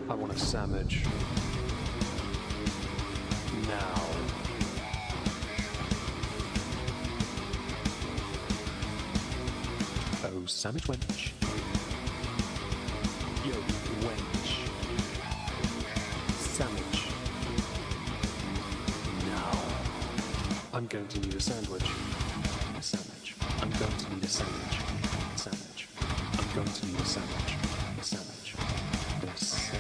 I want a sandwich. Now. Oh, sandwich wench. Yo, wench. Sandwich. Now. I'm going to need a sandwich. A sandwich. I'm going to need a sandwich. Sandwich. I'm going to need a sandwich. A sandwich. A sandwich.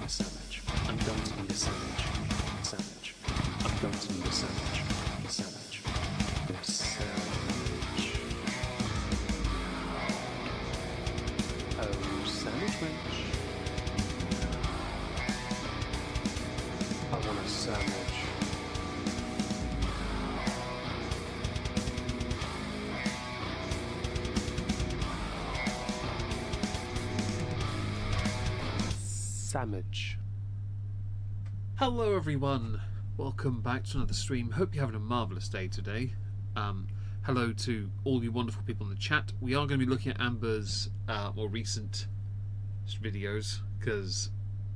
A sandwich. I'm going to need a sandwich. Sandwich. I'm going to need a sandwich. A sandwich. A sandwich. Oh, sandwich wench. I want a sandwich. Sandwich. Hello everyone, welcome back to another stream. Hope you're having a marvellous day today. Hello to all you wonderful people in the chat. We are going to be looking at Amber's more recent videos because,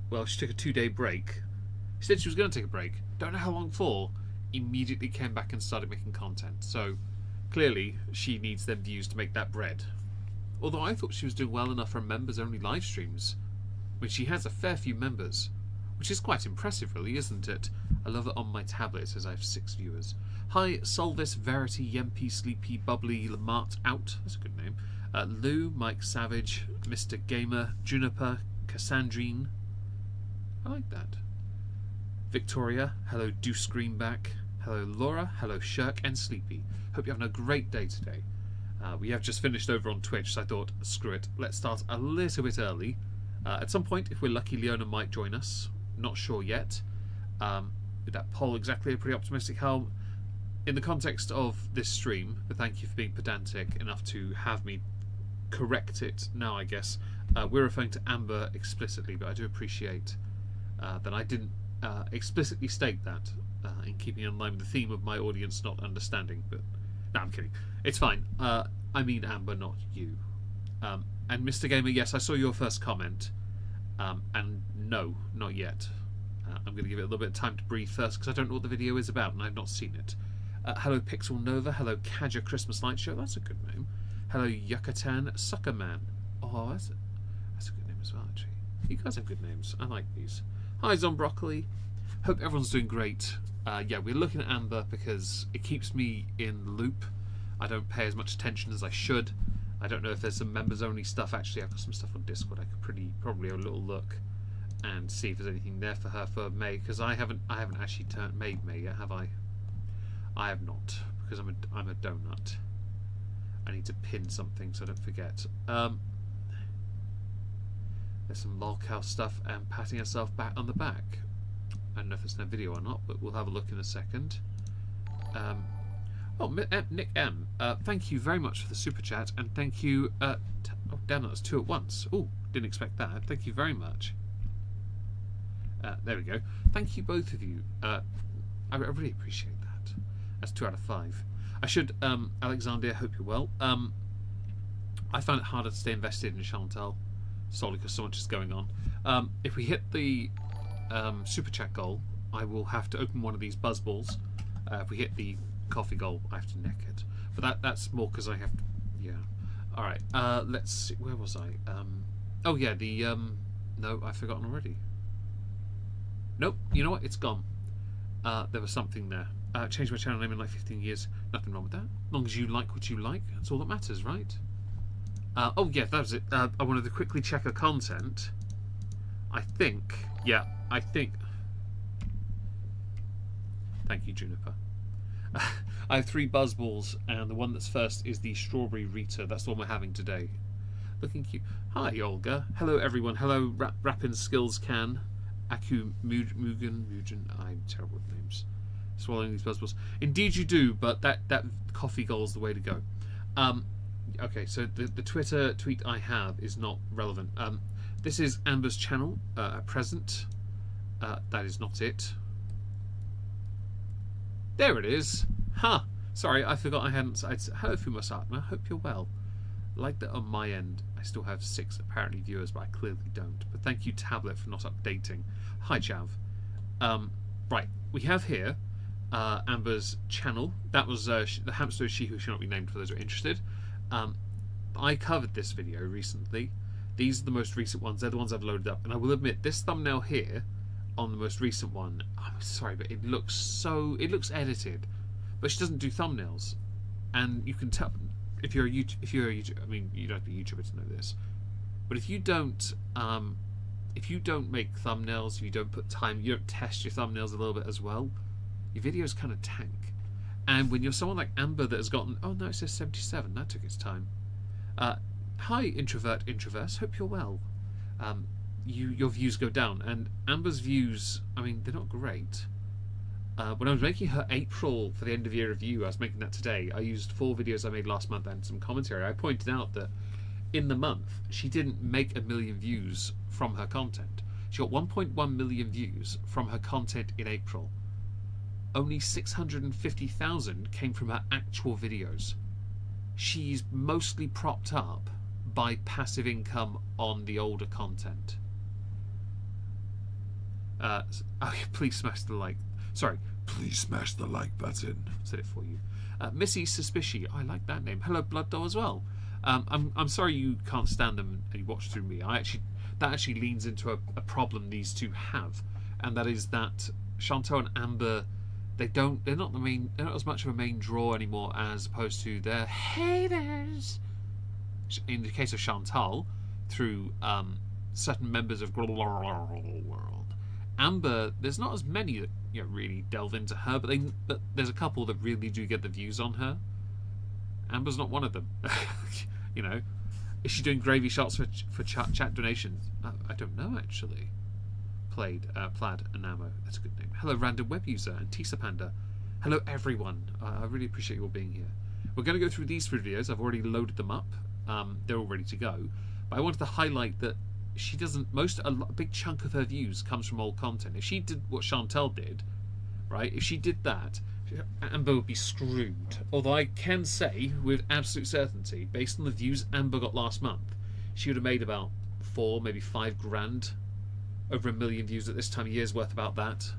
well, she took a 2-day break. She said she was going to take a break, don't know how long for, immediately came back and started making content. So clearly she needs them views to make that bread. Although I thought she was doing well enough for members only live streams, when she has a fair few members, which is quite impressive really, isn't it? I love it on my tablet as I have 6 viewers. Hi, Solvis, Verity, Yempy, Sleepy, Bubbly, Lamart, Out, that's a good name. Lou, Mike Savage, Mr. Gamer, Juniper, Cassandrine, I like that. Victoria, hello Deuce Greenback, hello Laura, hello Shirk and Sleepy. Hope you're having a great day today. We have just finished over on Twitch, so I thought, screw it, let's start a little bit early. At some point, if we're lucky, Leona might join us. Not sure yet. With that poll exactly, pretty optimistic. How, in the context of this stream, but thank you for being pedantic enough to have me correct it now, I guess. We're referring to Amber explicitly, but I do appreciate that I didn't explicitly state that in keeping in line with the theme of my audience not understanding. But no, I'm kidding. It's fine. I mean Amber, not you. And Mr. Gamer, yes, I saw your first comment. And no, not yet. I'm going to give it a little bit of time to breathe first because I don't know what the video is about and I've not seen it. Hello Pixel Nova, hello Kaja Christmas Light Show, that's a good name. Hello Yucatan Suckerman. Oh, that's a good name as well, actually. You guys have good names, I like these. Hi Zombroccoli, hope everyone's doing great. Yeah, we're looking at Amber because it keeps me in the loop. I don't pay as much attention as I should. I don't know if there's some members only stuff. Actually, I've got some stuff on Discord. I could probably have a little look and see if there's anything there for her for May, because I haven't actually made May yet, have I? I have not, because I'm a donut. I need to pin something so I don't forget. There's some lolcow stuff and patting herself back on the back. I don't know if it's in a video or not, but we'll have a look in a second. Oh, Nick M, thank you very much for the super chat, and thank you. Oh, damn, that was 2 at once. Oh, didn't expect that. Thank you very much. There we go. Thank you, both of you. I really appreciate that. That's 2 out of 5. I should, Alexander, hope you're well. I found it harder to stay invested in Chantal, solely because so much is going on. If we hit the super chat goal, I will have to open one of these buzzballs. If we hit the coffee goal, I have to neck it, but that's more because I have to, yeah. All right, let's see, where was I? Oh yeah, the no, I've forgotten already. Nope, you know what, it's gone. There was something there. Changed my channel name in like 15 years. Nothing wrong with that, as long as you like what you like, that's all that matters, right? Oh yeah, that was it. I wanted to quickly check her content. I think thank you, Juniper. I have 3 buzzballs, and the one that's first is the Strawberry Rita. That's the one we're having today. Looking cute. Hi, Olga. Hello, everyone. Hello, Rappin' Skills Can. Aku Mugen. I'm terrible with names. Swallowing these buzzballs. Indeed you do, but that coffee goal is the way to go. Okay, so the Twitter tweet I have is not relevant. This is Amber's channel at present. That is not it. There it is. Huh. Sorry, I forgot I hadn't. Hello, Fumasatma. Hope you're well. Like that on my end, I still have 6 apparently viewers, but I clearly don't. But thank you, Tablet, for not updating. Hi, Chav. Right, we have here Amber's channel. That was the hamster is she who should not be named for those who are interested. I covered this video recently. These are the most recent ones. They're the ones I've loaded up. And I will admit, this thumbnail here on the most recent one, I'm sorry, but it looks edited. But she doesn't do thumbnails. And you can tell, if you're a YouTuber, I mean, you don't have to be a YouTuber to know this. But if you don't make thumbnails, if you don't put time, you don't test your thumbnails a little bit as well, your videos kind of tank. And when you're someone like Amber that has gotten, oh no, it says 77, that took its time. Hi, introverse, hope you're well. Your views go down, and Amber's views, I mean, they're not great. When I was making her April for the end of year review, I was making that today. I used 4 videos I made last month and some commentary. I pointed out that in the month, she didn't make 1 million views from her content. She got 1.1 million views from her content in April. Only 650,000 came from her actual videos. She's mostly propped up by passive income on the older content. Please smash the like. Sorry, please smash the like button. Said it for you. Missy Suspicious. I like that name. Hello, Blood Doll as well. I'm sorry you can't stand them and you watch through me. That actually leans into a problem these two have, and that is that Chantal and Amber, they're not as much of a main draw anymore as opposed to their haters. In the case of Chantal, through certain members of World. Amber, there's not as many that really delve into her, but there's a couple that really do get the views on her. Amber's not one of them. Is she doing gravy shots for chat donations? I don't know actually. Plaid Anamo, that's a good name. Hello, random web user and Tisa Panda. Hello everyone. I really appreciate you all being here. We're going to go through these 3 videos. I've already loaded them up. They're all ready to go. But I wanted to highlight that she doesn't. A big chunk of her views comes from old content. If she did what Chantal did, right? If she did that, Amber would be screwed. Although I can say with absolute certainty, based on the views Amber got last month, she would have made about 4, maybe 5 grand. Over 1 million views at this time of year's worth about that.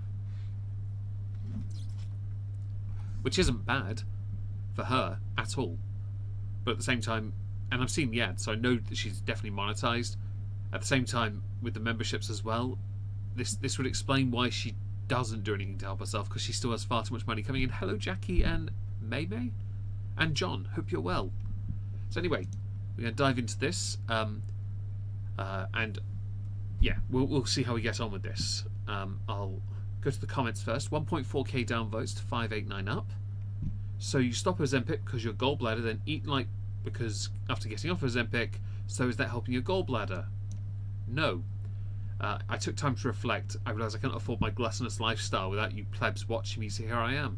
Which isn't bad for her at all. But at the same time, and I've seen the ad, so I know that she's definitely monetized. At the same time, with the memberships as well, this would explain why she doesn't do anything to help herself, because she still has far too much money coming in. Hello, Jackie and May and John. Hope you're well. So anyway, we're going to dive into this, and yeah, we'll see how we get on with this. I'll go to the comments first. 1.4k downvotes to 589 up. So you stop Ozempic because your gallbladder, then eat like because after getting off Ozempic, so is that helping your gallbladder? No. I took time to reflect. I realised I can't afford my gluttonous lifestyle without you plebs watching me, so here I am.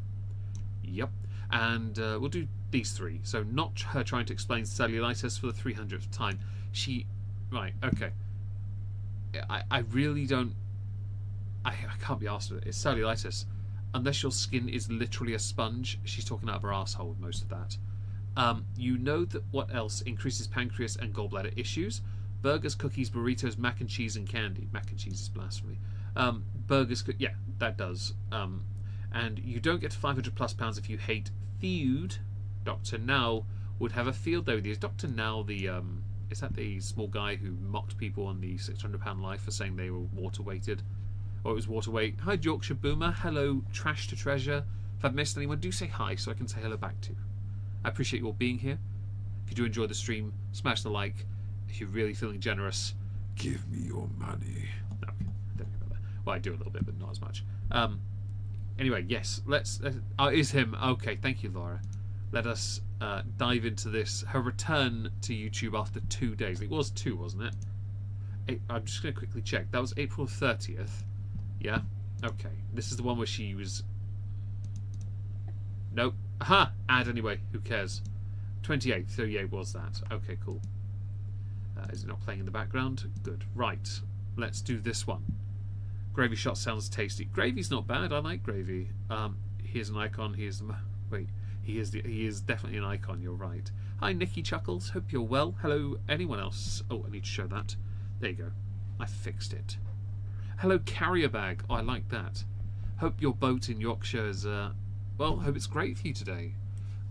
Yep. And we'll do these 3. So not her trying to explain cellulitis for the 300th time. Right, okay. I really don't. I can't be asked with it. It's cellulitis. Unless your skin is literally a sponge, she's talking out of her arsehole with most of that. You know that what else increases pancreas and gallbladder issues? Burgers, cookies, burritos, mac and cheese, and candy. Mac and cheese is blasphemy. Burgers, yeah, that does. And you don't get to 500 plus pounds if you hate food. Dr. Now would have a field day with you. Is Dr. Now the is that the small guy who mocked people on the £600 life for saying they were water weighted? Or it was water weight. Hi, Yorkshire Boomer. Hello, Trash to Treasure. If I've missed anyone, do say hi so I can say hello back too. I appreciate you all being here. If you do enjoy the stream, smash the like. If you're really feeling generous, give me your money. No, okay, don't think about that. Well, I do a little bit, but not as much. Anyway, yes, let's. Is him okay? Thank you, Laura. Let us dive into this. Her return to YouTube after 2 days. It was 2, wasn't it? I'm just going to quickly check. That was April 30th. Yeah. Okay. This is the one where she was. Nope. Aha! Ad anyway. Who cares? 28th. So yeah, it was that. Okay, cool. Is it not playing in the background? Good. Right. Let's do this one. Gravy shot sounds tasty. Gravy's not bad. I like gravy. Here's an icon. Here's the... Wait. He is definitely an icon. You're right. Hi, Nikki Chuckles. Hope you're well. Hello, anyone else? Oh, I need to show that. There you go. I fixed it. Hello, Carrier Bag. Oh, I like that. Hope your boat in Yorkshire is, well, hope it's great for you today.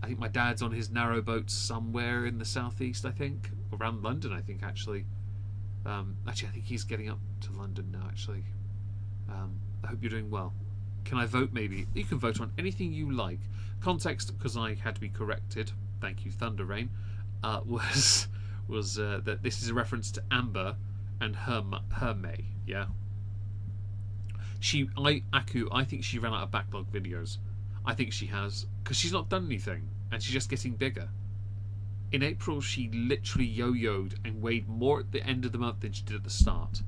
I think my dad's on his narrow boat somewhere in the southeast, I think. Around London, I think, actually. Actually, I think he's getting up to London now, actually. I hope you're doing well. Can I vote, maybe? You can vote on anything you like. Context, because I had to be corrected, thank you, Thunder Rain, was that this is a reference to Amber and her May, yeah? I think she ran out of backlog videos. I think she has, because she's not done anything, and she's just getting bigger. In April, she literally yo-yoed and weighed more at the end of the month than she did at the start.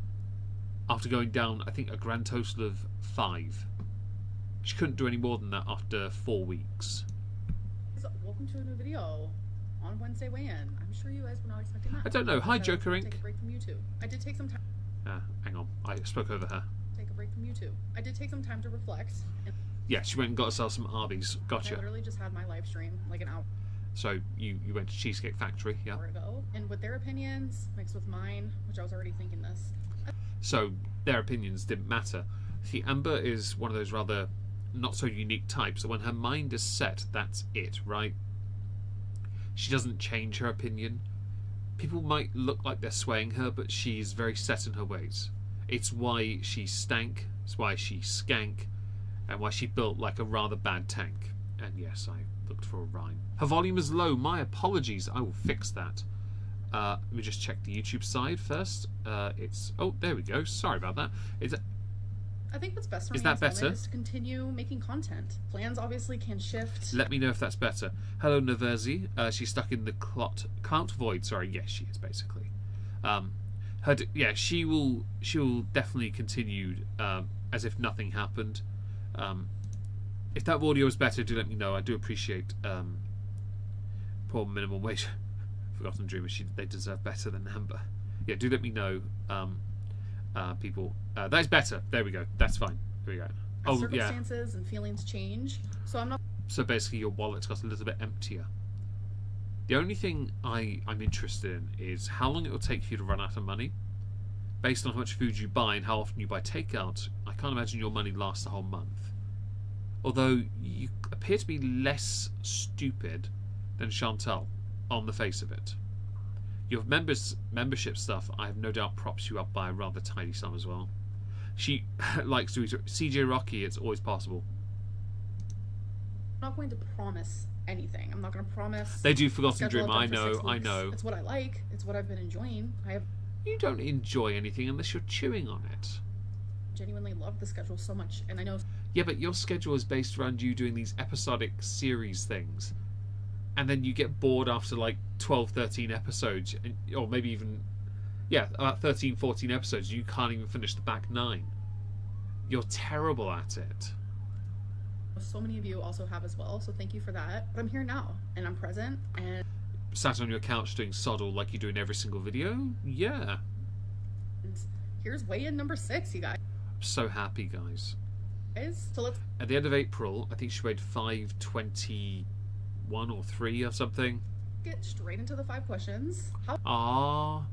After going down, I think, a grand total of 5. She couldn't do any more than that after 4 weeks. Welcome to a new video on Wednesday weigh-in. I'm sure you guys were not expecting that. I don't know. Hi, So, Joker Inc. Take a break from YouTube. I did take some time. Hang on. I spoke over her. Take a break from YouTube. I did take some time to reflect. And Yeah, she went and got herself some Arby's. I Gotcha. literally just had my live stream like an hour So you went to Cheesecake Factory, yeah? ago, and with their opinions mixed with mine, which I was already thinking this. So their opinions didn't matter. See, Amber is one of those rather not so unique types that when her mind is set, that's it, right? She doesn't change her opinion. People might look like they're swaying her, but she's very set in her ways. It's why she stank, it's why she skank, and why she built like a rather bad tank. And yes, I looked for a rhyme. Her volume is low. My apologies. I will fix that. Let me just check the YouTube side first. It's... Oh, there we go. Sorry about that. I think what's best for Is me that at this moment better? is to continue making content. Plans obviously can shift. Let me know if that's better. Hello, Naverzi. She's stuck in the clout void. Sorry, yes, she is basically. She will definitely continue as if nothing happened. If that audio is better, do let me know. I do appreciate poor minimum wage Forgotten Dreamers. They deserve better than Amber. Yeah, do let me know, people. That is better. There we go. That's fine. Here we go. As circumstances and feelings change, so I'm not. So basically, your wallet's got a little bit emptier. The only thing I'm interested in is how long it will take for you to run out of money. Based on how much food you buy and how often you buy takeout, I can't imagine your money lasts a whole month. Although you appear to be less stupid than Chantal, on the face of it. Your membership stuff, I have no doubt, props you up by a rather tidy sum as well. She likes to eat CJ Rocky. It's always possible. I'm not going to promise anything. I'm not going to promise. They do Forgotten schedule Dream. it I done for 6 know. I weeks. know. It's what I like. It's what I've been enjoying. I have You don't enjoy anything unless you're chewing on it. genuinely loved the schedule so much, and I know. Yeah, but your schedule is based around you doing these episodic series things. And then you get bored after like 12, 13 episodes, or maybe even, yeah, about 13, 14 episodes. You can't even finish the back 9. You're terrible at it. So many of you also have as well, so thank you for that. But I'm here now, and I'm present, and Sat on your couch doing soddle like you do in every single video? Yeah. here's weigh-in number 6, you guys. I'm so happy, guys. So let's At the end of April, I think she weighed 521 or 3 or something. get straight into the 5 questions. How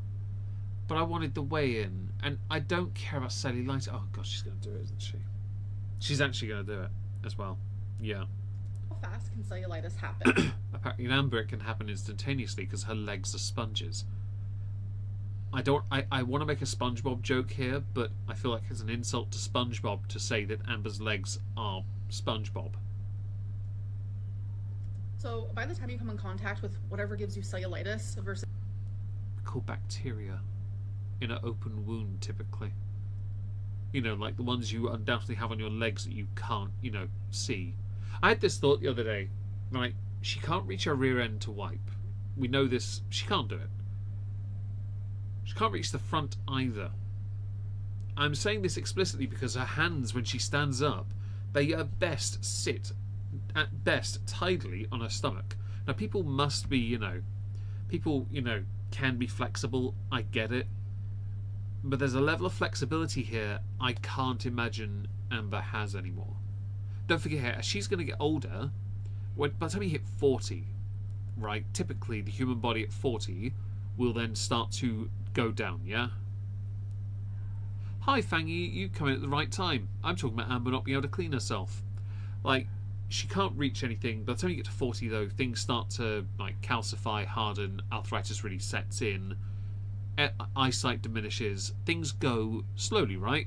But I wanted the weigh-in, and I don't care about cellulitis. Oh gosh, she's going to do it, isn't she? She's actually going to do it as well. Yeah. fast can cellulitis happen? Apparently, in Amber, it can happen instantaneously because her legs are sponges. I want to make a SpongeBob joke here, but I feel like it's an insult to SpongeBob to say that Amber's legs are SpongeBob. So by the time you come in contact with whatever gives you cellulitis versus Called bacteria in an open wound, typically. You know, like the ones you undoubtedly have on your legs that you can't, see. I had this thought the other day, right? She can't reach her rear end to wipe. We know this. She can't do it. She can't reach the front either. I'm saying this explicitly because her hands, when she stands up, they at best sit, at best, tidily on her stomach. Now, people must be, people, can be flexible. I get it. But there's a level of flexibility here I can't imagine Amber has anymore. Don't forget, as she's going to get older, by the time you hit 40, right, typically the human body at 40 will then start to go down, yeah? Hi, Fangy, you come in at the right time. I'm talking about Amber not being able to clean herself. Like, she can't reach anything. By the time you get to 40, though, things start to, like, calcify, harden, arthritis really sets in, eyesight diminishes, things go slowly, right?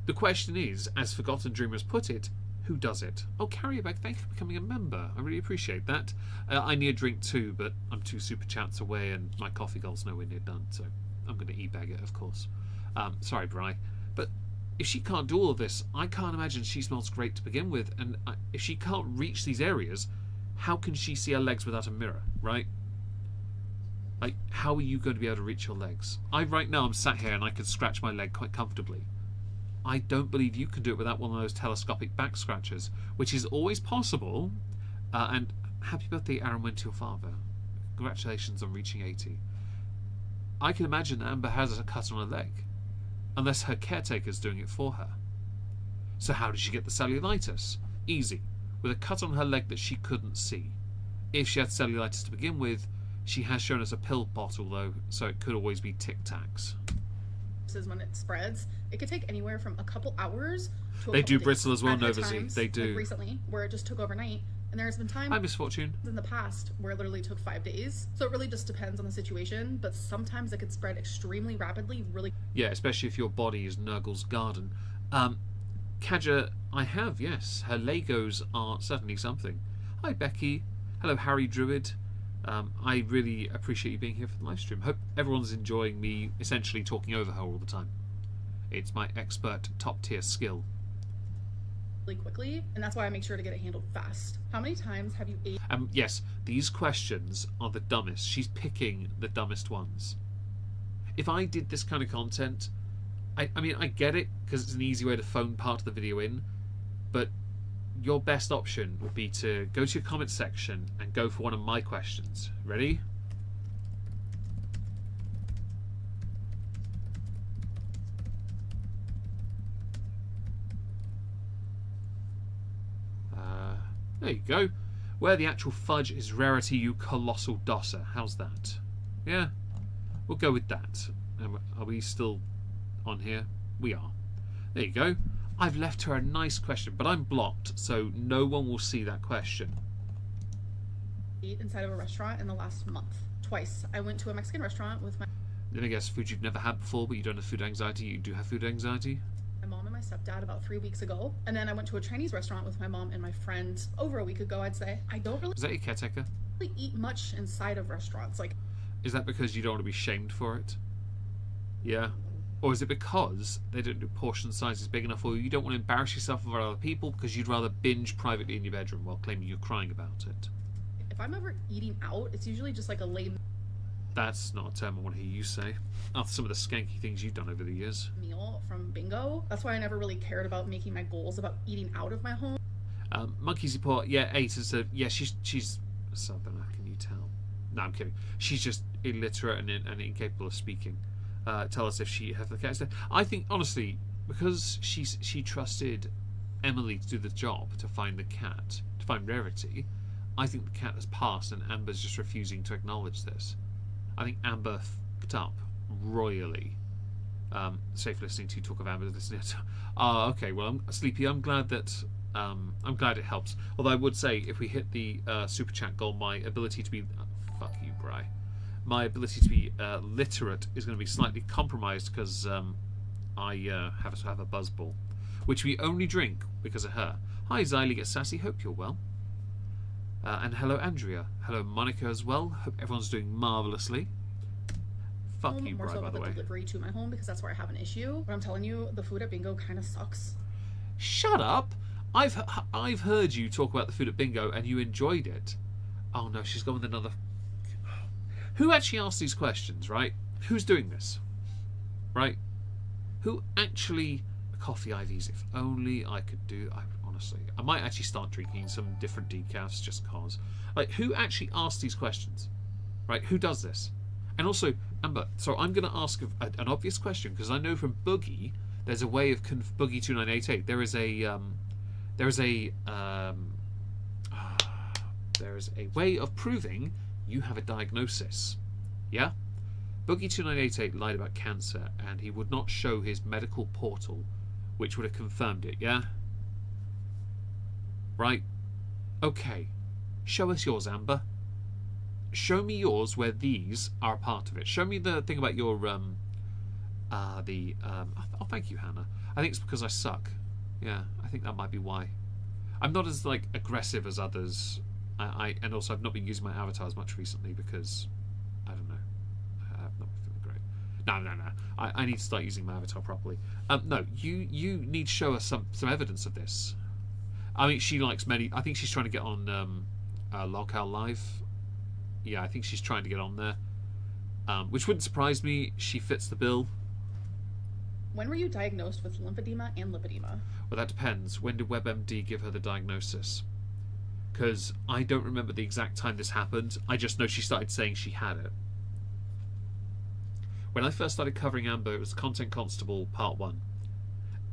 The question is, as Forgotten Dreamers put it, who does it? Oh, Carrierback, thank you for becoming a member. I really appreciate that. I need a drink too, but I'm 2 super chats away and my coffee goal's nowhere near done, so I'm going to e-bag it, of course. Sorry, Bri. But if she can't do all of this, I can't imagine she smells great to begin with. And if she can't reach these areas, how can she see her legs without a mirror, right? Like, how are you going to be able to reach your legs? Right now, I'm sat here and I could scratch my leg quite comfortably. I don't believe you can do it without one of those telescopic back scratchers, which is always possible. And happy birthday, Aaron, went to your father. Congratulations on reaching 80. I can imagine Amber has a cut on her leg, unless her caretaker's doing it for her. So how did she get the cellulitis? Easy. With a cut on her leg that she couldn't see. If she had cellulitis to begin with, she has shown us a pill bottle, though, so it could always be Tic Tacs. Is when it spreads, it could take anywhere from a couple hours to They a do couple bristle days. as well, I've had Nova Z. times, They do. like recently, where it just took overnight, and there's been times Hi, Misfortune. in the past where it literally took 5 days. So it really just depends on the situation, but sometimes it could spread extremely rapidly, really. Yeah, especially if your body is Nurgle's garden. Kaja, I have, yes. Her Legos are certainly something. Hi, Becky. Hello, Harry Druid. I really appreciate you being here for the live stream. Hope everyone's enjoying me essentially talking over her all the time. It's my expert top tier skill. Really quickly, and that's why I make sure to get it handled fast. How many times have you ate? Yes, these questions are the dumbest. She's picking the dumbest ones. If I did this kind of content, I mean, I get it because it's an easy way to phone part of the video in, but your best option would be to go to your comment section and go for one of my questions. Ready? There you go. Where the actual fudge is rarity, you colossal dosser. How's that? Yeah? We'll go with that. Are we still on here? We are. There you go. I've left her a nice question, but I'm blocked, so no one will see that question. Eat inside of a restaurant in the last month. Twice. I went to a Mexican restaurant with my Let me guess, food you've never had before, but you don't have food anxiety. You do have food anxiety? mom and my stepdad about 3 weeks ago. And then I went to a Chinese restaurant with my mom and my friend over a week ago, I'd say. I don't Is that your caretaker? really eat much inside of restaurants. Like, Is that because you don't want to be shamed for it? Yeah? Or is it because they don't do portion sizes big enough, or you don't want to embarrass yourself in front of other people because you'd rather binge privately in your bedroom while claiming you're crying about it? if I'm ever eating out, it's usually just like a late That's not a term I want to hear you say. After some of the skanky things you've done over the years. meal from bingo. That's why I never really cared about making my goals about eating out of my home. Monkey's report, yeah, 8 is a, yeah, she's a southerner, can you tell? No, I'm kidding. She's just illiterate and incapable of speaking. Tell us if she have the cat. I think, honestly, because she trusted Emily to do the job, to find the cat, to find Rarity, I think the cat has passed and Amber's just refusing to acknowledge this. I think Amber f***ed up royally. Safe listening to you talk of Amber listening to... okay, well, Sleepy, I'm glad that... I'm glad it helps. Although I would say, if we hit the super chat goal, my ability to be... fuck you, Bri. My ability to be literate is going to be slightly compromised because I have a buzzball, which we only drink because of her. Hi, Xylee, get sassy. Hope you're well. And hello, Andrea. Hello, Monica as well. Hope everyone's doing marvelously. Fuck you, More Bri, so by about the way. delivery to my home because that's where I have an issue. But I'm telling you, the food at bingo kind of sucks. Shut up! I've heard you talk about the food at bingo and you enjoyed it. Oh no, she's gone with another. Who actually asked these questions, right? Who's doing this? Right? Who actually... Coffee IVs, if only I could do... honestly, I might actually start drinking some different decafs just cause. Like, who actually asked these questions? Right? Who does this? And also, Amber, so I'm going to ask an obvious question, because I know from Boogie, there's a way of... Boogie2988, there is a there is a way of proving you have a diagnosis. Yeah? Boogie2988 lied about cancer, and he would not show his medical portal, which would have confirmed it, yeah? Right? Okay. Show us yours, Amber. Show me yours where these are a part of it. Show me the thing about your, oh, thank you, Hannah. I think it's because I suck. Yeah, I think that might be why. I'm not as, like, aggressive as others. And also I've not been using my avatar as much recently because, I don't know. I've not been feeling great. No. I need to start using my avatar properly. No, you need to show us some evidence of this. I mean, she likes many. I think she's trying to get on Locale Live. Yeah, I think she's trying to get on there. Which wouldn't surprise me. She fits the bill. When were you diagnosed with lymphedema and lipedema? Well, that depends. When did WebMD give her the diagnosis? Because I don't remember the exact time this happened. I just know she started saying she had it. When I first started covering Amber, it was Content Constable Part 1.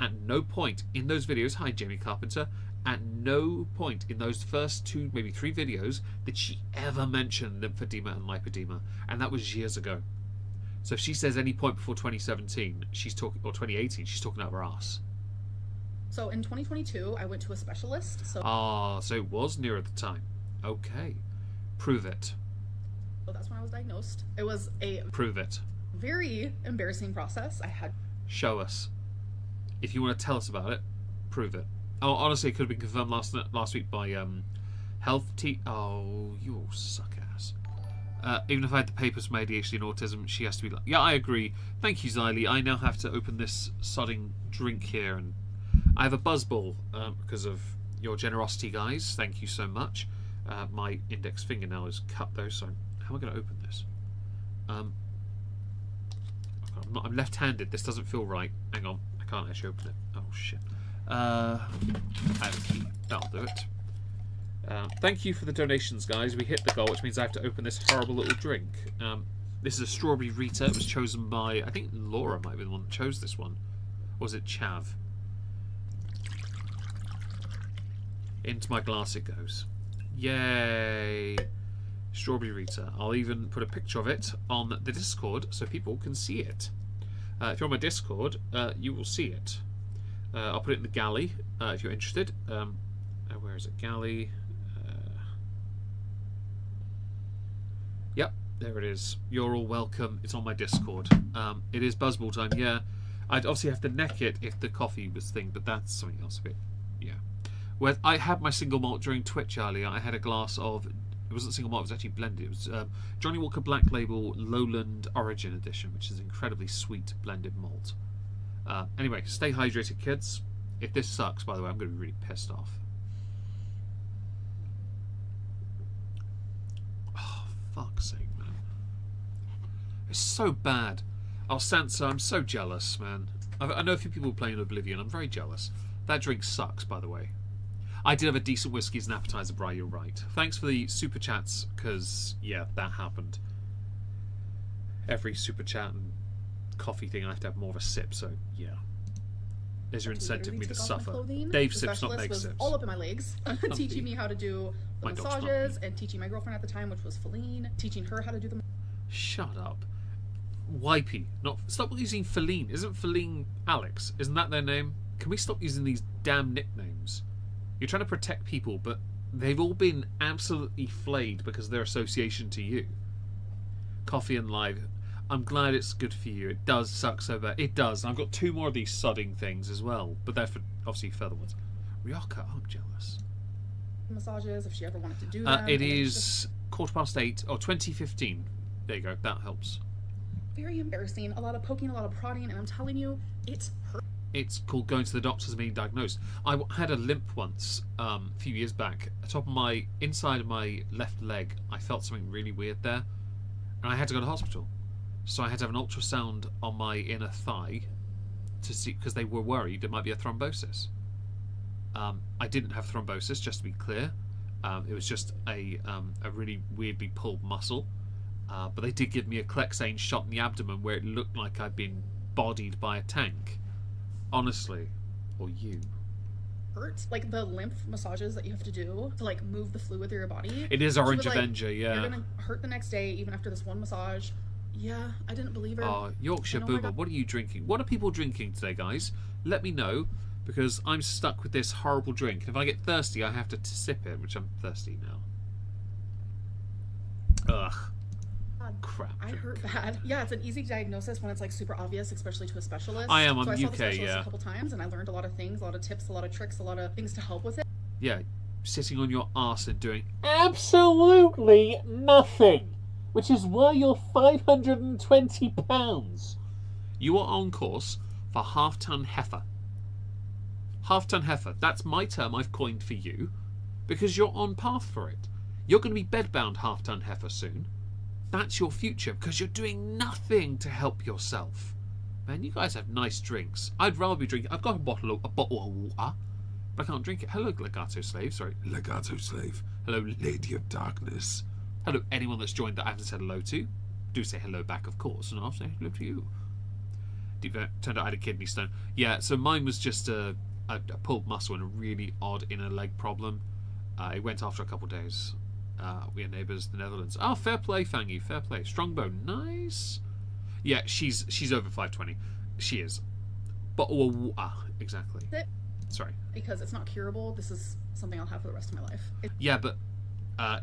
At no point in those videos, hi Jamie Carpenter, at no point in those first 2, maybe 3 videos did she ever mention lymphedema and lipedema. And that was years ago. So if she says any point before 2017, she's talking, or 2018, she's talking out of her ass. So in 2022, I went to a specialist. So it was near at the time. Okay. Prove it. So that's when I was diagnosed. It was a Prove it. very embarrassing process. I had Show us. If you want to tell us about it, prove it. Oh, honestly, it could have been confirmed last week by health Oh, you all suck ass. Even if I had the papers from ADHD and autism, she has to be like... Yeah, I agree. Thank you, Xylee. I now have to open this sodding drink here, and I have a buzzball because of your generosity, guys. Thank you so much. My index fingernail is cut, though, so how am I going to open this? I'm left-handed. This doesn't feel right. Hang on. I can't actually open it. Oh, shit. I have a key. That'll do it. Thank you for the donations, guys. We hit the goal, which means I have to open this horrible little drink. This is a Strawberry Rita. It was chosen by... I think Laura might be the one that chose this one. Or was it Chav? Into my glass it goes. Yay! Strawberry Rita. I'll even put a picture of it on the Discord so people can see it. If you're on my Discord, you will see it. I'll put it in the galley if you're interested. Where is it? Galley. Yep, there it is. You're all welcome. It's on my Discord. It is Buzzball time, yeah. I'd obviously have to neck it if the coffee was thing, but that's something else a bit. Yeah. Well, I had my single malt during Twitch earlier. I had a glass of... It wasn't single malt, it was actually blended. It was Johnny Walker Black Label Lowland Origin Edition, which is incredibly sweet blended malt. Anyway, stay hydrated, kids. If this sucks, by the way, I'm going to be really pissed off. Oh, fuck's sake, man. It's so bad. Oh, Sansa, I'm so jealous, man. I know a few people playing Oblivion. I'm very jealous. That drink sucks, by the way. I did have a decent whiskey as an appetizer, Bri, you're right. Thanks for the super chats, because, yeah, that happened. Every super chat and coffee thing, I have to have more of a sip, so, yeah. There's your incentive for me to suffer. Dave sips, not Meg sips. All up in my legs, teaching me how to do the massages, and teaching my girlfriend at the time, which was Feline, teaching her how to do them. Shut up. Wipey. Stop using Feline. Isn't Feline Alex? Isn't that their name? Can we stop using these damn nicknames? You're trying to protect people, but they've all been absolutely flayed because of their association to you. Coffee and live. I'm glad it's good for you. It does suck so bad. It does. And I've got 2 more of these sudding things as well, but they're for obviously further ones. Ryaka, I'm jealous. Massages, if she ever wanted to do them. It is 8:15 or 2015. There you go. That helps. Very embarrassing. A lot of poking, a lot of prodding, and I'm telling you, it's hurt. It's called going to the doctors and being diagnosed. I had a limp once a few years back. At the top of my inside of my left leg, I felt something really weird there, and I had to go to hospital. So I had to have an ultrasound on my inner thigh to see, because they were worried there might be a thrombosis. I didn't have thrombosis, just to be clear. It was just a really weirdly pulled muscle. But they did give me a Clexane shot in the abdomen where it looked like I'd been bodied by a tank. Honestly. Or you. hurt. Like the lymph massages that you have to do to like move the fluid through your body. It is She Orange was like, Avenger, yeah. You're gonna hurt the next day even after this one massage. Yeah, I didn't believe her. Oh, Yorkshire And oh my Boomer, God. what are you drinking? What are people drinking today, guys? Let me know, because I'm stuck with this horrible drink. And if I get thirsty, I have to sip it, which I'm thirsty now. Ugh. God, Crap. I drink. hurt bad. Yeah, it's an easy diagnosis when it's like super obvious, especially to a specialist. I am on so I saw UK, the specialist yeah. a couple times, and I learned a lot of things, a lot of tips, a lot of tricks, a lot of things to help with it. Yeah, sitting on your arse and doing absolutely nothing, which is why you're £520. You are on course for half-ton heifer. Half-ton heifer, that's my term I've coined for you, because you're on path for it. You're going to be bedbound half-ton heifer soon. That's your future, because you're doing nothing to help yourself. Man, you guys have nice drinks. I'd rather be drinking... I've got a bottle of water, but I can't drink it. Hello, Legato Slave. Sorry, Legato Slave. Hello, Lady of Darkness. Hello, anyone that's joined that I haven't said hello to. Do say hello back, of course, and I'll say hello to you. Turned out I had a kidney stone. Yeah, so mine was just a pulled muscle and a really odd inner leg problem. It went after a couple of days. We are neighbours, the Netherlands. Oh, fair play, Fangy, fair play. Strongbone, nice. Yeah, she's over 520. She is. Bottle of water, exactly. Sorry. Because it's not curable. This is something I'll have for the rest of my life. Yeah, but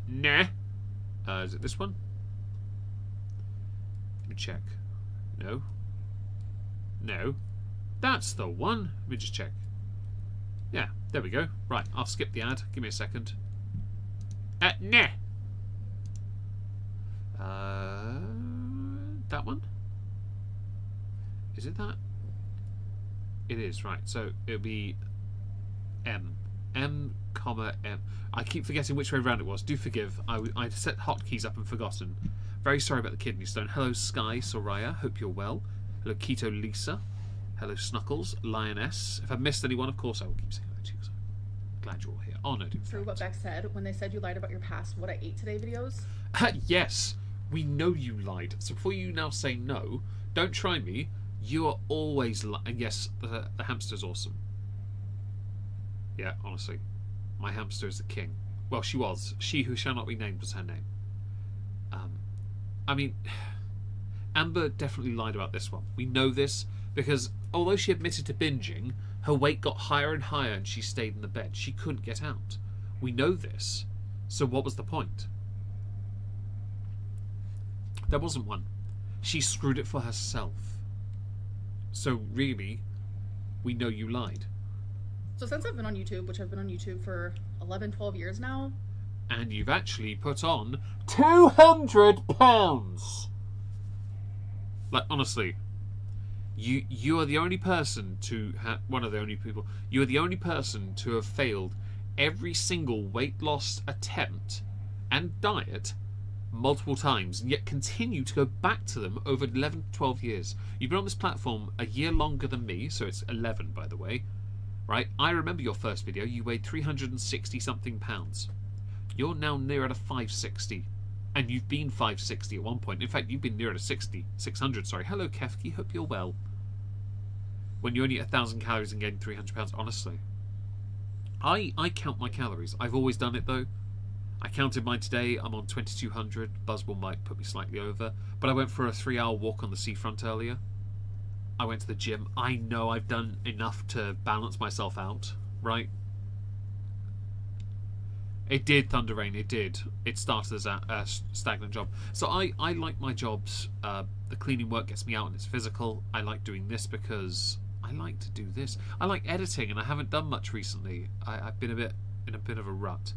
nah. Is it this one? Let me check. No. No. That's the one. Let me just check. Yeah, there we go. Right, I'll skip the ad. Give me a second. Nah. That one? Is it that? It is, right. So it'll be M. M, comma, M. I keep forgetting which way around it was. Do forgive. I set hotkeys up and forgotten. Very sorry about the kidney stone. Hello, Sky, Soraya. Hope you're well. Hello, Keto Lisa. Hello, Snuckles, Lioness. If I've missed anyone, of course I will keep saying hello to you. So glad you're all here. Oh, no, dude. True what Beck said when they said you lied about your past what I ate today videos. Yes, we know you lied. So before you now say no, don't try me. You are always and yes, the hamster's awesome. Yeah, honestly. My hamster is the king. Well, she was. She who shall not be named was her name. I mean, Amber definitely lied about this one. We know this because although she admitted to binging, her weight got higher and higher and she stayed in the bed. She couldn't get out. We know this. So what was the point? There wasn't one. She screwed it for herself. So really, we know you lied. So since I've been on YouTube, which I've been on YouTube for 11, 12 years now. And you've actually put on £200. Like, honestly, you are the only person to one of the only people. You are the only person to have failed every single weight loss attempt and diet multiple times, and yet continue to go back to them over 11, 12 years. You've been on this platform a year longer than me, so it's 11, by the way. Right? I remember your first video. You weighed 360 something pounds. You're now nearer to 560, and you've been 560 at one point. In fact, you've been nearer to 600. Sorry. Hello, Kefki. Hope you're well. When you only eat 1,000 calories and gain 300 pounds, honestly, I count my calories. I've always done it though. I counted mine today. I'm on 2,200. Buzzball might put me slightly over, but I went for a 3-hour walk on the seafront earlier. I went to the gym. I know I've done enough to balance myself out, right? It did, Thunder Rain, it did. It started as a stagnant job. So I like my jobs. The cleaning work gets me out and it's physical. I like doing this because I like to do this. I like editing and I haven't done much recently. I've been in a bit of a rut.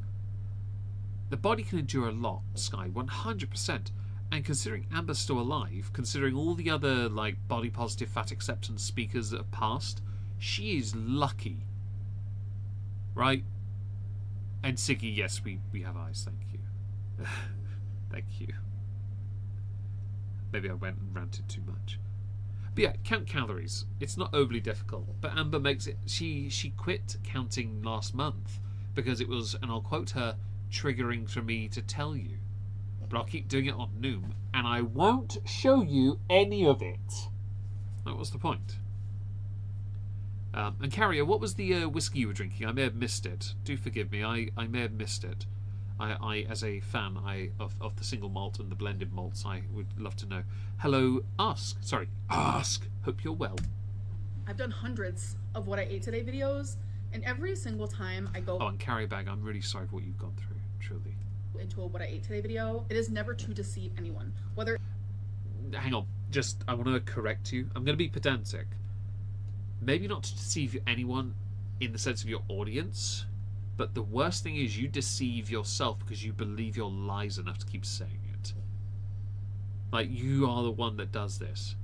The body can endure a lot, Sky, 100%. And considering Amber's still alive, considering all the other like body positive fat acceptance speakers that have passed, she is lucky. Right? And Siggy, yes, we have eyes, thank you. Thank you. Maybe I went and ranted too much. But yeah, count calories. It's not overly difficult. But Amber makes it... She quit counting last month because it was, and I'll quote her, triggering for me to tell you. But I'll keep doing it on Noom, and I won't show you any of it. Like, what's the point? And Carrier, what was the whiskey you were drinking? I may have missed it. Do forgive me. I may have missed it. I as a fan of the single malt and the blended malts, I would love to know. Hello, Ask. Sorry, Ask. Hope you're well. I've done hundreds of what I ate today videos, and every single time I go Oh, and Carrier Bag, I'm really sorry for what you've gone through, truly. into a what I ate today video, it is never to deceive anyone. Whether Hang on, I want to correct you. I'm going to be pedantic. Maybe not to deceive anyone in the sense of your audience, but the worst thing is you deceive yourself because you believe your lies enough to keep saying it. Like, you are the one that does this.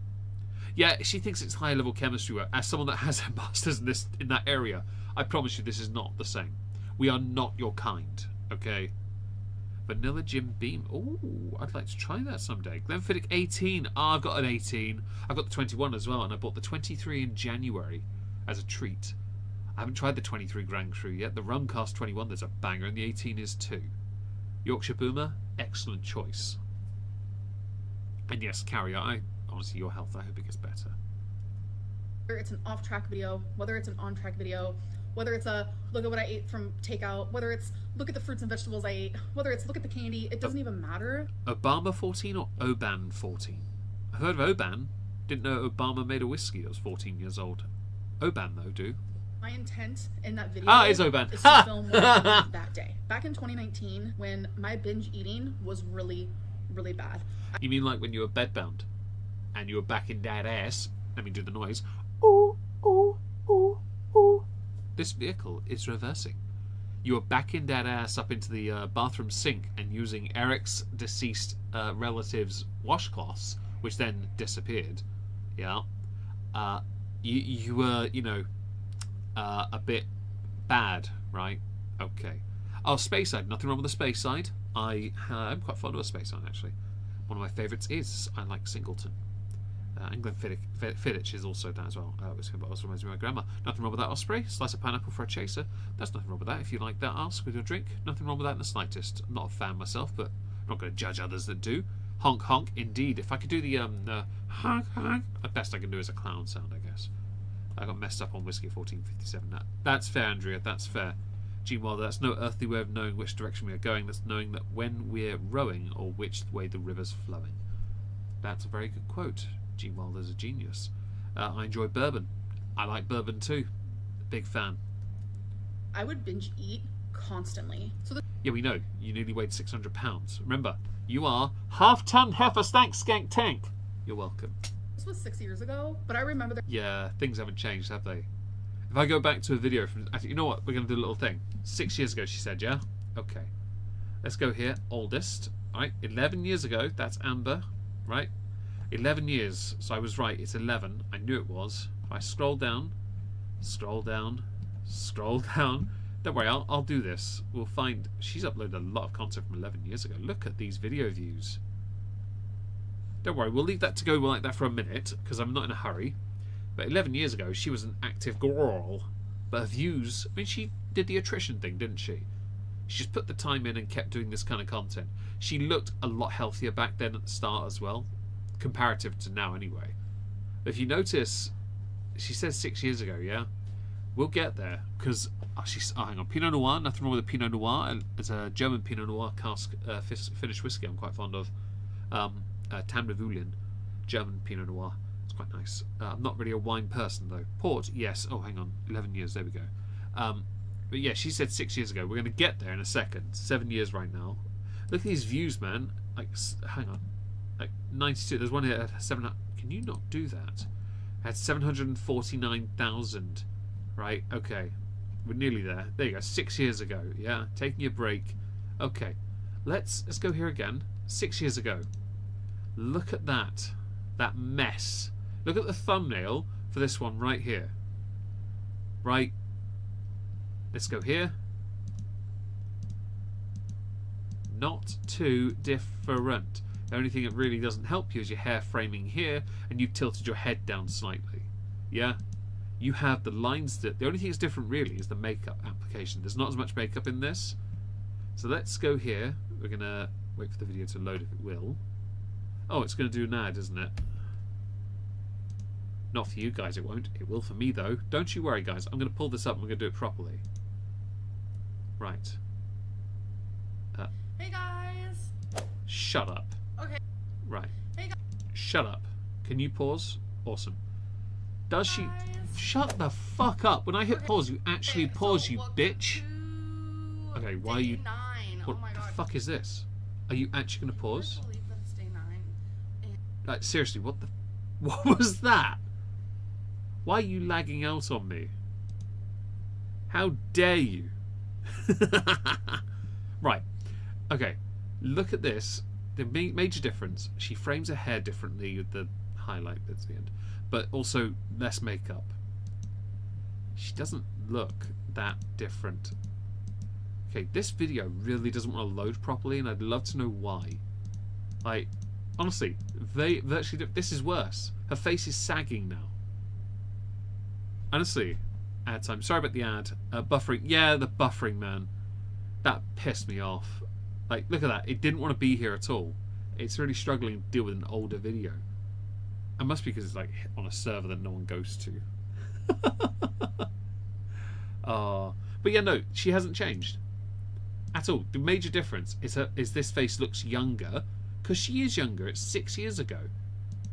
Yeah, she thinks it's high level chemistry work. As someone that has a master's in that area, I promise you this is not the same. We are not your kind, okay? Vanilla Jim Beam. Ooh, I'd like to try that someday. Glenfiddich 18. Ah, I've got an 18. I've got the 21 as well, and I bought the 23 in January as a treat. I haven't tried the 23 Grand Cru yet. The Rumcast 21, there's a banger, and the 18 is too. Yorkshire Boomer, excellent choice. And yes, Carrier, honestly, your health, I hope it gets better. whether it's an off-track video, whether it's an on-track video, whether it's a look at what I ate from takeout, whether it's look at the fruits and vegetables I ate, whether it's look at the candy, it doesn't even matter. Obama 14 or Oban 14? I've heard of Oban. Didn't know Obama made a whiskey that was 14 years old. Oban, though, do. My intent in that video it's Oban. is to film what I ate that day. Back in 2019, when my binge eating was really, really bad. You mean like when you were bedbound and you were back in that ass? Let me do the noise. Ooh, ooh, ooh, ooh. This vehicle is reversing. You were backing that ass up into the bathroom sink and using Eric's deceased relative's washcloths, which then disappeared. Yeah. You were, a bit bad, right? Okay. Oh, Space Side. Nothing wrong with the Space Side. I'm quite fond of a Space Side, actually. One of my favourites is I like Singleton. And Glenfiddich is also that as well. Which also reminds me of my grandma. Nothing wrong with that, Osprey. Slice of pineapple for a chaser. There's nothing wrong with that. If you like that, ask with your drink. Nothing wrong with that in the slightest. I'm not a fan myself, but I'm not going to judge others that do. Honk honk, indeed. If I could do the honk honk, the best I can do is a clown sound, I guess. I got messed up on Whiskey 1457. That's fair, Andrea. That's fair. Gene Wilder, that's no earthly way of knowing which direction we are going. That's knowing that when we're rowing or which way the river's flowing. That's a very good quote. Gene Wilder's a genius. I enjoy bourbon. I like bourbon too. Big fan. I would binge eat constantly. So Yeah, we know. You nearly weighed 600 pounds. Remember, you are half-ton heifer stank skank tank. You're welcome. this was 6 years ago, but I remember that Yeah, things haven't changed, have they? If I go back to a video from... Actually, you know what? We're going to do a little thing. 6 years ago, she said, yeah? Okay. Let's go here. Oldest. Right? 11 years ago. That's Amber. Right? 11 years. So I was right. It's 11. I knew it was. If I scroll down, scroll down, scroll down. Don't worry, I'll do this. We'll find... She's uploaded a lot of content from 11 years ago. Look at these video views. Don't worry, we'll leave that to go like that for a minute, because I'm not in a hurry. But 11 years ago, she was an active girl. But her views... I mean, she did the attrition thing, didn't she? She just put the time in and kept doing this kind of content. She looked a lot healthier back then at the start as well. Comparative to now, anyway. But if you notice, she says 6 years ago, yeah? We'll get there, because... hang on. Pinot Noir, nothing wrong with a Pinot Noir. It's a German Pinot Noir cask finished whiskey I'm quite fond of. Tamravulin, German Pinot Noir. It's quite nice. I'm not really a wine person, though. Port, yes. Oh, hang on. 11 years, there we go. But yeah, she said 6 years ago. We're going to get there in a second. 7 years right now. Look at these views, man. Like, hang on. Like, 92. There's one here that had 700. Can you not do that? Had 749,000. Right, okay. We're nearly there. There you go. 6 years ago. Yeah, taking a break. Okay, let's go here again. 6 years ago. Look at that. That mess. Look at the thumbnail for this one right here. Right. Let's go here. Not too different. The only thing that really doesn't help you is your hair framing here, and you've tilted your head down slightly. Yeah? You have the lines that... The only thing that's different really is the makeup application. There's not as much makeup in this. So let's go here. We're going to wait for the video to load if it will. Oh, it's going to do an ad, isn't it? Not for you guys, it won't. It will for me, though. Don't you worry, guys. I'm going to pull this up and we're going to do it properly. Right. Hey, guys. Shut up. Okay. Right. Hey, guys. Shut up. Can you pause? Awesome. Does she... Guys. Shut the fuck up. When I hit Okay. pause, you actually Okay, pause, so you welcome bitch. to Okay, why are day you... 9. What Oh my the god. fuck is this? Are you actually going to pause? I believe that it's day 9. And Like, seriously, what the... What was that? Why are you lagging out on me? How dare you? Right. Okay. Look at this. The major difference. She frames her hair differently with the highlight bits at the end. But also less makeup. She doesn't look that different. Okay, this video really doesn't want to load properly, and I'd love to know why. Like, honestly, they virtually do. This is worse. Her face is sagging now. Honestly, ad time. Sorry about the ad. Buffering. Yeah, the buffering, man. That pissed me off. Like, look at that. It didn't want to be here at all. It's really struggling to deal with an older video. It must be because it's like on a server that no one goes to. But yeah, no, she hasn't changed at all. The major difference is this face looks younger, because she is younger. It's 6 years ago.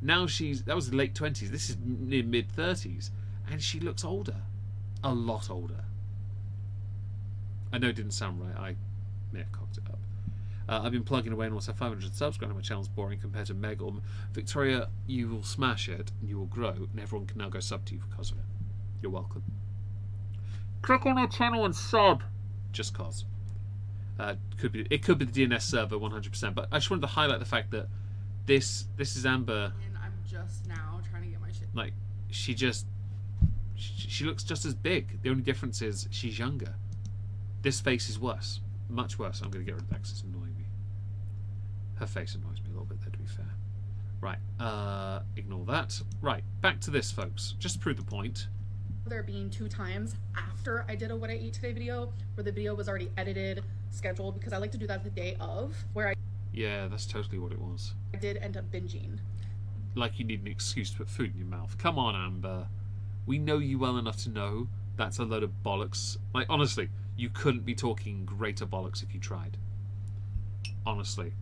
Now that was the late 20s. This is near mid 30s, and she looks older, a lot older. I know it didn't sound right. I may have cocked it up. I've been plugging away and also 500 subs. Granted, my channel's boring compared to Meg or Victoria. You will smash it, and you will grow, and everyone can now go sub to you because of it. You're welcome. Click on our channel and sub, just cause. It could be the DNS server 100%. But I just wanted to highlight the fact that this is Amber. and I'm just now trying to get my shit. Like she looks just as big. The only difference is she's younger. This face is worse, much worse. I'm going to get rid of that because it's annoying me. Her face annoys me a little bit there, to be fair. Right, ignore that. Right, back to this, folks. Just to prove the point. There being 2 times after I did a What I Ate Today video, where the video was already edited, scheduled, because I like to do that the day of, where Yeah, that's totally what it was. I did end up binging. Like you need an excuse to put food in your mouth. Come on, Amber. We know you well enough to know that's a load of bollocks. Like, honestly, you couldn't be talking greater bollocks if you tried. Honestly.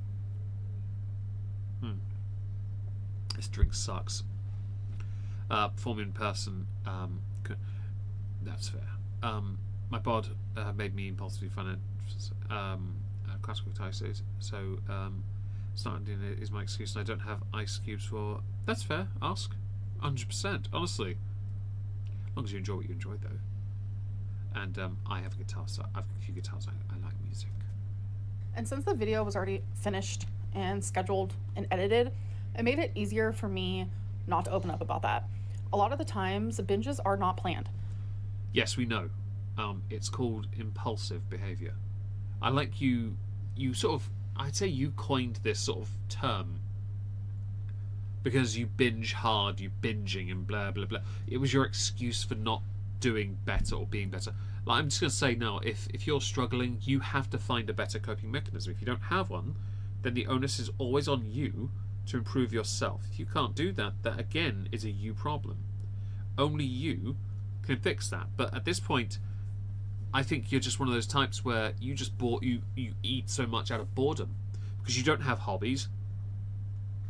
This drink sucks. Performing in person, that's fair. My bod made me impulsively find classical Tysos, so starting it is my excuse, and I don't have ice cubes for. That's fair. Ask, 100%. Honestly, as long as you enjoy what you enjoyed, though. And I have a guitar, so I've got a few guitars. I like music. And since the video was already finished and scheduled and edited, it made it easier for me not to open up about that. A lot of the times, the binges are not planned. Yes, we know. It's called impulsive behavior. I like you sort of, I'd say you coined this sort of term because you binge hard, you binging and blah, blah, blah. It was your excuse for not doing better or being better. Like, I'm just going to say now, if you're struggling, you have to find a better coping mechanism. If you don't have one, then the onus is always on you to improve yourself. If you can't do that, that again is a you problem. Only you can fix that. But at this point, I think you're just one of those types where you just you eat so much out of boredom because you don't have hobbies,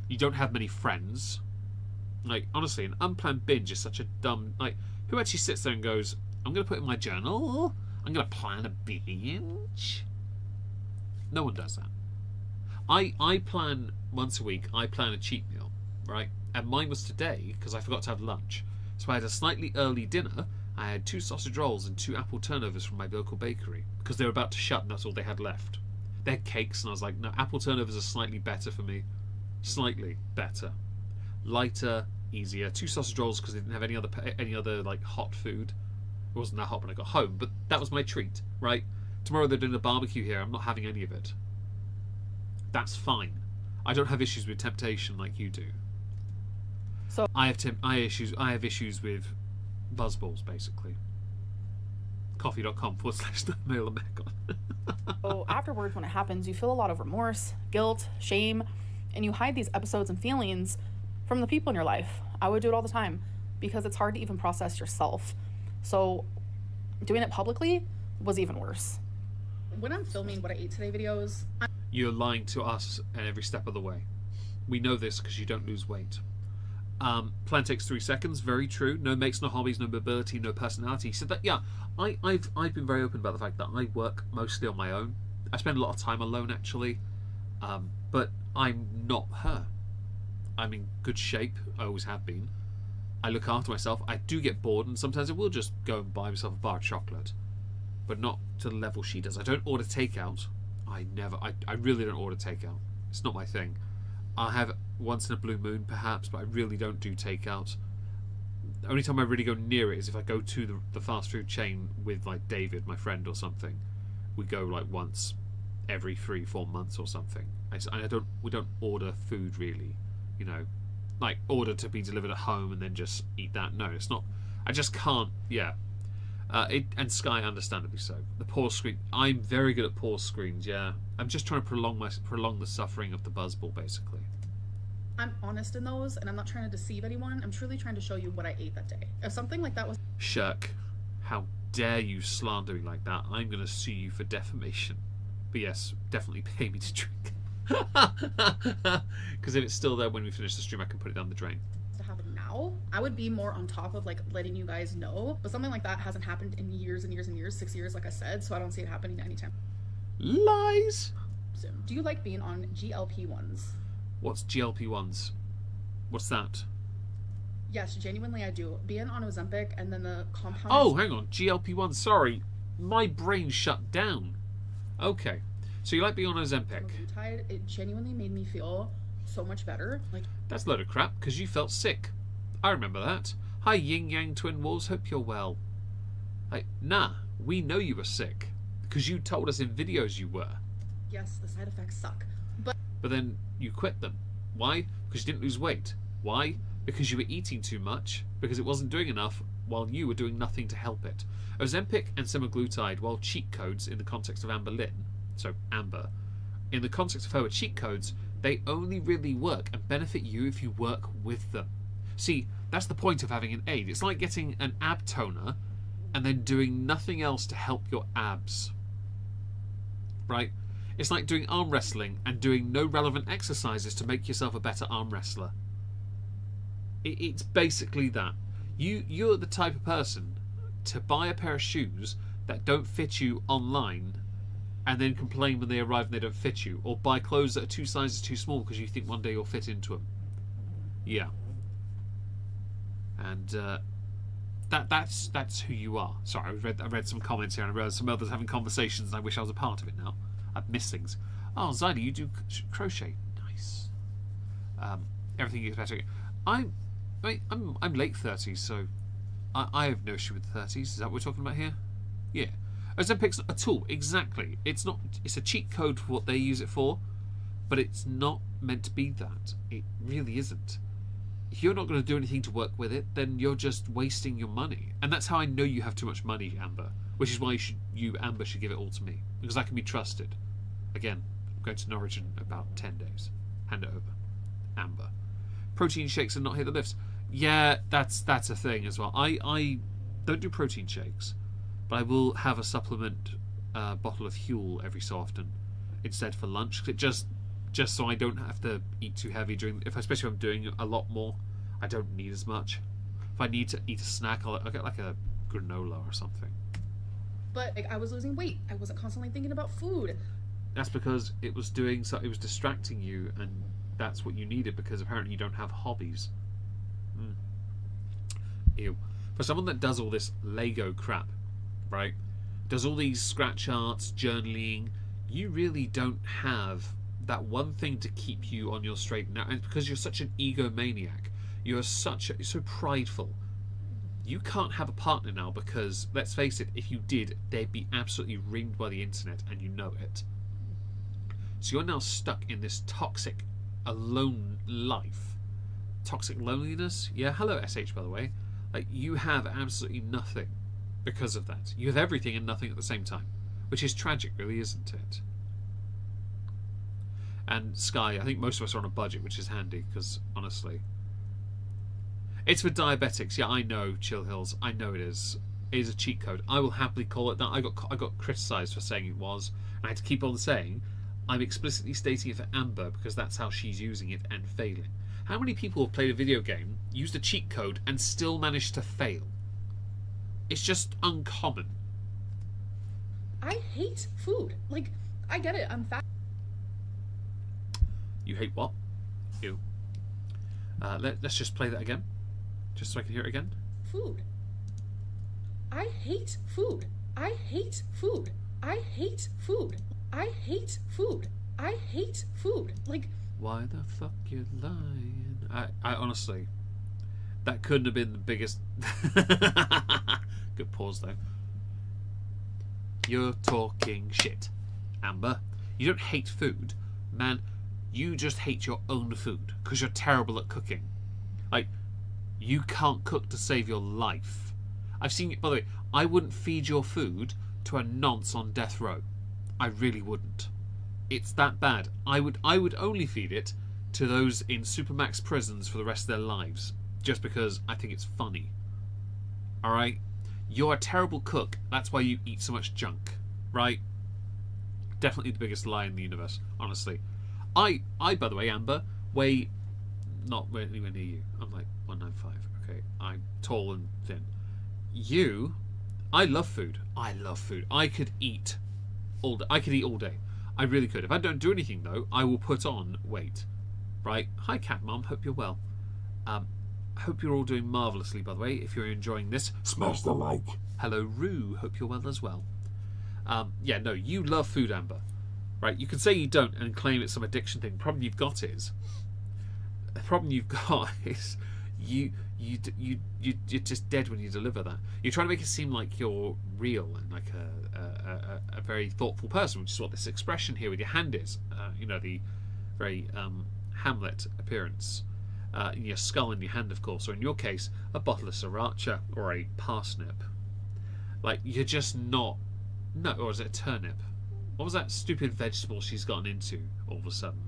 you don't have many friends. Like, honestly, an unplanned binge is such a dumb, like, who actually sits there and goes, I'm going to put in my journal, I'm going to plan a binge? No one does that. I plan once a week, I plan a cheat meal, right? And mine was today because I forgot to have lunch. So I had a slightly early dinner. I had 2 sausage rolls and 2 apple turnovers from my local bakery because they were about to shut and that's all they had left. They had cakes and I was like, no, apple turnovers are slightly better for me. Slightly better. Lighter, easier. 2 sausage rolls because they didn't have any other like hot food. It wasn't that hot when I got home, but that was my treat, right? Tomorrow they're doing a barbecue here. I'm not having any of it. That's fine. I don't have issues with temptation like you do. So I have issues with buzzballs, basically. coffee.com/mail So afterwards, when it happens, you feel a lot of remorse, guilt, shame, and you hide these episodes and feelings from the people in your life. I would do it all the time. because it's hard to even process yourself. So doing it publicly was even worse. When I'm filming what I ate today videos, You're lying to us at every step of the way. We know this because you don't lose weight. Plan takes 3 seconds. Very true. No makes, no hobbies, no mobility, no personality. So that, yeah, I've been very open about the fact that I work mostly on my own. I spend a lot of time alone, actually. But I'm not her. I'm in good shape. I always have been. I look after myself. I do get bored, and sometimes I will just go and buy myself a bar of chocolate. But not to the level she does. I don't order takeout. I really don't order takeout. It's not my thing. I have once in a blue moon, perhaps, but I really don't do takeout. The only time I really go near it is if I go to the fast food chain with, like, David, my friend, or something. We go, like, once every 3-4 months or something. We don't order food, really. You know, like, order to be delivered at home and then just eat that. No, it's not. I just can't. Yeah. And Sky, understandably so. The pause screen. I'm very good at pause screens. Yeah, I'm just trying to prolong the suffering of the buzzball, basically. I'm honest in those, and I'm not trying to deceive anyone. I'm truly trying to show you what I ate that day. If something like that was... Shirk, how dare you slander me like that? I'm going to sue you for defamation. But yes, definitely pay me to drink. Because if it's still there when we finish the stream, I can put it down the drain. To happen now, I would be more on top of, like, letting you guys know. But something like that hasn't happened in years and years and years, 6 years, like I said, so I don't see it happening anytime Lies! soon. Do you like being on GLP-1s? What's GLP-1s? What's that? Yes, genuinely I do. Being on Ozempic and then the compound... Oh, hang on. GLP-1. Sorry. My brain shut down. Okay. So you like being on Ozempic? Semaglutide, it genuinely made me feel so much better. Like, that's a load of crap, because you felt sick. I remember that. Hi, Yin Yang Twin Wolves. Hope you're well. Nah, we know you were sick, because you told us in videos you were. yes, the side effects suck. But then you quit them. Why? Because you didn't lose weight. Why? Because you were eating too much, because it wasn't doing enough, while you were doing nothing to help it. Ozempic and semaglutide, while cheat codes in the context of Amber Lynn, so Amber, in the context of her cheat codes, they only really work and benefit you if you work with them. See, that's the point of having an aid. It's like getting an ab toner and then doing nothing else to help your abs. Right? It's like doing arm wrestling and doing no relevant exercises to make yourself a better arm wrestler. It's basically that. You're the type of person to buy a pair of shoes that don't fit you online and then complain when they arrive and they don't fit you, or buy clothes that are 2 sizes too small because you think one day you'll fit into them. Yeah. And that's who you are. Sorry, I read some comments here and I realised some others having conversations and I wish I was a part of it now. I've missed things. Oh, Zyda, you do crochet. Nice. Everything gets better. I'm late 30s, so I have no issue with the 30s. Is that what we're talking about here? Yeah. Ozempic's a tool, exactly. It's a cheat code for what they use it for, but it's not meant to be that. It really isn't. If you're not going to do anything to work with it, then you're just wasting your money. And that's how I know you have too much money, Amber. Which is why Amber, should give it all to me. Because I can be trusted. Again, I'm going to Norwich in about 10 days. Hand it over. Amber. Protein shakes and not hit the lifts. Yeah, that's a thing as well. I don't do protein shakes, but I will have a supplement bottle of Huel every so often instead for lunch. Just so I don't have to eat too heavy especially if I'm doing a lot more. I don't need as much. If I need to eat a snack, I'll get like a granola or something. But I was losing weight. I wasn't constantly thinking about food. That's because it was distracting you, and that's what you needed, because apparently you don't have hobbies. Ew. For someone that does all this Lego crap, right? Does all these scratch arts, journaling, you really don't have that one thing to keep you on your straight and narrow. And because you're such an egomaniac, you're so prideful. You can't have a partner now because, let's face it, if you did, they'd be absolutely ringed by the internet, and you know it. So you're now stuck in this toxic, alone life. Toxic loneliness? Yeah, hello SH, by the way. Like, you have absolutely nothing because of that. You have everything and nothing at the same time, which is tragic, really, isn't it? And Sky, I think most of us are on a budget, which is handy, because, honestly, It's for diabetics. Yeah, I know, Chill Hills. I know it is. It is a cheat code. I will happily call it that. I got criticised for saying it was, and I had to keep on saying I'm explicitly stating it for Amber because that's how she's using it and failing. How many people have played a video game, used a cheat code, and still managed to fail? It's just uncommon. I hate food. Like, I get it. I'm fat. You hate what? You. Let's just play that again, just so I can hear it again. Food. I hate food. I hate food. I hate food. I hate food. I hate food. Like, why the fuck you lying? I honestly, that couldn't have been the biggest. Good pause though. You're talking shit, Amber. You don't hate food, man. You just hate your own food because you're terrible at cooking. Like, you can't cook to save your life. I've seen it. By the way, I wouldn't feed your food to a nonce on death row. I really wouldn't. It's that bad. I would only feed it to those in supermax prisons for the rest of their lives, just because I think it's funny. All right, you're a terrible cook. That's why you eat so much junk, right? Definitely the biggest lie in the universe, honestly. I by the way, Amber, weigh not anywhere near you. I'm like 195. Okay, I'm tall and thin. You, I love food. I love food. I could eat all day. I could eat all day. I really could. If I don't do anything though, I will put on weight. Right? Hi, Cat Mom. Hope you're well. Hope you're all doing marvelously. By the way, if you're enjoying this, smash the like. Hello, Rue. Hope you're well as well. Yeah, no, you love food, Amber. Right? You can say you don't and claim it's some addiction thing. The problem you've got is you're just dead when you deliver that. You're trying to make it seem like you're real and like a very thoughtful person, which is what this expression here with your hand is. You know, the very Hamlet appearance. In your skull and your hand, of course, or in your case, a bottle of sriracha or a parsnip. Like, you're just not. No, or is it a turnip? What was that stupid vegetable she's gotten into all of a sudden?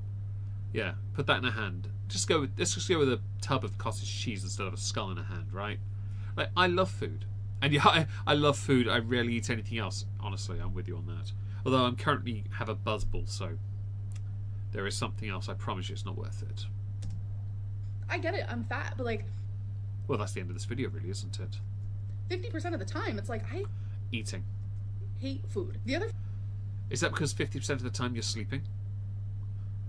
Yeah, put that in her hand. Let's just go with a tub of cottage cheese instead of a skull in her hand, right? Like, I love food. And yeah, I love food. I rarely eat anything else. Honestly, I'm with you on that. Although I'm currently have a buzzball, so there is something else. I promise you it's not worth it. I get it. I'm fat, but like, well, that's the end of this video, really, isn't it? 50% of the time, it's like I Eating. hate food. The other Is that because 50% of the time you're sleeping?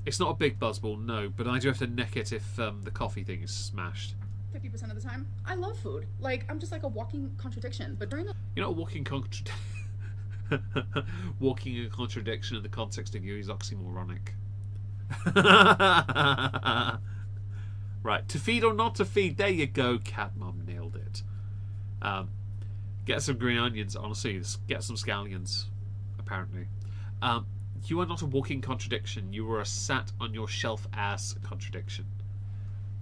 It's not a big buzzball, no, but I do have to neck it if the coffee thing is smashed. 50% of the time, I love food. Like, I'm just like a walking contradiction. But during the You're not a walking walking a contradiction in the context of you is oxymoronic. Right, to feed or not to feed, there you go, Cat Mom nailed it. Get some green onions, honestly, get some scallions, apparently. You are not a walking contradiction, you are a sat on your shelf ass contradiction.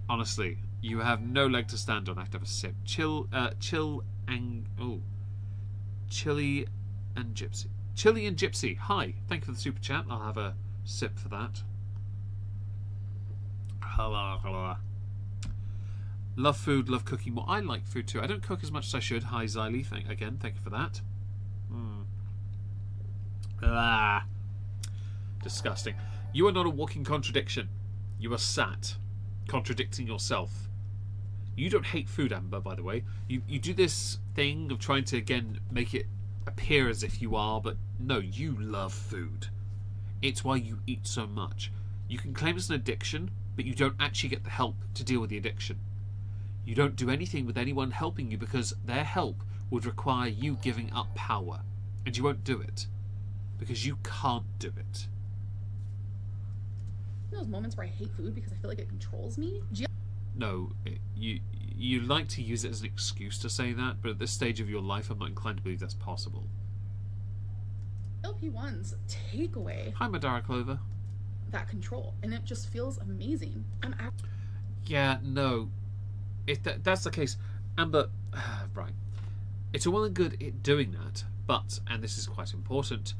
Honestly, you have no leg to stand on. I have to have a sip. Chilly and Gypsy, hi, thank you for the super chat. I'll have a sip for that. Hello. Love food, love cooking more. I like food too. I don't cook as much as I should. Hi, Xylee. Thank you for that. Disgusting. You are not a walking contradiction. You are sat, contradicting yourself. You don't hate food, Amber, by the way. You do this thing of trying to, again, make it appear as if you are, but no, you love food. It's why you eat so much. You can claim it's an addiction, but you don't actually get the help to deal with the addiction. You don't do anything with anyone helping you because their help would require you giving up power. And you won't do it. Because you can't do it. those moments where I hate food because I feel like it controls me. No, you like to use it as an excuse to say that, but at this stage of your life, I'm not inclined to believe that's possible. LP1s take away Hi, Madara Clover. that control, and it just feels amazing. Yeah, no. If that's the case, Amber, right. It's all well and good it doing that, but, and this is quite important,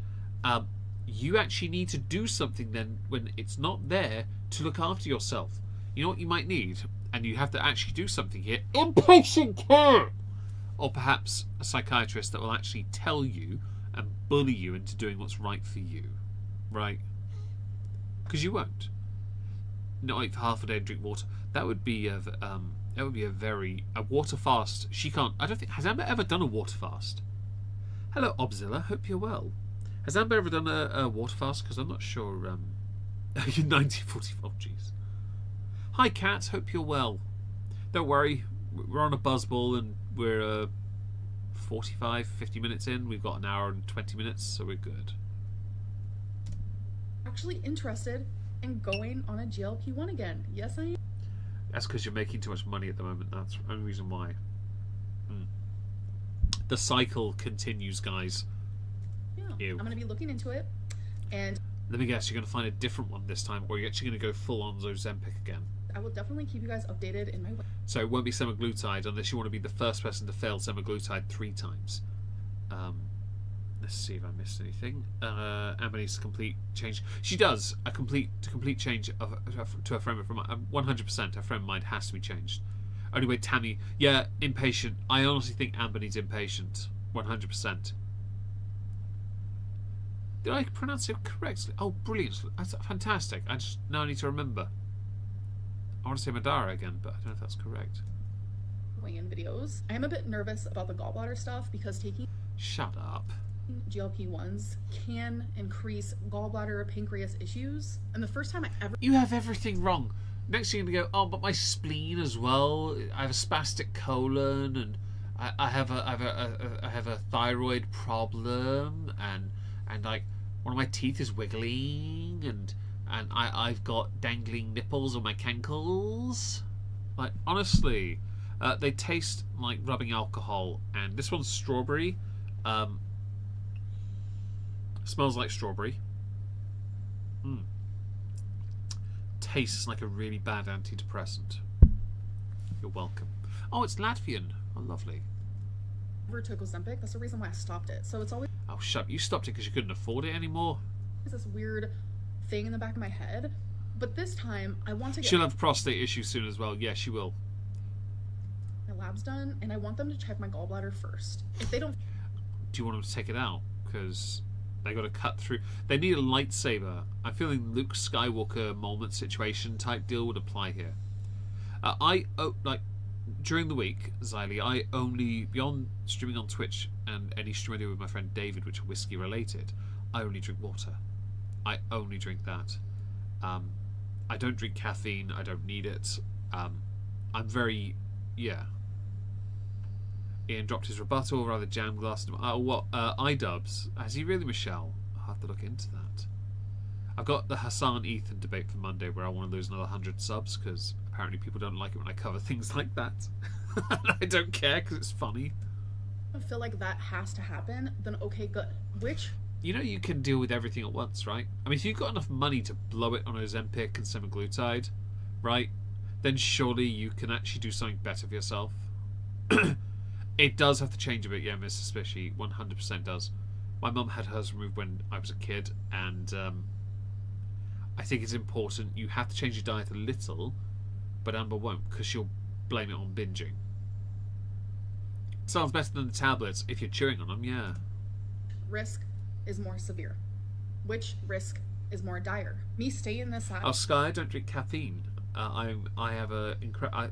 you actually need to do something then when it's not there to look after yourself. You know what you might need? and you have to actually do something here. Inpatient care! Or perhaps a psychiatrist that will actually tell you and bully you into doing what's right for you. Right? Because you won't. Not eat for half a day and drink water. That would be a water fast. She can't. I don't think. Has Amber ever done a water fast? Hello, Obzilla. Hope you're well. Has Amber ever done a water fast? Because I'm not sure. You're 1944. Oh, jeez. Hi, Kat. Hope you're well. Don't worry. We're on a buzzball and we're 45, 50 minutes in. We've got an hour and 20 minutes, so we're good. Actually interested in going on a GLP-1 again. Yes, I am. That's because you're making too much money at the moment. That's the only reason why. The cycle continues, guys. Yeah, Ew. I'm going to be looking into it. And let me guess, you're going to find a different one this time, or you're actually going to go full on Ozempic again. I will definitely keep you guys updated in my way. So it won't be semaglutide unless you want to be the first person to fail semaglutide 3 times. Let's see if I missed anything. Amber needs to complete change. She does a complete change to her frame of mind. 100%. Her frame of mind has to be changed. Only way Tammy, yeah, impatient. I honestly think Amber needs impatient. 100%. Did I pronounce it correctly? Oh, brilliant! That's fantastic. I just now need to remember. I want to say Madara again, but I don't know if that's correct. Weigh-in videos. I am a bit nervous about the gallbladder stuff because taking Shut up. GLP-1s can increase gallbladder pancreas issues. And the first time I ever You have everything wrong. Next thing you're going to go, oh, but my spleen as well. I have a spastic colon, and I have a thyroid problem, and like one of my teeth is wiggling, and I've got dangling nipples on my cankles. Like, honestly, they taste like rubbing alcohol, and this one's strawberry. Smells like strawberry. Tastes like a really bad antidepressant. You're welcome. Oh, it's Latvian. Oh, lovely. took Ozempic, that's the reason why I stopped it. So it's always Oh, shut up. You stopped it because you couldn't afford it anymore? this weird thing in the back of my head. But this time, I want to get She'll have prostate issues soon as well. Yeah, she will. my labs done, and I want them to check my gallbladder first. If they don't... Do you want them to take it out? Because they got to cut through. They need a lightsaber. I'm feeling Luke Skywalker moment situation type deal would apply here. During the week, Xylee, I only, beyond streaming on Twitch and any stream I do with my friend David, which are whiskey related, I only drink water. I only drink that. I don't drink caffeine. I don't need it. I'm very, yeah. Ian dropped his rebuttal, rather jam glass. iDubbbz. Has he really, Michelle? I'll have to look into that. I've got the Hassan Ethan debate for Monday where I want to lose another 100 subs because apparently people don't like it when I cover things like that. I don't care because it's funny. I feel like that has to happen, then okay, good. Which... You know you can deal with everything at once, right? I mean, if you've got enough money to blow it on Ozempic and semaglutide, right, then surely you can actually do something better for yourself. It does have to change a bit, yeah, Mrs. Spishy, 100% does. My mum had hers removed when I was a kid, and I think it's important. You have to change your diet a little, but Amber won't, because she'll blame it on binging. Sounds better than the tablets if you're chewing on them, yeah. risk is more severe? Which risk is more dire? Me staying this out... Oh, Sky, I don't drink caffeine. I have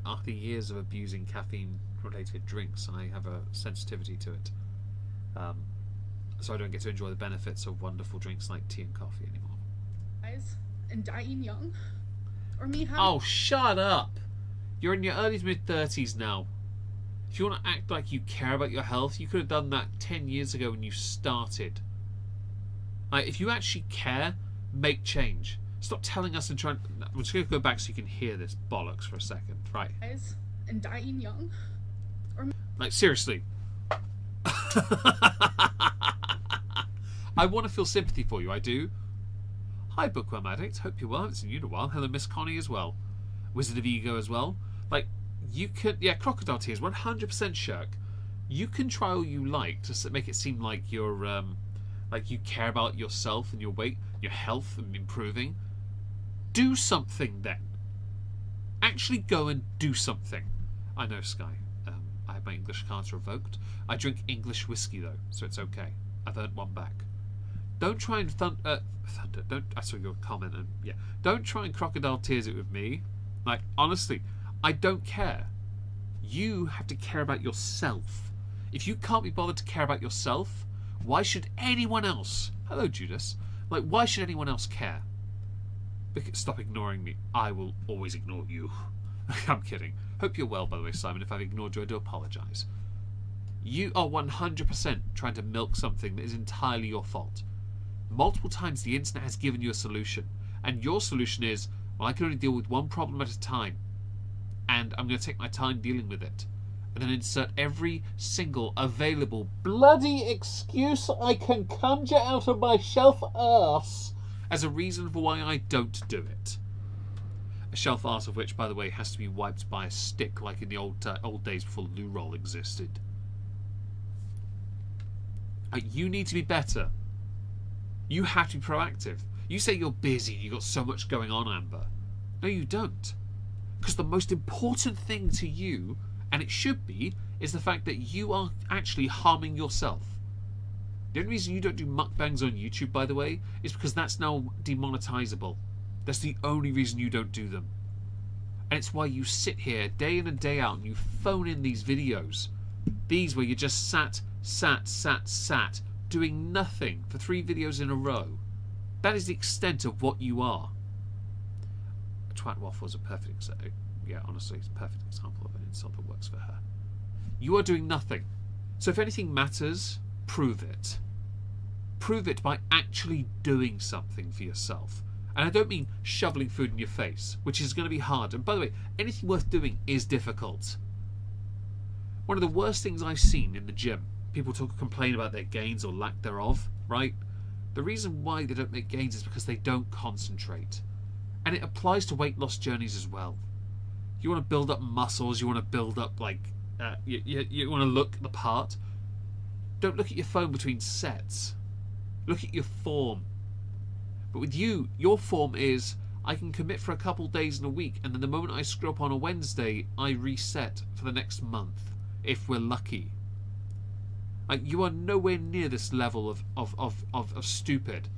after years of abusing caffeine-related drinks, I have a sensitivity to it. So I don't get to enjoy the benefits of wonderful drinks like tea and coffee anymore. Guys, and dying young? Or me having... Oh, shut up! You're in your early to mid-30s now. If you want to act like you care about your health, you could have done that 10 years ago when you started. Like, if you actually care, make change. Stop telling us and trying... I'm just going to go back so you can hear this bollocks for a second. Right. Guys, and dying young? Or... Like, seriously. I want to feel sympathy for you, I do. Hi, Bookworm Addict. Hope you're well. I haven't seen you in a while. Hello, Miss Connie as well. Wizard of Ego as well. Like, you could... Yeah, Crocodile Tears, 100% Shirk. You can try all you like to make it seem like you're... like you care about yourself and your weight, your health and improving. Do something then. Actually go and do something. I know, Sky. I have my English cards revoked. I drink English whiskey, though, so it's okay. I've earned one back. Don't try and thunder. Don't. I saw your comment, and yeah. Don't try and crocodile tears it with me. Like, honestly, I don't care. You have to care about yourself. If you can't be bothered to care about yourself, why should anyone else? Hello, Judas. Like, why should anyone else care? Stop ignoring me. I will always ignore you. I'm kidding. Hope you're well, by the way, Simon. If I've ignored you, I do apologise. You are 100% trying to milk something that is entirely your fault. Multiple times the internet has given you a solution, and your solution is, well, I can only deal with one problem at a time, and I'm going to take my time dealing with it, and then insert every single available bloody excuse I can conjure out of my shelf arse as a reason for why I don't do it. A shelf arse of which, by the way, has to be wiped by a stick like in the old days before loo roll existed. You need to be better. You have to be proactive. You say you're busy, you've got so much going on, Amber. No, you don't. Because the most important thing to you, and it should be, is the fact that you are actually harming yourself. The only reason you don't do mukbangs on YouTube, by the way, is because that's now demonetizable. That's the only reason you don't do them. And it's why you sit here day in and day out and you phone in these videos. These where you just sat, doing nothing for 3 videos in a row. That is the extent of what you are. Twat Waffle is a perfect example. Yeah, honestly, it's a perfect example of an insult that works for her. You are doing nothing. So if anything matters, prove it. Prove it by actually doing something for yourself. And I don't mean shoveling food in your face, which is going to be hard. And by the way, anything worth doing is difficult. One of the worst things I've seen in the gym, people complain about their gains or lack thereof, right? The reason why they don't make gains is because they don't concentrate. And it applies to weight loss journeys as well. You want to build up muscles, you want to build up, like, you want to look the part. Don't look at your phone between sets. Look at your form. But with you, your form is, I can commit for a couple days in a week, and then the moment I screw up on a Wednesday, I reset for the next month, if we're lucky. Like, you are nowhere near this level of stupid.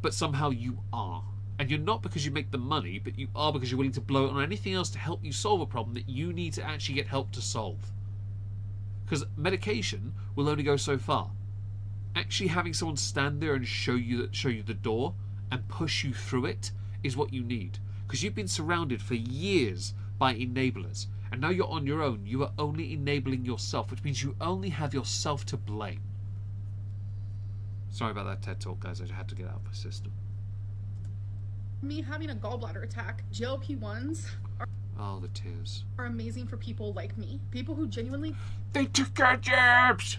But somehow you are. And you're not because you make the money, but you are because you're willing to blow it on anything else to help you solve a problem that you need to actually get help to solve. Because medication will only go so far. Actually having someone stand there and show you the door and push you through it is what you need. Because you've been surrounded for years by enablers. And now you're on your own. You are only enabling yourself, which means you only have yourself to blame. Sorry about that TED Talk, guys. I had to get out of my system. Me having a gallbladder attack, GLP-1s Oh, the tears. are amazing for people like me. People who genuinely They took our jabs!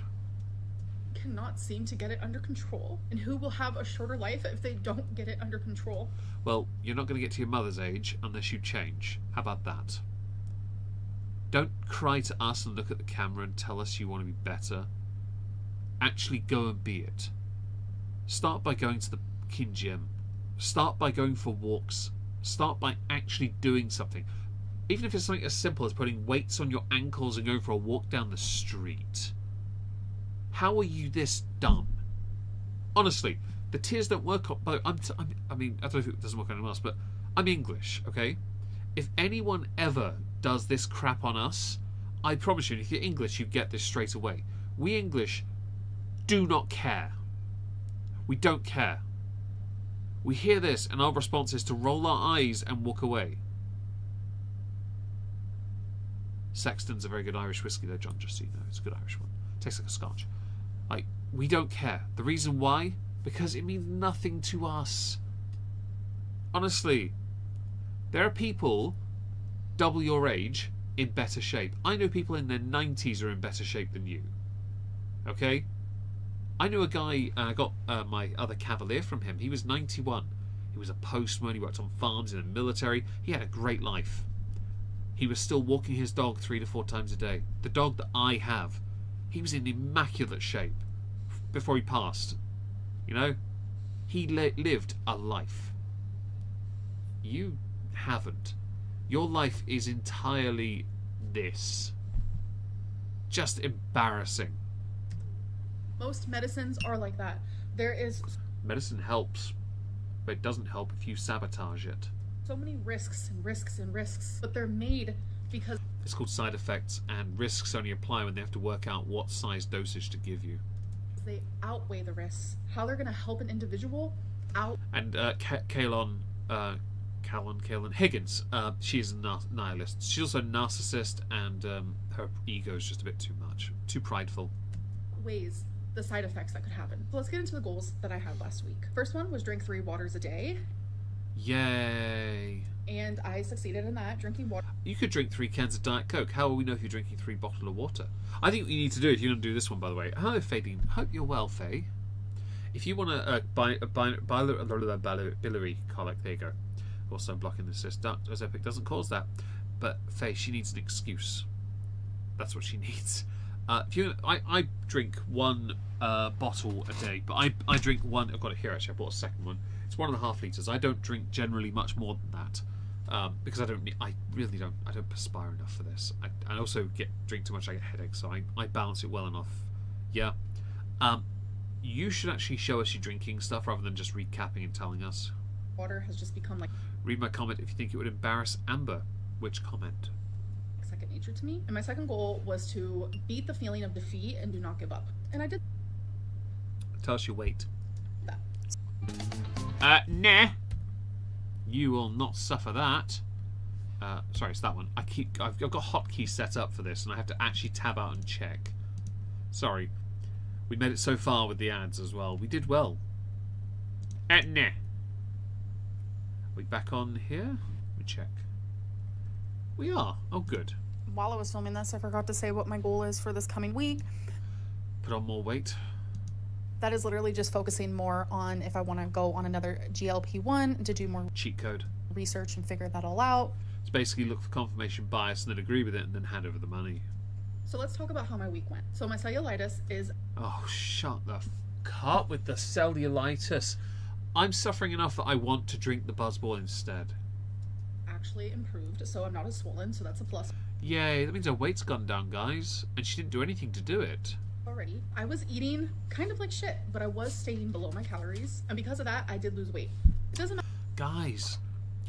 cannot seem to get it under control, and who will have a shorter life if they don't get it under control. Well, you're not going to get to your mother's age unless you change. How about that? Don't cry to us and look at the camera and tell us you want to be better. Actually go and be it. Start by going to the kin gym. Start by going for walks. Start by actually doing something. Even if it's something as simple as putting weights on your ankles and going for a walk down the street. How are you this dumb? Honestly, the tears don't work on... I mean, I don't know if it doesn't work on anyone else, but I'm English, okay? If anyone ever does this crap on us, I promise you, if you're English, you get this straight away. We English do not care. We don't care. We hear this, and our response is to roll our eyes and walk away. Sexton's a very good Irish whiskey, though, John, just so you know. It's a good Irish one. Tastes like a scotch. Like, we don't care. The reason why? Because it means nothing to us. Honestly, there are people double your age in better shape. I know people in their 90s are in better shape than you. Okay? I knew a guy, and I got my other cavalier from him. He was 91. He was a postman. He worked on farms in the military. He had a great life. He was still walking his dog 3 to 4 times a day. The dog that I have, he was in immaculate shape before he passed. You know? He lived a life. You haven't. Your life is entirely this. Just embarrassing. Most medicines are like that. There is Medicine helps, but it doesn't help if you sabotage it. so many risks and risks and risks, but they're made because It's called side effects, and risks only apply when they have to work out what size dosage to give you. they outweigh the risks. How they're going to help an individual out. And Kaylon Higgins, she's a nihilist. She's also a narcissist, and her ego is just a bit too much, too prideful. Ways the side effects that could happen. So let's get into the goals that I had last week. First one was drink 3 waters a day, Yay! and I succeeded in that, drinking water. You could drink 3 cans of Diet Coke. How will we know if you're drinking 3 bottles of water? I think what you need to do, if you're going to do this one, by the way. Hello, Faye. Hope you're well, Faye. If you want to buy a biliary colic, there you go. Also, I'm blocking the assist. As Epic doesn't cause that. But Faye, she needs an excuse. That's what she needs. I drink 1 bottle a day, but I drink 1. I've got it here actually. I bought a second one. It's 1.5 litres. I don't drink generally much more than that. Because I really don't perspire enough for this. I also drink too much, I get headaches, so I balance it well enough. Yeah. You should actually show us your drinking stuff rather than just recapping and telling us. Water has just become like Read my comment if you think it would embarrass Amber. Which comment? second nature to me. And my second goal was to beat the feeling of defeat and do not give up. And I did Tell us your weight. that. Nah. You will not suffer that. Sorry, it's that one. I've got hotkeys set up for this, and I have to actually tab out and check. Sorry. We made it so far with the ads as well. We did well. Nah. We back on here? Let me check. We are. Oh, good. While I was filming this, I forgot to say what my goal is for this coming week. Put on more weight. That is literally just focusing more on if I want to go on another GLP-1 to do more Cheat code. research and figure that all out. It's basically look for confirmation bias and then agree with it and then hand over the money. So let's talk about how my week went. So my cellulitis is Oh, shut the up with the cellulitis. I'm suffering enough that I want to drink the buzzball instead. actually improved, so I'm not as swollen, so that's a plus Yay, that means her weight's gone down, guys. And she didn't do anything to do it. already. I was eating kind of like shit, but I was staying below my calories, and because of that, I did lose weight. It doesn't Guys,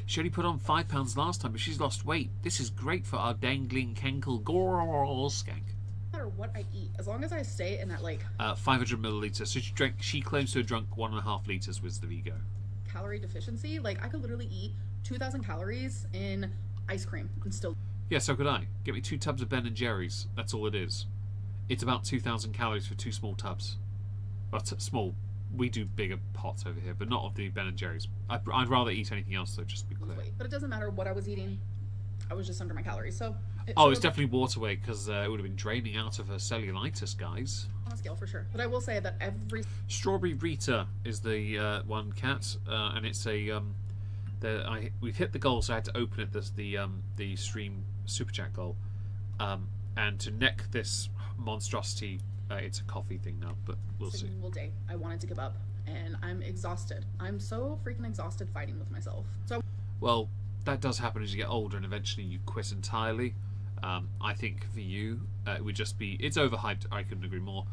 she only put on 5 pounds last time, but she's lost weight. This is great for our dangling cankle gorl skank. matter what I eat, as long as I stay in that like 500 millilitres. So she claims to have drunk 1.5 litres with the Vigo. calorie deficiency, like I could literally eat 2,000 calories in ice cream and still. Yeah, so could I. Get me 2 tubs of Ben and Jerry's. That's all it is. It's about 2,000 calories for 2 small tubs. Well, small. We do bigger pots over here, but not of the Ben and Jerry's. I'd rather eat anything else, though, just to be clear. Weight. But it doesn't matter what I was eating. I was just under my calories, so. Oh, it's definitely water weight because it would have been draining out of her cellulitis, guys. On a scale for sure. But I will say that every Strawberry Rita is the one cat, and it's a. We've hit the goal, so I had to open it. There's the stream super chat goal, and to neck this monstrosity, it's a coffee thing now, but we'll see. single day I wanted to give up, and I'm exhausted. I'm so freaking exhausted fighting with myself. So Well, that does happen as you get older, and eventually you quit entirely. I think for you, it would just be... It's overhyped, I couldn't agree more.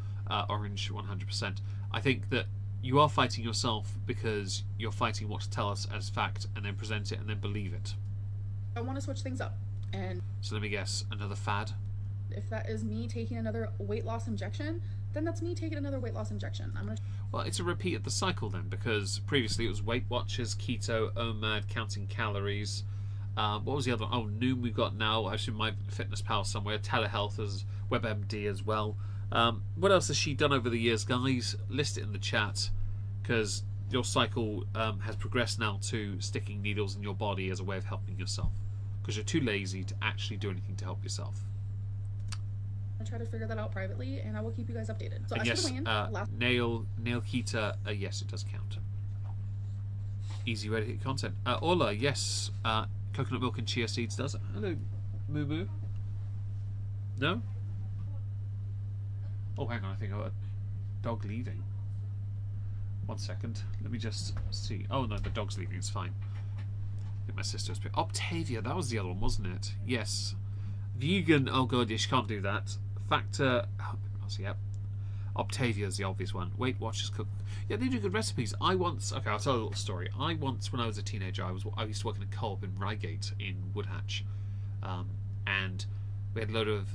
Orange, 100%. I think that you are fighting yourself because you're fighting what to tell us as fact, and then present it, and then believe it. I want to switch things up, and So let me guess, another fad? if that is me taking another weight loss injection, then that's me taking another weight loss injection. I'm gonna Well, it's a repeat of the cycle then, because previously it was Weight Watchers, Keto, OMAD, counting calories. What was the other one? Oh, Noom we've got now. I assume My Fitness Pal somewhere. Telehealth as WebMD as well. What else has she done over the years, guys? List it in the chat, because your cycle has progressed now to sticking needles in your body as a way of helping yourself, because you're too lazy to actually do anything to help yourself. try to figure that out privately, and I will keep you guys updated. So And as yes, for the weigh-in, last nail Keeta, yes, it does count. Easy way to hit content. Ola, yes, coconut milk and chia seeds does it. Hello, Moo Moo. No? Oh, hang on, I think I got a dog leaving. 1 second, let me just see. Oh no, the dog's leaving, it's fine. think my sister was... Octavia, that was the other one, wasn't it? Yes. Vegan, oh god, yes, you can't do that. Factor... Oh, yep. Octavia's the obvious one. Weight Watchers cook. Yeah, they do good recipes. I once... Okay, I'll tell you a little story. I once, when I was a teenager, I used to work in a co-op in Reigate in Woodhatch. And we had a load of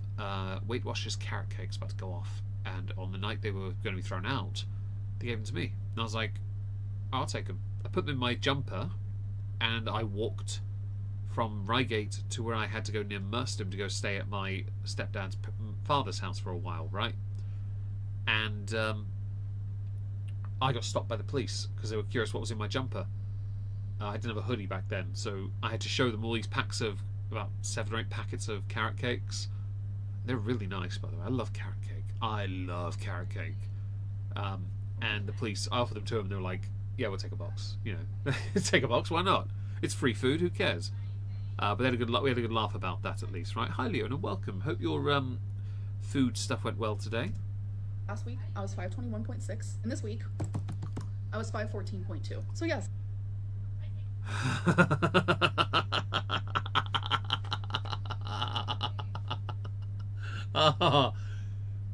Weight Watchers carrot cakes about to go off. And on the night they were going to be thrown out, they gave them to me. And I was like, oh, I'll take them. I put them in my jumper, and I walked from Reigate to where I had to go near Merstham to go stay at my stepdad's father's house for a while, right? And I got stopped by the police because they were curious what was in my jumper. I didn't have a hoodie back then, so I had to show them all these packs of about 7 or 8 packets of carrot cakes. They're really nice, by the way. I love carrot cake. I love carrot cake. And the police, I offered them to them. They were like, "Yeah, we'll take a box. You know, take a box. Why not? It's free food. Who cares?" But we had a good laugh about that at least, right? Hi, Leon, and welcome. Hope your food stuff went well today. Last week, I was 521.6, and this week, I was 514.2. So yes.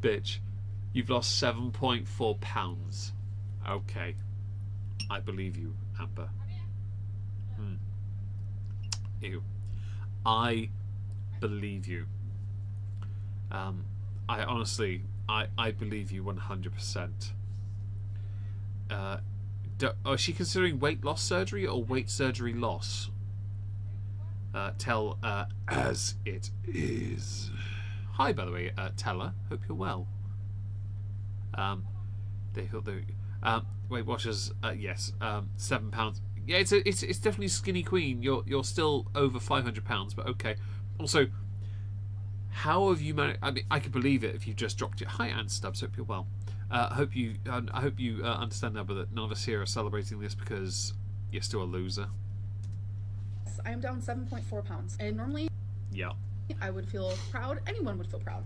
Bitch, you've lost 7.4 pounds. Okay, I believe you, Amber. Ew. I believe you. I honestly, I believe you 100%. Is she considering weight loss surgery or weight surgery loss? Tell as it is. Hi, by the way, Teller. Hope you're well. Weight Watchers. Yes, £7. Yeah, it's definitely Skinny Queen. You're still over 500 pounds, but okay. Also, how have you managed? I mean, I could believe it if you just dropped it. Hi, Ann Stubbs. Hope you're well. I hope you understand now, but that none of us here are celebrating this because you're still a loser. I am down 7.4 pounds, and normally, yeah, I would feel proud. Anyone would feel proud.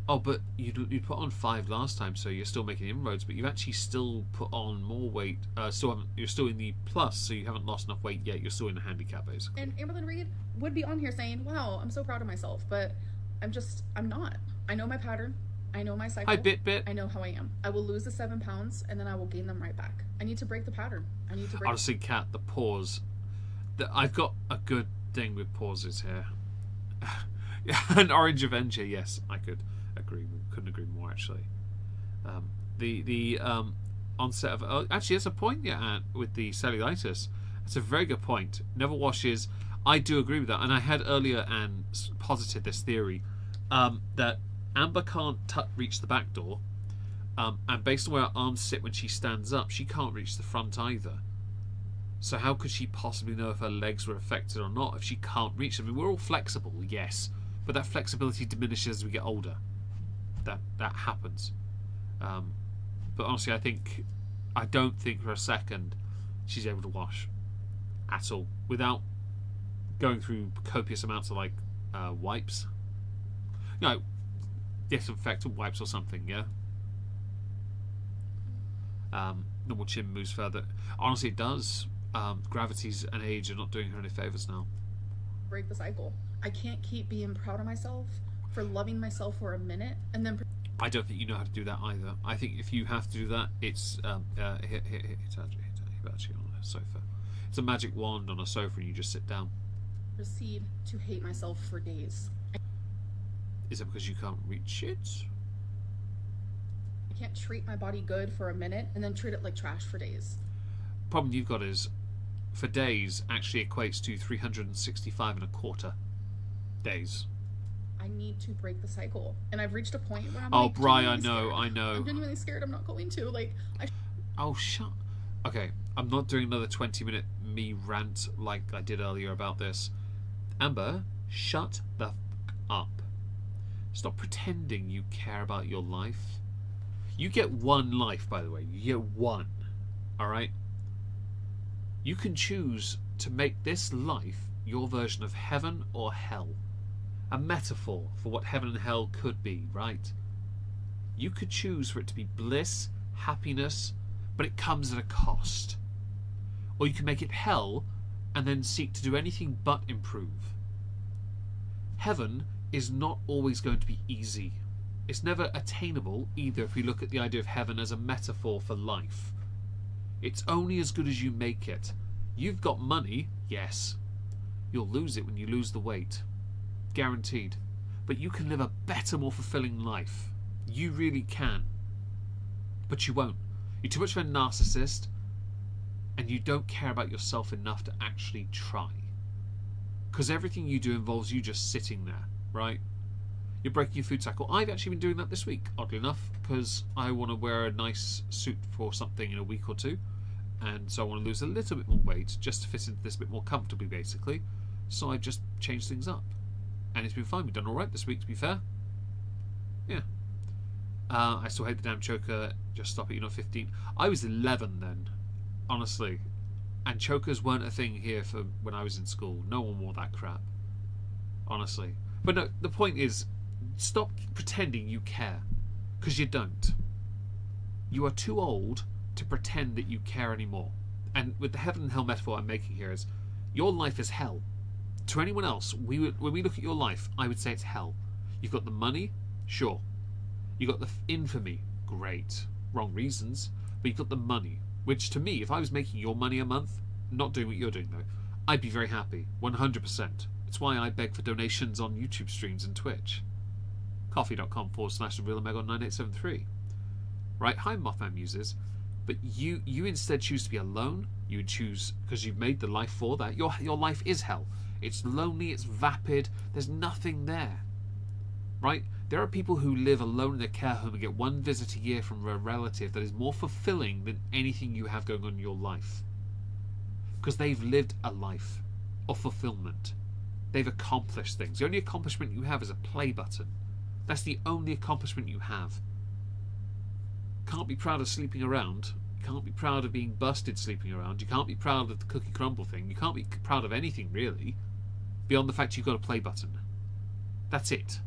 Oh, but you put on 5 last time, so you're still making inroads. But you've actually still put on more weight. You're still in the plus, so you haven't lost enough weight yet. You're still in the handicap, basically. And Amberlyn Reed would be on here saying, "Wow, I'm so proud of myself," but I'm not. I know my pattern. I know my cycle. Hi, Bit. I know how I am. I will lose the 7 pounds, and then I will gain them right back. I need to break the pattern. Honestly, Kat, the pause. I've got a good thing with pauses here. An Orange Avenger, yes, I could agree. Couldn't agree more, actually. The onset of... actually, that's a point you're at with the cellulitis. That's a very good point. Never washes. I do agree with that. And I had earlier and posited this theory that Amber can't reach the back door. And based on where her arms sit when she stands up, she can't reach the front either. So how could she possibly know if her legs were affected or not if she can't reach them? I mean, we're all flexible, yes, but that flexibility diminishes as we get older. That happens. But honestly, I don't think for a second she's able to wash at all without going through copious amounts of wipes. No, disinfectant wipes or something, yeah. Normal chin moves further. Honestly, it does. Gravities and age are not doing her any favors now. Break the cycle. I can't keep being proud of myself for loving myself for a minute and then... I don't think you know how to do that either. I think if you have to do that, it's actually on a sofa. It's a magic wand on a sofa and you just sit down. Proceed to hate myself for days. Is it because you can't reach it? I can't treat my body good for a minute and then treat it like trash for days. Problem you've got is, for days actually equates to 365 and a quarter days. I need to break the cycle, and I've reached a point where I'm Bri, I know. I'm genuinely scared. I'm not going to shut. Okay, I'm not doing another 20-minute me rant like I did earlier about this. Amber, shut the f up. Stop pretending you care about your life. You get one life, by the way. You get one. Alright? You can choose to make this life your version of heaven or hell. A metaphor for what heaven and hell could be, right? You could choose for it to be bliss, happiness, but it comes at a cost. Or you can make it hell, and then seek to do anything but improve. Heaven is not always going to be easy. It's never attainable either if we look at the idea of heaven as a metaphor for life. It's only as good as you make it. You've got money, yes. You'll lose it when you lose the weight. Guaranteed. But you can live a better, more fulfilling life. You really can. But you won't. You're too much of a narcissist, and you don't care about yourself enough to actually try. Because everything you do involves you just sitting there, right? You're breaking your food cycle. I've actually been doing that this week, oddly enough, because I want to wear a nice suit for something in a week or two, and so I want to lose a little bit more weight just to fit into this a bit more comfortably, basically. So I've just changed things up, and it's been fine. We've done all right this week, to be fair. Yeah. I still hate the damn choker. Just stop it. You're not 15. I was 11 then, honestly, and chokers weren't a thing here for when I was in school. No one wore that crap, honestly. But no, the point is, stop pretending you care, because you don't. You are too old to pretend that you care anymore. And with the heaven and hell metaphor I'm making here is, your life is hell. To anyone else, when we look at your life, I would say it's hell. You've got the money, sure. You've got the infamy, great. Wrong reasons, but you've got the money. Which to me, if I was making your money a month, not doing what you're doing though, I'd be very happy, 100%. It's why I beg for donations on YouTube streams and Twitch. Coffee.com/TheRealOmegon9873. Right, hi Mothman Muses. But you instead choose to be alone. You would choose, because you've made the life for that. Your life is hell. It's lonely, it's vapid, there's nothing there. Right? There are people who live alone in a care home and get one visit a year from a relative that is more fulfilling than anything you have going on in your life. Because they've lived a life of fulfillment. They've accomplished things. The only accomplishment you have is a play button. That's the only accomplishment you have. Can't be proud of sleeping around. You can't be proud of being busted sleeping around. You can't be proud of the cookie crumble thing. You can't be proud of anything really, beyond the fact you've got a play button. That's it.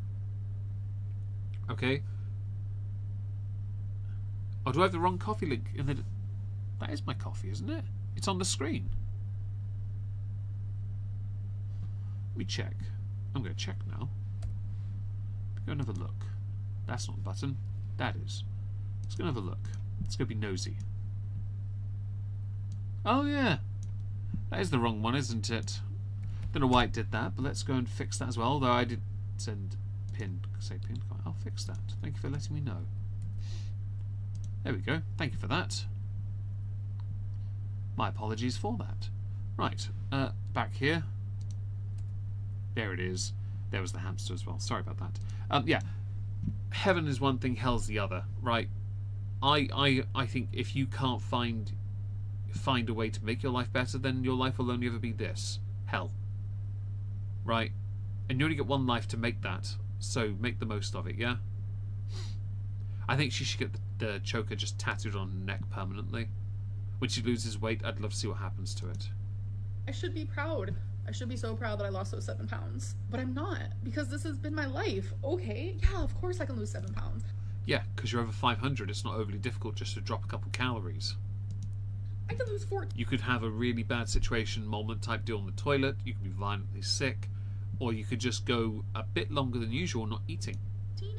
Okay? Oh, do I have the wrong coffee link? That is my coffee, isn't it? It's on the screen. We check. I'm going to check now. Go and have a look. That's not the button. That is. Let's go and have a look. Let's go be nosy. Oh yeah. That is the wrong one, isn't it? Don't know why it did that, but let's go and fix that as well. Although I did send pin. Say pin. I'll fix that. Thank you for letting me know. There we go. Thank you for that. My apologies for that. Right. Back here. There it is. There was the hamster as well. Sorry about that. Yeah. Heaven is one thing, hell's the other, right? I think if you can't find a way to make your life better, then your life will only ever be this. Hell. Right? And you only get one life to make that, so make the most of it, yeah? I think she should get the choker just tattooed on her neck permanently. When she loses weight, I'd love to see what happens to it. I should be proud. I should be so proud that I lost those 7 pounds. But I'm not, because this has been my life. Okay, yeah, of course I can lose 7 pounds. Yeah, because you're over 500, it's not overly difficult just to drop a couple calories. I could lose 14 You could have a really bad situation, moment type deal on the toilet, you could be violently sick, or you could just go a bit longer than usual not eating.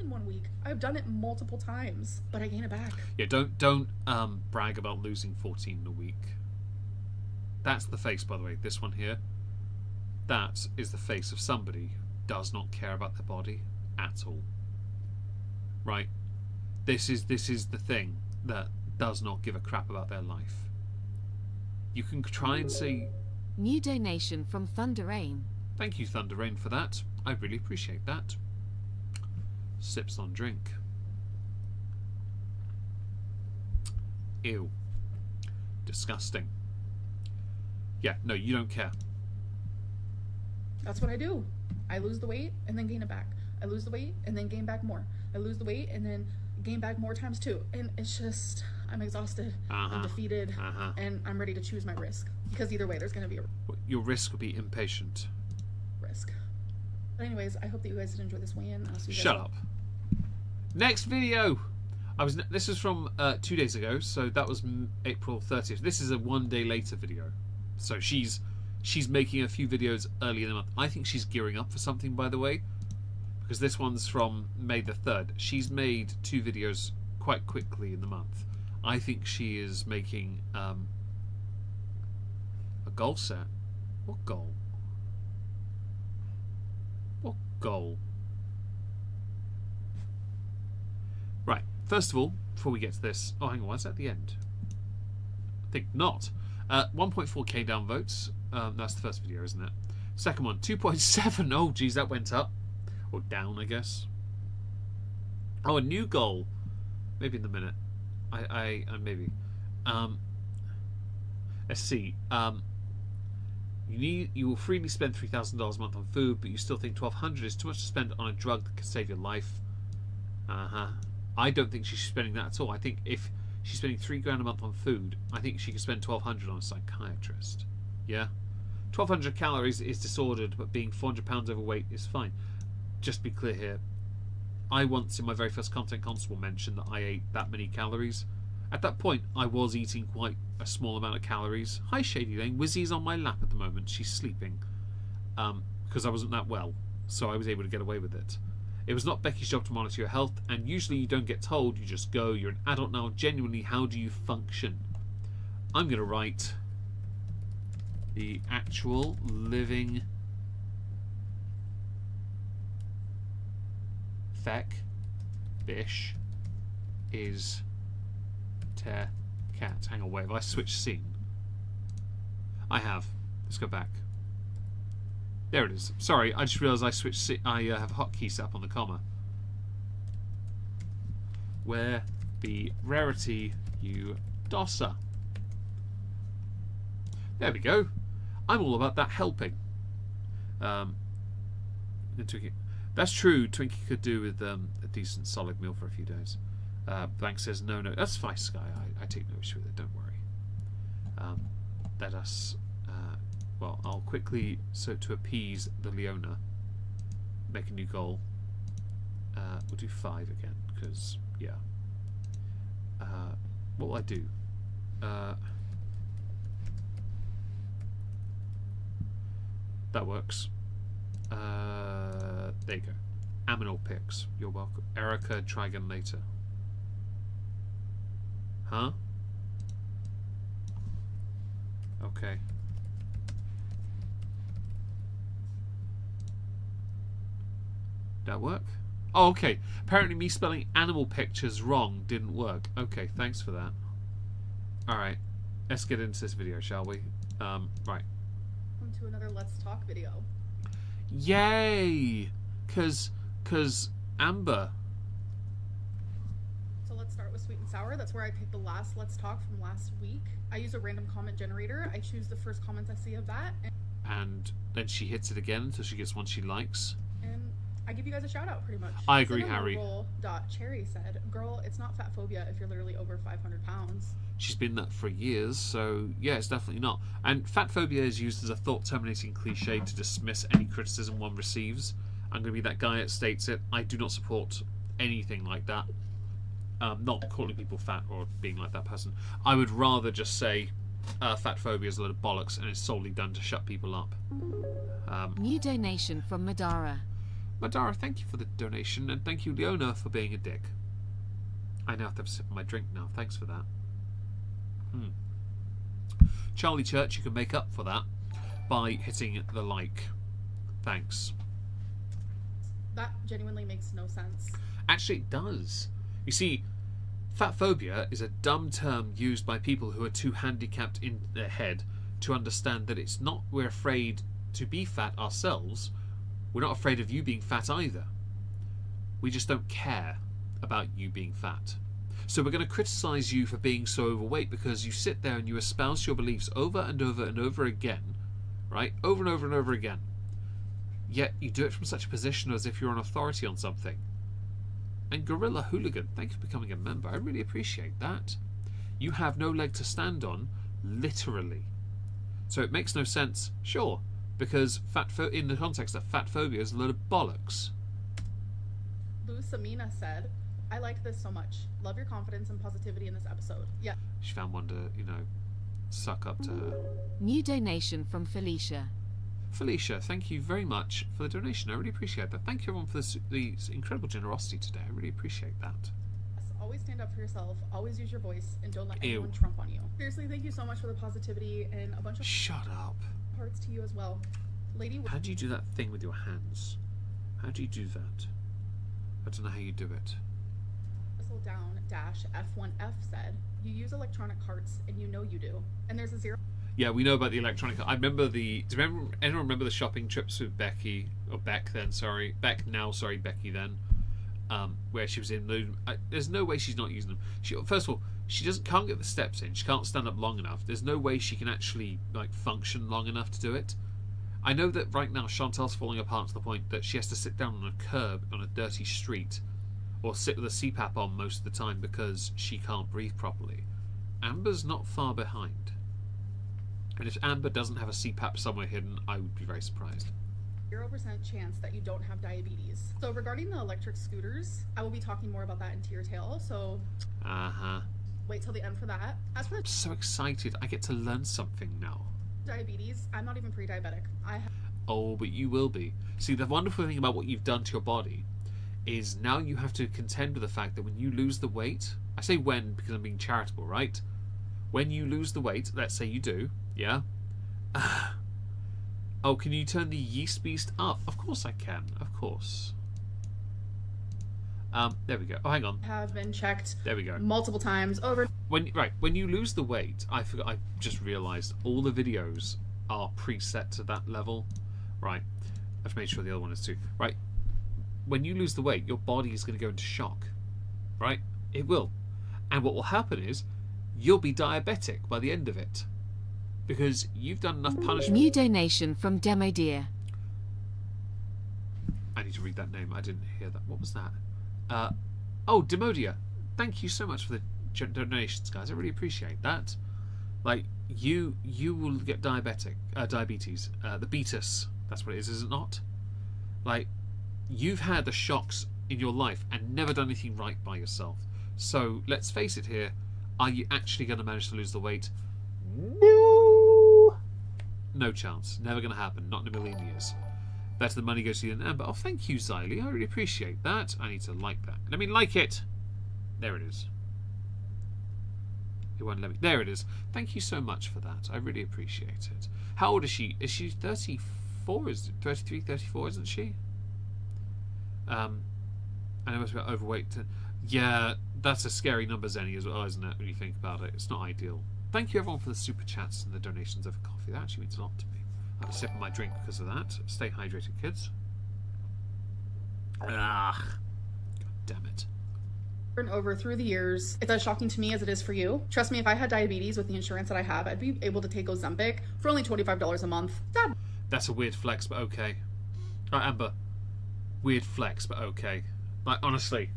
in 1 week. I've done it multiple times, but I gain it back. Yeah, don't brag about losing 14 in a week. That's the face, by the way, this one here. That is the face of somebody who does not care about their body at all. Right? This is the thing that does not give a crap about their life. You can try and say... New donation from Thunder Rain. Thank you, Thunder Rain, for that. I really appreciate that. Sips on drink. Ew. Disgusting. Yeah, no, you don't care. That's what I do. I lose the weight and then gain it back. I lose the weight and then gain back more. I lose the weight and then gain back more times too. And it's just, I'm exhausted, I'm defeated, and I'm ready to choose my risk. Because either way, there's going to be a Your risk will be impatient. risk. But anyways, I hope that you guys did enjoy this weigh-in. I'll see you guys Shut up. Next video! This was from 2 days ago, so that was April 30th. This is a 1 day later video. So she's she's making a few videos early in the month. I think she's gearing up for something, by the way, because this one's from May the 3rd. She's made 2 videos quite quickly in the month. I think she is making a goal set. What goal? What goal? Right, first of all, before we get to this... Oh, hang on, what's at the end? I think not. 1.4k downvotes. That's the first video, isn't it? Second one, 2.7. Oh, geez, that went up. Or down, I guess. Oh, a new goal. Maybe in a minute. Maybe. Let's see. You will freely spend $3,000 a month on food, but you still think $1,200 is too much to spend on a drug that can save your life. I don't think she's spending that at all. I think if she's spending $3,000 a month on food, I think she could spend $1,200 on a psychiatrist. Yeah, 1,200 calories is disordered, but being 400 pounds overweight is fine. Just be clear here. I once, in my very first Content Constable, mentioned that I ate that many calories. At that point, I was eating quite a small amount of calories. Hi, Shady Lane. Wizzy's on my lap at the moment. She's sleeping. Because I wasn't that well, so I was able to get away with it. It was not Becky's job to monitor your health, and usually you don't get told, you just go. You're an adult now. Genuinely, how do you function? I'm going to write the actual living feck bish is tear cat. Hang on, wait, have I switched scene? I have. Let's go back. There it is. Sorry, I just realised I switched. I have hotkey set up on the comma. Where be rarity, you dosser. There we go. I'm all about that helping. That's true. Twinkie could do with a decent solid meal for a few days. Blank says no. That's fine, Sky. I take no issue with it. Don't worry. Let us. Well, I'll quickly, so to appease the Leona, make a new goal. We'll do 5 again, because, yeah. What will I do? That works. There you go. Aminal pics. You're welcome. Erica, try again later. Huh? Okay. That work? Oh, okay. Apparently me spelling animal pictures wrong didn't work. Okay, thanks for that. Alright. Let's get into this video, shall we? Right. Welcome to another Let's Talk video. Yay! Cause Amber. So let's start with Sweet and Sour. That's where I picked the last Let's Talk from last week. I use a random comment generator. I choose the first comments I see of that. And then she hits it again until she gets one she likes. And I give you guys a shout out pretty much. I agree, Harry. Cherry said, "Girl, it's not fat phobia if you're literally over 500 pounds." She's been that for years, so yeah, it's definitely not. And fat phobia is used as a thought-terminating cliche to dismiss any criticism one receives. I'm going to be that guy that states it. I do not support anything like that. Not calling people fat or being like that person. I would rather just say fat phobia is a load of bollocks and is solely done to shut people up. New donation from Madara. Madara, thank you for the donation, and thank you, Leona, for being a dick. I now have to have a sip of my drink now. Thanks for that. Charlie Church, you can make up for that by hitting the like. Thanks. That genuinely makes no sense. Actually, it does. You see, fat phobia is a dumb term used by people who are too handicapped in their head to understand that it's not we're afraid to be fat ourselves. We're not afraid of you being fat either. We just don't care about you being fat. So we're going to criticize you for being so overweight because you sit there and you espouse your beliefs over and over and over again, right? Over and over and over again. Yet you do it from such a position as if you're an authority on something. And Gorilla Hooligan, thank you for becoming a member. I really appreciate that. You have no leg to stand on, literally. So it makes no sense, sure, because in the context that fat phobia is a load of bollocks. Lou Samina said, "I liked this so much. Love your confidence and positivity in this episode." Yeah. She found one to, suck up to her. New donation from Felicia. Felicia, thank you very much for the donation. I really appreciate that. Thank you everyone for the incredible generosity today. I really appreciate that. Always stand up for yourself, always use your voice, and don't let Ew. anyone trump on you. Seriously, thank you so much for the positivity and a bunch of Shut up. parts to you as well. Lady How do you do that thing with your hands? How do you do that? I don't know how you do it. Whistle down dash F1F said, you use electronic carts and you know you do. And there's a zero. Yeah, we know about the electronic. I remember anyone remember the shopping trips with Becky, or Beck then, sorry. Beck now, sorry, Becky then. Where she was in the... there's no way she's not using them. First of all, she can't get the steps in. She can't stand up long enough. There's no way she can actually function long enough to do it. I know that right now Chantal's falling apart to the point that she has to sit down on a curb on a dirty street, or sit with a CPAP on most of the time because she can't breathe properly. Amber's not far behind. And if Amber doesn't have a CPAP somewhere hidden, I would be very surprised. 0% chance that you don't have diabetes. So regarding the electric scooters, I will be talking more about that in Tier Tale, so wait till the end for that. As for the I'm so excited. I get to learn something now. diabetes, I'm not even pre-diabetic. Oh, but you will be. See, the wonderful thing about what you've done to your body is now you have to contend with the fact that when you lose the weight, I say when because I'm being charitable, right? When you lose the weight, let's say you do, yeah? Oh, can you turn the yeast beast up? Of course I can, of course. There we go. Oh, hang on. have been checked There we go. multiple times over. When you lose the weight, I just realised all the videos are preset to that level. Right. I've made sure the other one is too. Right. When you lose the weight, your body is going to go into shock. Right? It will. And what will happen is you'll be diabetic by the end of it. Because you've done enough punishment. New donation from Demo Deer. I need to read that name. I didn't hear that. What was that? Oh, Demodia. Thank you so much for the donations, guys. I really appreciate that. You will get diabetes. The beatus. That's what it is it not? You've had the shocks in your life and never done anything right by yourself. So let's face it here. Are you actually going to manage to lose the weight? No. No chance. Never going to happen. Not in a million years. Better the money goes to you than Amber. Oh, thank you, Xylee. I really appreciate that. I need to like that. Let me like it. There it is. It won't let me. There it is. Thank you so much for that. I really appreciate it. How old is she? Is she 34? Is it 33, 34, isn't she? And I must be overweight. Yeah, that's a scary number, Zenny, as well, isn't it, when you think about it? It's not ideal. Thank you, everyone, for the super chats and the donations over coffee. That actually means a lot to me. I have a sip of my drink because of that. Stay hydrated, kids. God damn it. And over through the years, it's as shocking to me as it is for you. Trust me, if I had diabetes with the insurance that I have, I'd be able to take Ozempic for only $25 a month. That's a weird flex, but okay. Right, Amber. Weird flex, but okay. Honestly,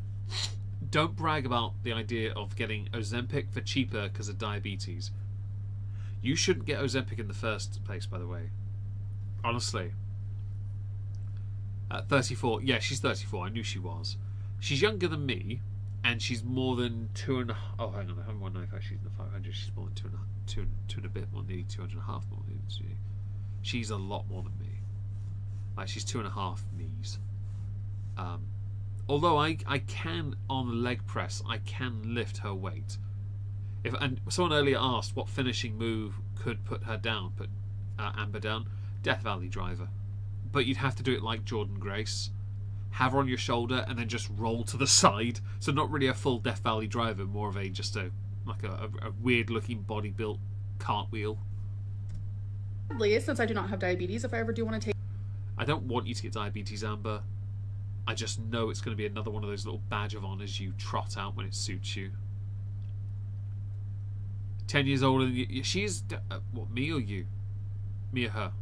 don't brag about the idea of getting Ozempic for cheaper because of diabetes. You shouldn't get Ozempic in the first place, by the way. Honestly. 34. Yeah, she's 34. I knew she was. She's younger than me, and she's more than 2.5. Oh, hang on. I haven't 195. She's in the 500. She's more than 2 and a bit more, nearly 2.5 more. She's a lot more than me. She's 2.5 me's. Although I can, on the leg press, I can lift her weight. And someone earlier asked what finishing move could put her down, put Amber down. Death Valley Driver. But you'd have to do it like Jordan Grace. Have her on your shoulder and then just roll to the side. So not really a full Death Valley Driver, more of a weird looking body built cartwheel. Since I do not have diabetes, if I ever do want to take... I don't want you to get diabetes, Amber. I just know it's going to be another one of those little badge of honours you trot out when it suits you. 10 years older than you. She's... what, me or you? Me or her?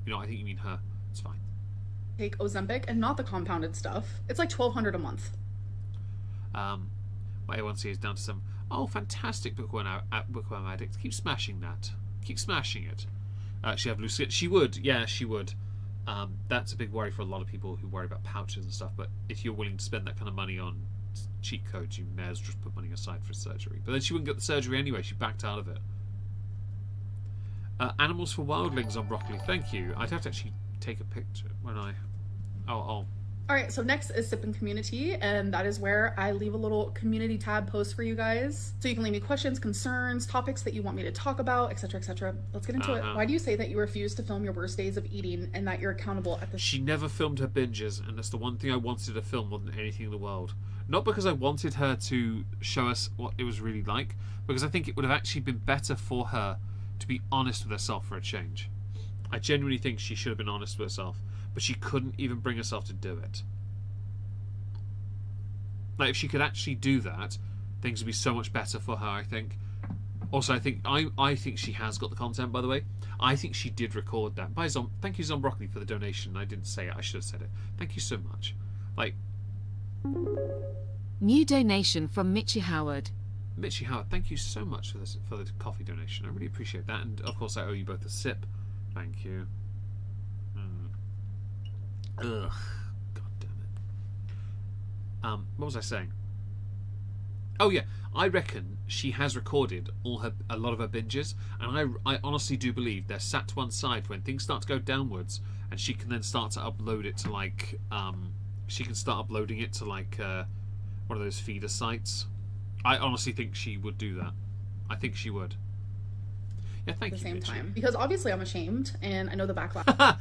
You know, I think you mean her. It's fine. Take Ozempic and not the compounded stuff. It's like $1,200 a month. My A1C is down to 7. Oh, fantastic, Bookworm Addict. Keep smashing that. Keep smashing it. She have loose... She would. Yeah, she would. That's a big worry for a lot of people who worry about pouches and stuff, but if you're willing to spend that kind of money on cheat codes, you may as well just put money aside for surgery. But then she wouldn't get the surgery anyway. She backed out of it. Animals for Wildlings on broccoli. Thank you. I'd have to actually take a picture when I... Oh. All right, so next is Sip and Community, and that is where I leave a little community tab post for you guys. So you can leave me questions, concerns, topics that you want me to talk about, etc., etc. Let's get into it. Why do you say that you refuse to film your worst days of eating and that you're accountable at the... She never filmed her binges, and that's the one thing I wanted to film more than anything in the world. Not because I wanted her to show us what it was really like, because I think it would have actually been better for her to be honest with herself for a change. I genuinely think she should have been honest with herself, but she couldn't even bring herself to do it. Like, if she could actually do that, things would be so much better for her, I think. Also, I think she has got the content, by the way. I think she did record that. Thank you, Zombroccoli, for the donation. I didn't say it. I should have said it. Thank you so much. Like... New donation from Mitchie Howard. Mitchie Howard, thank you so much for the coffee donation. I really appreciate that. And, of course, I owe you both a sip. Thank you. Ugh. God damn it. What was I saying? Oh yeah, I reckon she has recorded a lot of her binges, and I honestly do believe they're sat to one side when things start to go downwards, and she can then start to upload it to like one of those feeder sites. I honestly think she would do that. I think she would. Yeah, thank you. At the same time, because obviously I'm ashamed, and I know the backlash.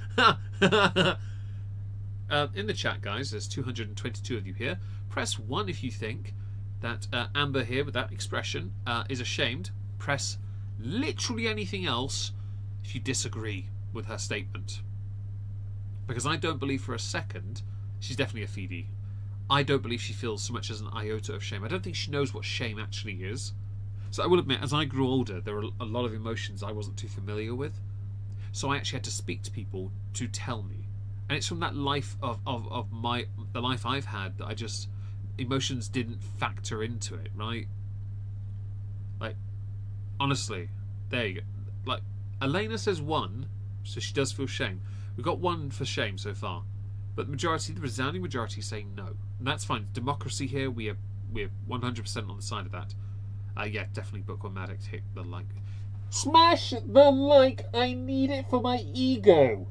In the chat, guys, there's 222 of you here. Press 1 if you think that Amber here with that expression is ashamed. Press literally anything else if you disagree with her statement. Because I don't believe for a second she's definitely a feedie. I don't believe she feels so much as an iota of shame. I don't think she knows what shame actually is. So I will admit, as I grew older, there were a lot of emotions I wasn't too familiar with. So I actually had to speak to people to tell me. And it's from that life of the life I've had that I just... emotions didn't factor into it, right? Like, honestly, there you go. Like, Elena says 1, so she does feel shame. We've got 1 for shame so far. But the resounding majority say no. And that's fine. Democracy here, we're 100% on the side of that. Yeah, definitely Bookworm Addict hit the like. Smash the like! I need it for my ego!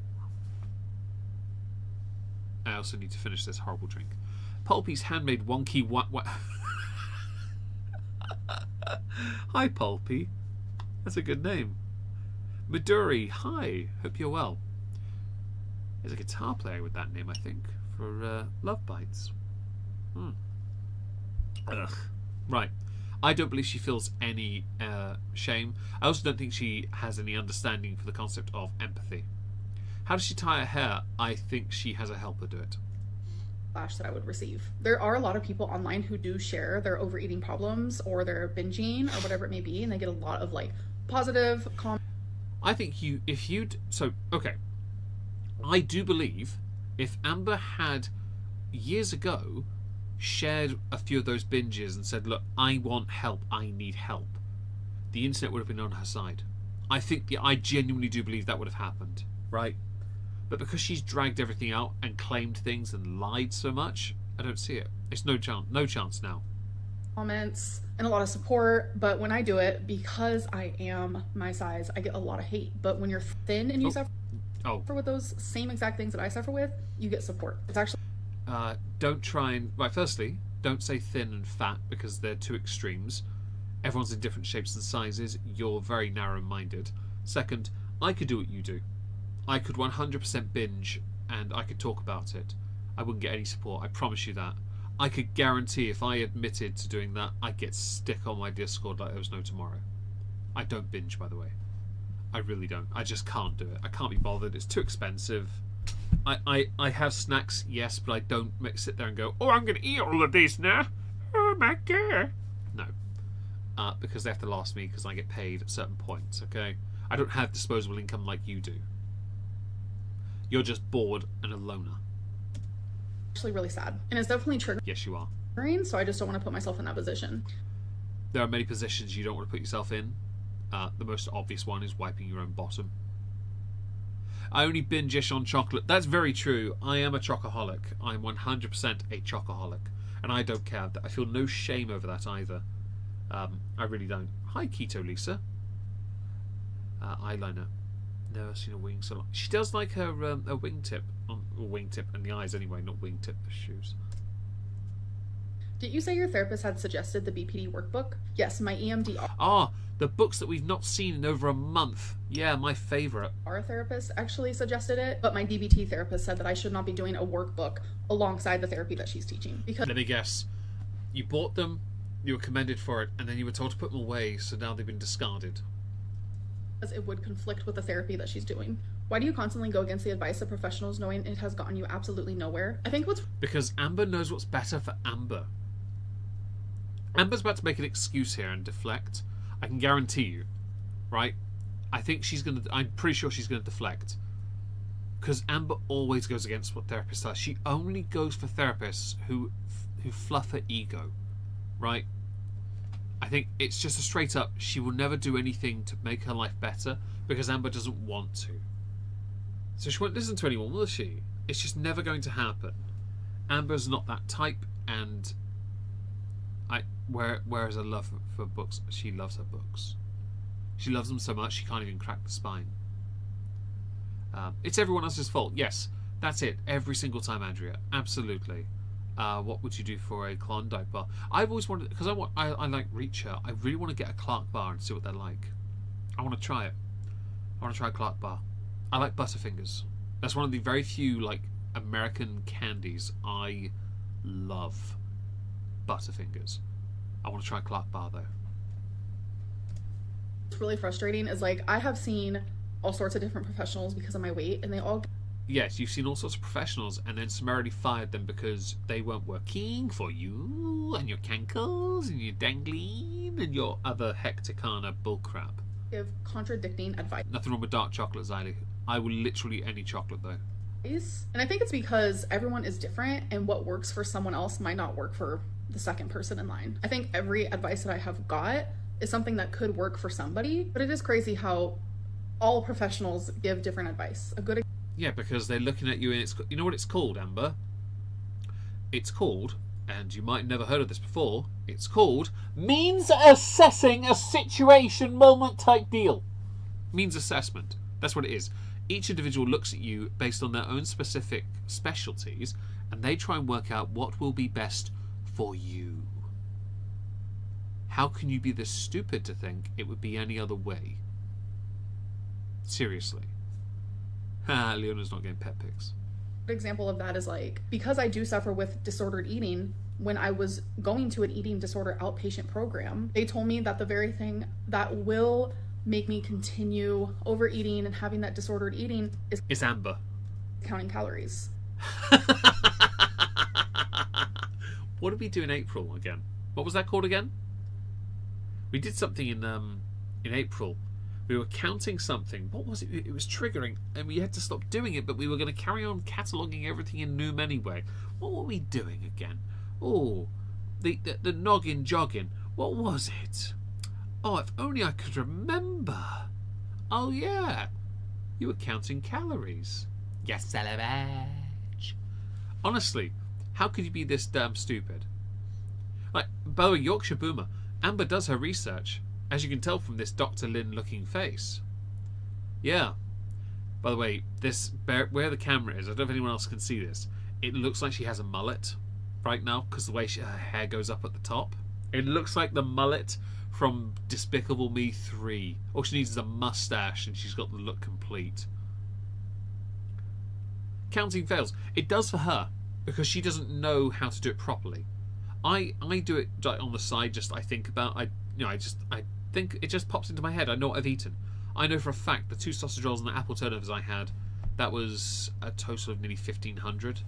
I also need to finish this horrible drink. Pulpy's handmade wonky what? Hi, Pulpy. That's a good name. Midori, hi. Hope you're well. There's a guitar player with that name, I think, for Love Bites. Ugh. Right. I don't believe she feels any shame. I also don't think she has any understanding for the concept of empathy. How does she tie her hair? I think she has a helper do it. That I would receive. There are a lot of people online who do share their overeating problems or their binging or whatever it may be, and they get a lot of like positive comments. I think okay. I do believe if Amber had years ago shared a few of those binges and said, look, I want help, I need help, the internet would have been on her side. I genuinely do believe that would have happened, right? But because she's dragged everything out and claimed things and lied so much, I don't see it. It's no chance now. Comments and a lot of support, but when I do it, because I am my size, I get a lot of hate. But when you're thin and you suffer with those same exact things that I suffer with, you get support. It's actually... don't try and... Right, firstly, don't say thin and fat because they're two extremes. Everyone's in different shapes and sizes. You're very narrow-minded. Second, I could do what you do. I could 100% binge and I could talk about it. I wouldn't get any support, I promise you that. I could guarantee if I admitted to doing that, I'd get stick on my Discord like there was no tomorrow. I don't binge, by the way. I really don't. I just can't do it. I can't be bothered. It's too expensive. I have snacks, yes, but I don't sit there and go, oh, I'm going to eat all of these now. Oh my god. No. Because they have to last me because I get paid at certain points, okay? I don't have disposable income like you do. You're just bored and a loner. Actually really sad. And it's definitely triggering. Yes, you are. So I just don't want to put myself in that position. There are many positions you don't want to put yourself in. The most obvious one is wiping your own bottom. I only binge-ish on chocolate. That's very true. I am a chocoholic. I'm 100% a chocoholic. And I don't care. I feel no shame over that either. I really don't. Hi, Keto Lisa. eyeliner. Never seen a wing so long. She does like her a wingtip, or wingtip in the eyes anyway, not wingtip the shoes. Did you say your therapist had suggested the BPD workbook? Yes, my EMDR The books that we've not seen in over a month. Yeah, my favourite. therapist actually suggested it, but my DBT therapist said that I should not be doing a workbook alongside the therapy that she's teaching. Because Let me guess. You bought them, you were commended for it, and then you were told to put them away, so now they've been discarded. it would conflict with the therapy that she's doing. Why do you constantly go against the advice of professionals knowing it has gotten you absolutely nowhere? I think what's Because Amber knows what's better for Amber. Amber's about to make an excuse here and deflect. I can guarantee you, right? I'm pretty sure she's gonna deflect. Because Amber always goes against what therapists tell her. She only goes for therapists who fluff her ego, right? I think it's just a straight up, she will never do anything to make her life better because Amber doesn't want to. So she won't listen to anyone, will she? It's just never going to happen. Amber's not that type, and whereas I love for books, she loves her books. She loves them so much she can't even crack the spine. It's everyone else's fault. Yes, that's it. Every single time, Andrea. Absolutely. What would you do for a Klondike bar? I've always wanted, because I like Reacher. I really want to get a Clark bar and see what they're like. I want to try it. I want to try a Clark bar. I like Butterfingers. That's one of the very few like American candies I love. Butterfingers. I want to try a Clark bar though. What's really frustrating is like I have seen all sorts of different professionals because of my weight, and they all Yes, you've seen all sorts of professionals and then summarily fired them because they weren't working for you and your cankles and your dangling and your other hecticana bullcrap. give contradicting advice. Nothing wrong with dark chocolate, Xylee. I will literally eat any chocolate though. And I think it's because everyone is different, and what works for someone else might not work for the second person in line. I think every advice that I have got is something that could work for somebody, but it is crazy how all professionals give different advice. Yeah, because they're looking at you and it's... You know what it's called, Amber? It's called, and you might have never heard of this before, it's called means assessing a situation moment type deal. Means assessment. That's what it is. Each individual looks at you based on their own specific specialties, and they try and work out what will be best for you. How can you be this stupid to think it would be any other way? Seriously. Leona's not getting pet pics. Example of that is like, because I do suffer with disordered eating, when I was going to an eating disorder outpatient program, they told me that the very thing that will make me continue overeating and having that disordered eating is It's Amber. counting calories. What did we do in April again? What was that called again? We did something in April. We were counting something. What was it? It was triggering, and we had to stop doing it, but we were going to carry on cataloguing everything in Noom anyway. What were we doing again? Oh, the noggin jogging. What was it? Oh, if only I could remember. Oh, yeah. You were counting calories. Yes, savage. Honestly, how could you be this damn stupid? Like, by the way, Yorkshire Boomer, Amber does her research, as you can tell from this Dr. Lynn looking face. Yeah. By the way, where the camera is, I don't know if anyone else can see this. It looks like she has a mullet right now because the way her hair goes up at the top. It looks like the mullet from Despicable Me 3. All she needs is a mustache and she's got the look complete. Counting fails. It does for her because she doesn't know how to do it properly. I do it on the side. Just I think about I think it just pops into my head. I know what I've eaten. I know for a fact the 2 sausage rolls and the apple turnovers I had, that was a total of nearly 1,500.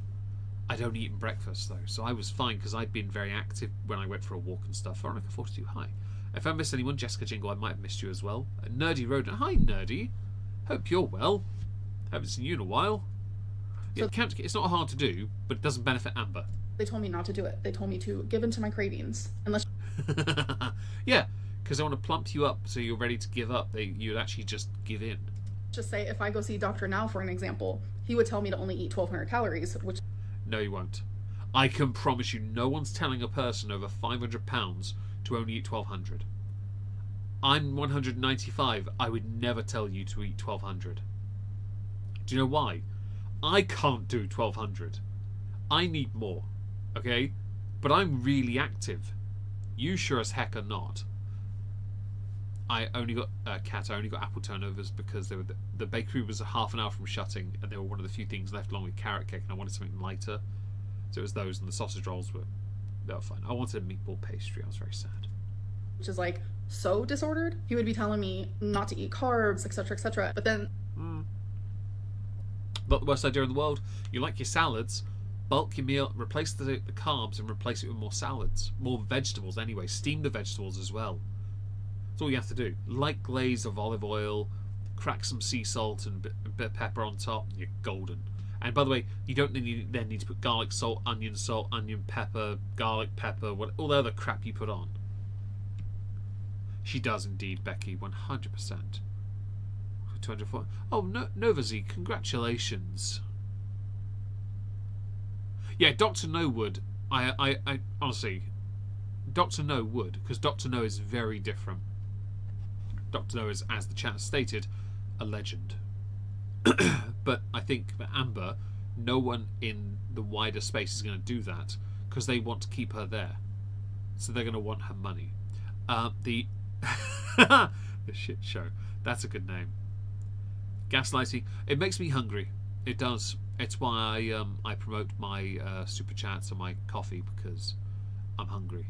I'd only eaten breakfast though, so I was fine because I'd been very active when I went for a walk and stuff. Veronica 42, hi. If I missed anyone, Jessica Jingle, I might have missed you as well. Nerdy Rodent, hi Nerdy. Hope you're well. Haven't seen you in a while. Yeah, it's not hard to do, but it doesn't benefit Amber. They told me not to do it. They told me to give in to my cravings. Unless yeah, because they want to plump you up so you're ready to give up. You'd actually just give in. Just say if I go see Dr. Now, for an example, he would tell me to only eat 1,200 calories, which... No, you won't. I can promise you no one's telling a person over 500 pounds to only eat 1,200. I'm 195. I would never tell you to eat 1200. Do you know why? I can't do 1200. I need more, okay? But I'm really active. You sure as heck are not. I only got I only got apple turnovers because they were the bakery was a half an hour from shutting, and they were one of the few things left along with carrot cake, and I wanted something lighter. So it was those, and the sausage rolls were fine. I wanted a meatball pastry. I was very sad. which is like so disordered. He would be telling me not to eat carbs, etc., etc. But then, Not the worst idea in the world. You like your salads, bulk your meal, replace the carbs, and replace it with more salads, more vegetables. Anyway, steam the vegetables as well. That's all you have to do. Light glaze of olive oil, crack some sea salt and a bit of pepper on top, and you're golden. And by the way, you don't then need to put garlic salt, onion pepper, garlic pepper, all the other crap you put on. She does indeed, Becky, 100%. 204. Oh, no, Nova Z, congratulations. Yeah, Dr. No would. I honestly, Dr. No would, because Dr. No is very different. Dr. No is, as the chat stated, a legend. But I think for Amber, no one in the wider space is going to do that because they want to keep her there. So they're going to want her money. The shit show. That's a good name. Gaslighting. It makes me hungry. It does. It's why I promote my super chats and my coffee, because I'm hungry.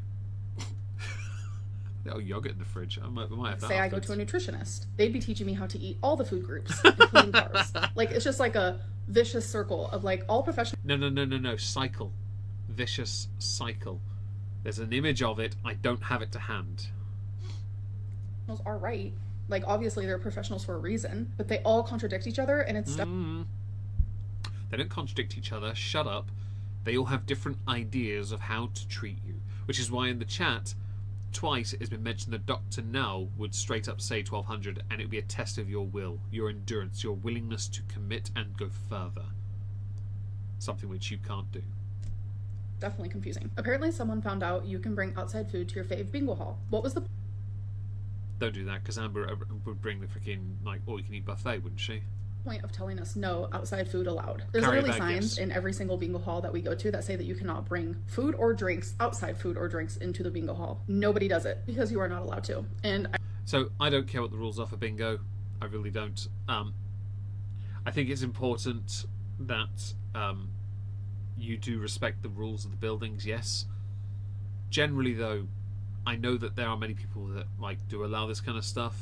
Oh, yogurt in the fridge. I might have that. say I go to a nutritionist. They'd be teaching me how to eat all the food groups, including carbs. Like, it's just like a vicious circle of like all professionals. No. Cycle. Vicious cycle. There's an image of it. I don't have it to hand. Are right. Like, obviously they're professionals for a reason, but they all contradict each other, and it's stuff. They don't contradict each other. Shut up. They all have different ideas of how to treat you, which is why in the chat twice it has been mentioned that Dr. Now would straight up say 1200, and it would be a test of your will, your endurance, your willingness to commit and go further. Something which you can't do. Definitely confusing. Apparently someone found out you can bring outside food to your fave bingo hall. What was the Don't do that, because Amber would bring the freaking, like, all-you-can-eat buffet, wouldn't she? point of telling us no outside food allowed? There's Carry literally bag, signs yes. in every single bingo hall that we go to that say that you cannot bring food or drinks, outside food or drinks, into the bingo hall. Nobody does it because you are not allowed to. And So I don't care what the rules are for bingo. I really don't. I think it's important that you do respect the rules of the buildings, yes. Generally, though, I know that there are many people that do allow this kind of stuff.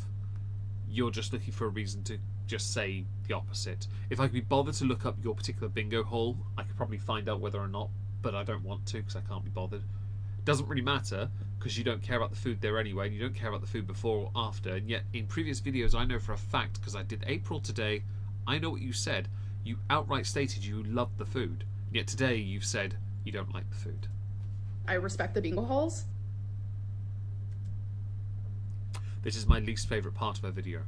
You're just looking for a reason to just say the opposite. If I could be bothered to look up your particular bingo hall, I could probably find out whether or not, but I don't want to because I can't be bothered. Doesn't really matter because you don't care about the food there anyway, and you don't care about the food before or after. And yet in previous videos I know for a fact, because I did April today, I know what you said. You outright stated you loved the food, and yet today you've said you don't like the food. I respect the bingo halls. This is my least favourite part of a video.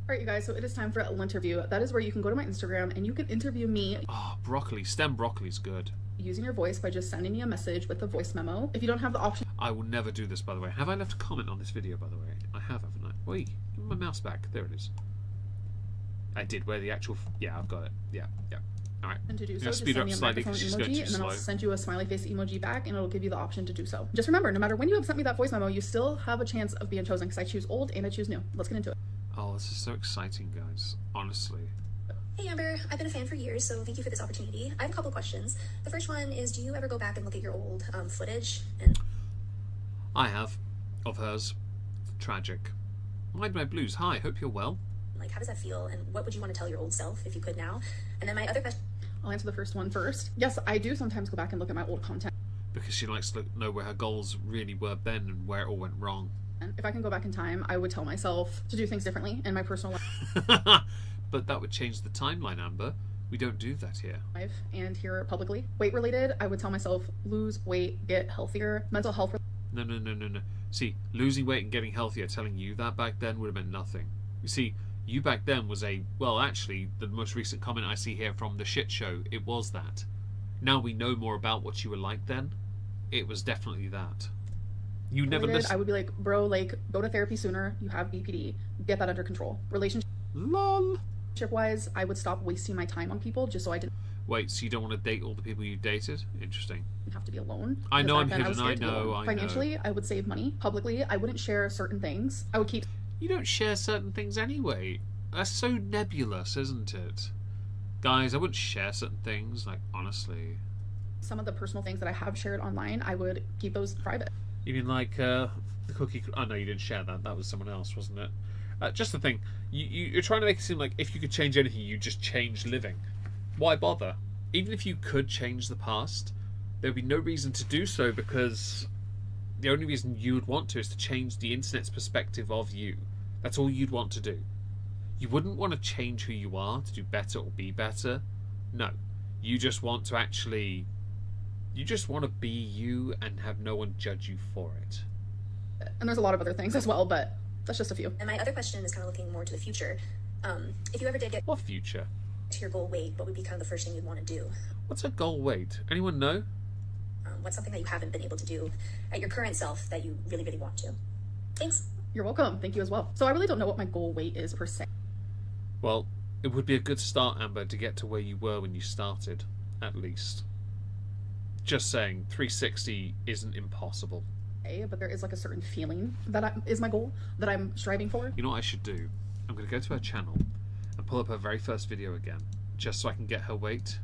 Alright, you guys, so it is time for a interview. That is where you can go to my Instagram and you can interview me Oh, broccoli. Stem broccoli's good. using your voice by just sending me a message with a voice memo. If you don't have the option I will never do this, by the way. Have I left a comment on this video, by the way? I have, haven't I? Wait, give me my mouse back. There it is. I did. Where the actual... Yeah, I've got it. Yeah. Alright. to do so, Gonna just speed send up me a slightly microphone 'cause she's going emoji, too and then I'll slow. send you a smiley face emoji back, and it'll give you the option to do so. Just remember, no matter when you have sent me that voice memo, you still have a chance of being chosen, because I choose old and I choose new. Let's get into it. Oh, this is so exciting, guys. Honestly. Hey Amber, I've been a fan for years, so thank you for this opportunity. I have a couple questions. The first one is, do you ever go back and look at your old footage? And I have. Of hers. Tragic. Mind my blues. Hi, hope you're well. how does that feel? And what would you want to tell your old self if you could now? And then my other question... I'll answer the first one first. Yes, I do sometimes go back and look at my old content. Because she likes to know where her goals really were then and where it all went wrong. And if I can go back in time, I would tell myself to do things differently in my personal life. But that would change the timeline, Amber. We don't do that here. And here publicly. Weight related, I would tell myself, lose weight, get healthier. Mental health. No. See, losing weight and getting healthier, telling you that back then would have meant nothing. You see, you back then was well, actually, the most recent comment I see here from the shit show, it was that. Now we know more about what you were like then. It was definitely that. You never listen. I would be like, bro, like, go to therapy sooner. You have BPD. Get that under control. Relationship Lol. wise, I would stop wasting my time on people just so I didn't Wait, so you don't want to date all the people you dated? Interesting. have to be alone. I know I'm Because back then hidden. was I scared to be know. alone. I know. Financially, I would save money. Publicly, I wouldn't share certain things. I would keep You don't share certain things anyway. That's so nebulous, isn't it? Guys, I wouldn't share certain things. Like, honestly. some of the personal things that I have shared online. I would keep those private. You mean like the cookie? Oh no, you didn't share that. That was someone else, wasn't it? Just the thing. You're trying to make it seem like if you could change anything, you just change living. Why bother? Even if you could change the past, there would be no reason to do so, because the only reason you would want to is to change the internet's perspective of you. That's all you'd want to do. You wouldn't want to change who you are to do better or be better. No. You just want to actually... You just want to be you and have no one judge you for it. And there's a lot of other things as well, but that's just a few. And my other question is kind of looking more to the future. If you ever did get What future? to your goal weight, what would be kind of the first thing you'd want to do? What's a goal weight? Anyone know? What's something that you haven't been able to do at your current self that you really, really want to? Thanks. You're welcome. Thank you as well. So I really don't know what my goal weight is per se. Well, it would be a good start, Amber, to get to where you were when you started, at least. Just saying, 360 isn't impossible. But there is like a certain feeling that is my goal that I'm striving for. You know what I should do? I'm going to go to her channel and pull up her very first video again, just so I can get her weight.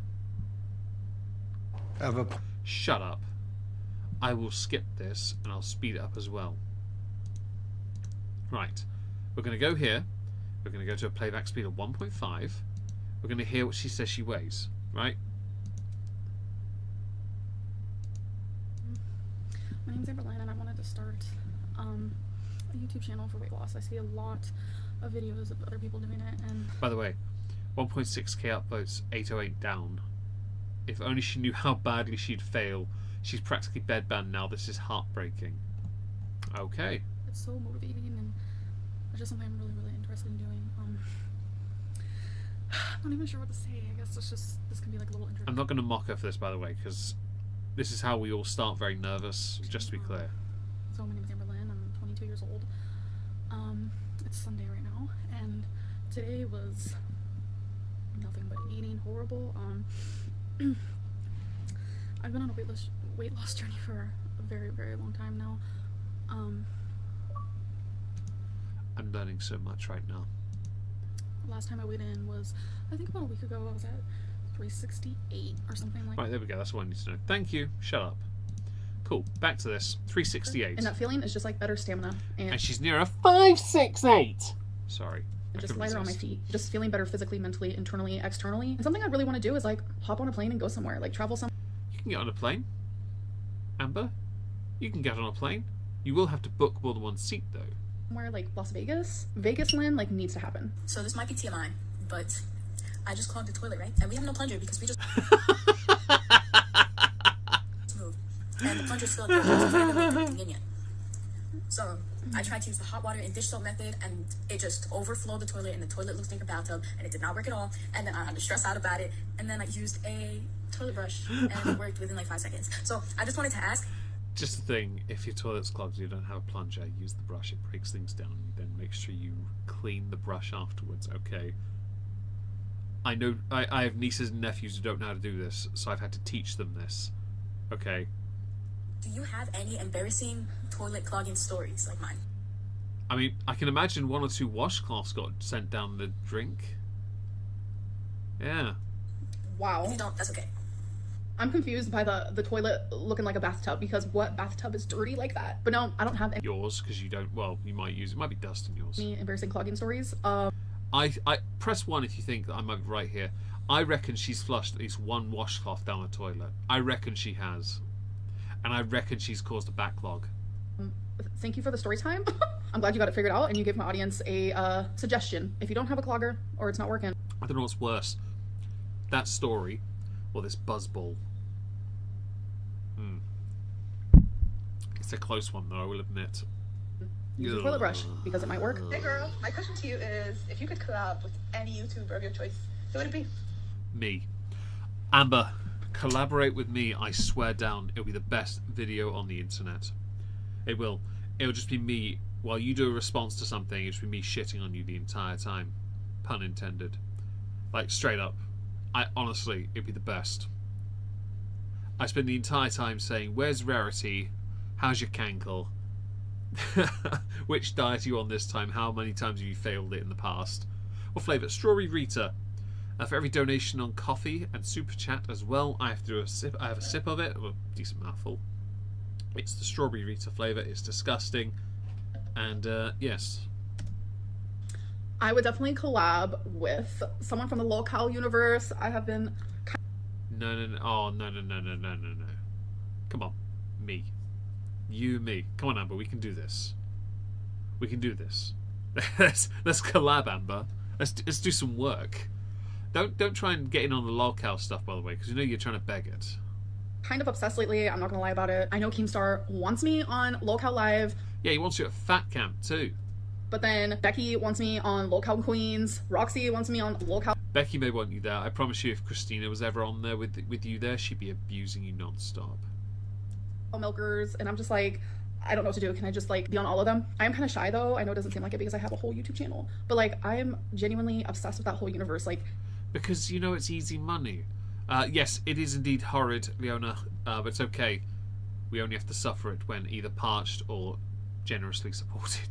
Shut up. I will skip this and I'll speed it up as well. Right. We're going to go here. We're going to go to a playback speed of 1.5. We're going to hear what she says she weighs. Right? My name's Amberline and I wanted to start a YouTube channel for weight loss. I see a lot of videos of other people doing it, and By the way, 1.6k upvotes, 808 down. If only she knew how badly she'd fail. She's practically bedbound now. This is heartbreaking. Okay. it's so motivating, and it's just something I'm really, really interested in doing. I'm not even sure what to say. I guess this can be like a little intro. I'm not going to mock her for this, by the way, because this is how we all start very nervous, just to be clear. So my name is Amberlynn. I'm 22 years old. It's Sunday right now, and today was nothing but eating horrible. I've been on a weight loss journey for a very, very long time now. I'm learning so much right now. Last time I weighed in was, I think about a week ago. I was at 368 or something like that. Right, there we go. That's what I need to know. Thank you. Shut up. Cool. Back to this. 368. And that feeling is just like better stamina And she's near a 568. Sorry. I just couldn't lighter on my resist. feet, just feeling better physically, mentally, internally, externally. And something I really want to do is like hop on a plane and go somewhere, like travel somewhere. You can get on a plane. Amber, you can get on a plane. You will have to book more than one seat, though. Somewhere like Las Vegas. Vegasland like needs to happen. So this might be TMI, but I just clogged the toilet, right? And we have no plunger because we just move. And the plunger's still at the house, it's not really convenient. So I tried to use the hot water and dish soap method, and it just overflowed the toilet, and the toilet looks like a bathtub, and it did not work at all. And then I had to stress out about it, and then I used a toilet brush, and it worked within like 5 seconds. So I just wanted to ask. Just the thing, if your toilet's clogged and you don't have a plunger, use the brush. It breaks things down. Then make sure you clean the brush afterwards, okay? I know I have nieces and nephews who don't know how to do this, so I've had to teach them this. Okay? Do you have any embarrassing toilet clogging stories like mine? I mean, I can imagine 1 or 2 washcloths got sent down the drink. Yeah. If Wow. you don't, that's okay. I'm confused by the toilet looking like a bathtub, because what bathtub is dirty like that? But no, I don't have Yours, because you don't, well, you might use, it might be dust in yours. any embarrassing clogging stories. I press 1 if you think that I might be right here. I reckon she's flushed at least 1 washcloth down the toilet. I reckon she has. And I reckon she's caused a backlog. Thank you for the story time. I'm glad you got it figured out and you gave my audience a suggestion. If you don't have a clogger or it's not working, I don't know what's worse. That story or this buzzball. It's a close one, though, I will admit. use a toilet brush because it might work. Hey girl, my question to you is, if you could collab with any YouTuber of your choice, who would it be? Me. Amber, collaborate with me. I swear down, it'll be the best video on the internet. It will. It'll just be me, while you do a response to something, it'll just be me shitting on you the entire time. Pun intended. Like, straight up. Honestly, it'd be the best. I spend the entire time saying, where's Rarity? How's your cankle? Which diet are you on this time? How many times have you failed it in the past? What flavour? Strawberry Rita. For every donation on coffee and super chat as well, I have to do a sip. I have a sip of it, a decent mouthful. It's the strawberry Rita flavour. It's disgusting, and yes, I would definitely collab with someone from the locale universe. I have been. No. Oh, no. Come on, me. You and me. Come on, Amber. We can do this. We can do this. let's collab, Amber. Let's do some work. Don't try and get in on the lolcow stuff, by the way, because you know you're trying to beg it. Kind of obsessed lately. I'm not gonna lie about it. I know Keemstar wants me on lolcow live. Yeah, he wants you at Fat Camp too. But then Becky wants me on lolcow Queens. Roxy wants me on lolcow. Becky may want you there. I promise you, if Christina was ever on there with you there, she'd be abusing you non-stop. Milkers, and I'm just like, I don't know what to do. Can I just like be on all of them? I am kind of shy though. I know it doesn't seem like it because I have a whole YouTube channel, but like I am genuinely obsessed with that whole universe. Like, because you know it's easy money. Yes, it is indeed horrid, Leona, but it's okay. We only have to suffer it when either parched or generously supported.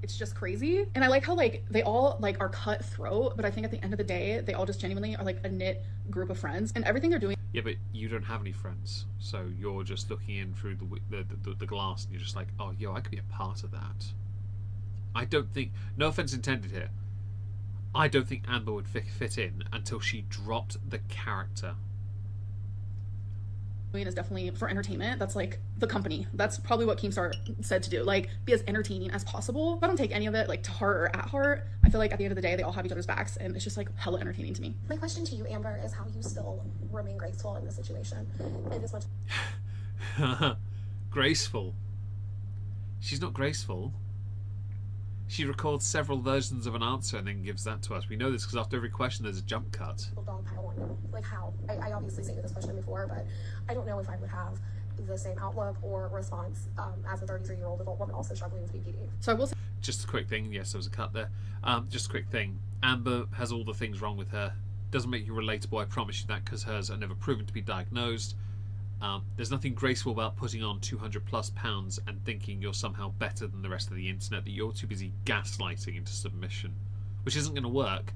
It's just crazy. And I like how like they all like are cutthroat, but I think at the end of the day they all just genuinely are like a knit group of friends, and everything they're doing. Yeah, but you don't have any friends, so you're just looking in through the glass, and you're just like, oh, yo, I could be a part of that. I don't think, no offense intended here, I don't think Amber would fit in until she dropped the character. Is definitely for entertainment. That's like the company. That's probably what Keemstar said to do. Like, be as entertaining as possible. I don't take any of it like to heart or at heart. I feel like at the end of the day, they all have each other's backs, and it's just like hella entertaining to me. My question to you, Amber, is how you still remain graceful in this situation. And as much Graceful. She's not graceful. She records several versions of an answer and then gives that to us. We know this because after every question there's a jump cut. dog pile on you. Like how? I obviously sent you this question before, but I don't know if I would have the same outlook or response as a 33-year-old adult woman also struggling with BPD. So I will say, just a quick thing. Yes, there was a cut there. Just a quick thing. Amber has all the things wrong with her. Doesn't make you relatable, I promise you that, because hers are never proven to be diagnosed. There's nothing graceful about putting on 200+ pounds and thinking you're somehow better than the rest of the internet, that you're too busy gaslighting into submission, which isn't going to work,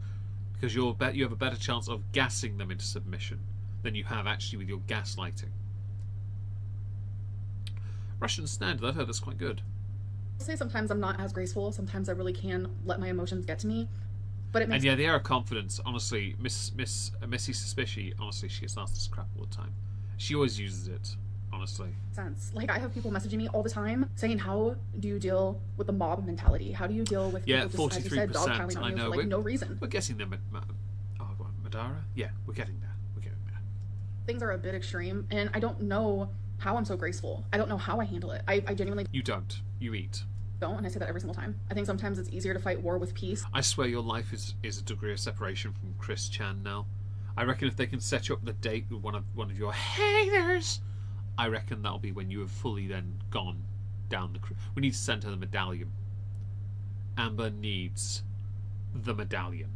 because you have a better chance of gassing them into submission than you have actually with your gaslighting. Russian standard, I've heard that's quite good. I'll say sometimes I'm not as graceful. Sometimes I really can let my emotions get to me. But it makes And yeah, the air of confidence, honestly, Missy Suspicious, honestly, she gets asked this crap all the time. She always uses it, honestly. sense. Like, I have people messaging me all the time saying, how do you deal with the mob mentality? How do you deal with people just, as you said, dogpiling on I you know. for like no reason? We're getting there. Madara? Yeah, we're getting there. We're getting there. Things are a bit extreme, and I don't know how I'm so graceful. I don't know how I handle it. I genuinely You don't. You eat. don't, and I say that every single time. I think sometimes it's easier to fight war with peace. I swear your life is a degree of separation from Chris Chan now. I reckon if they can set you up the date with one of your haters, I reckon that'll be when you have fully then gone down the... We need to send her the medallion. Amber needs the medallion.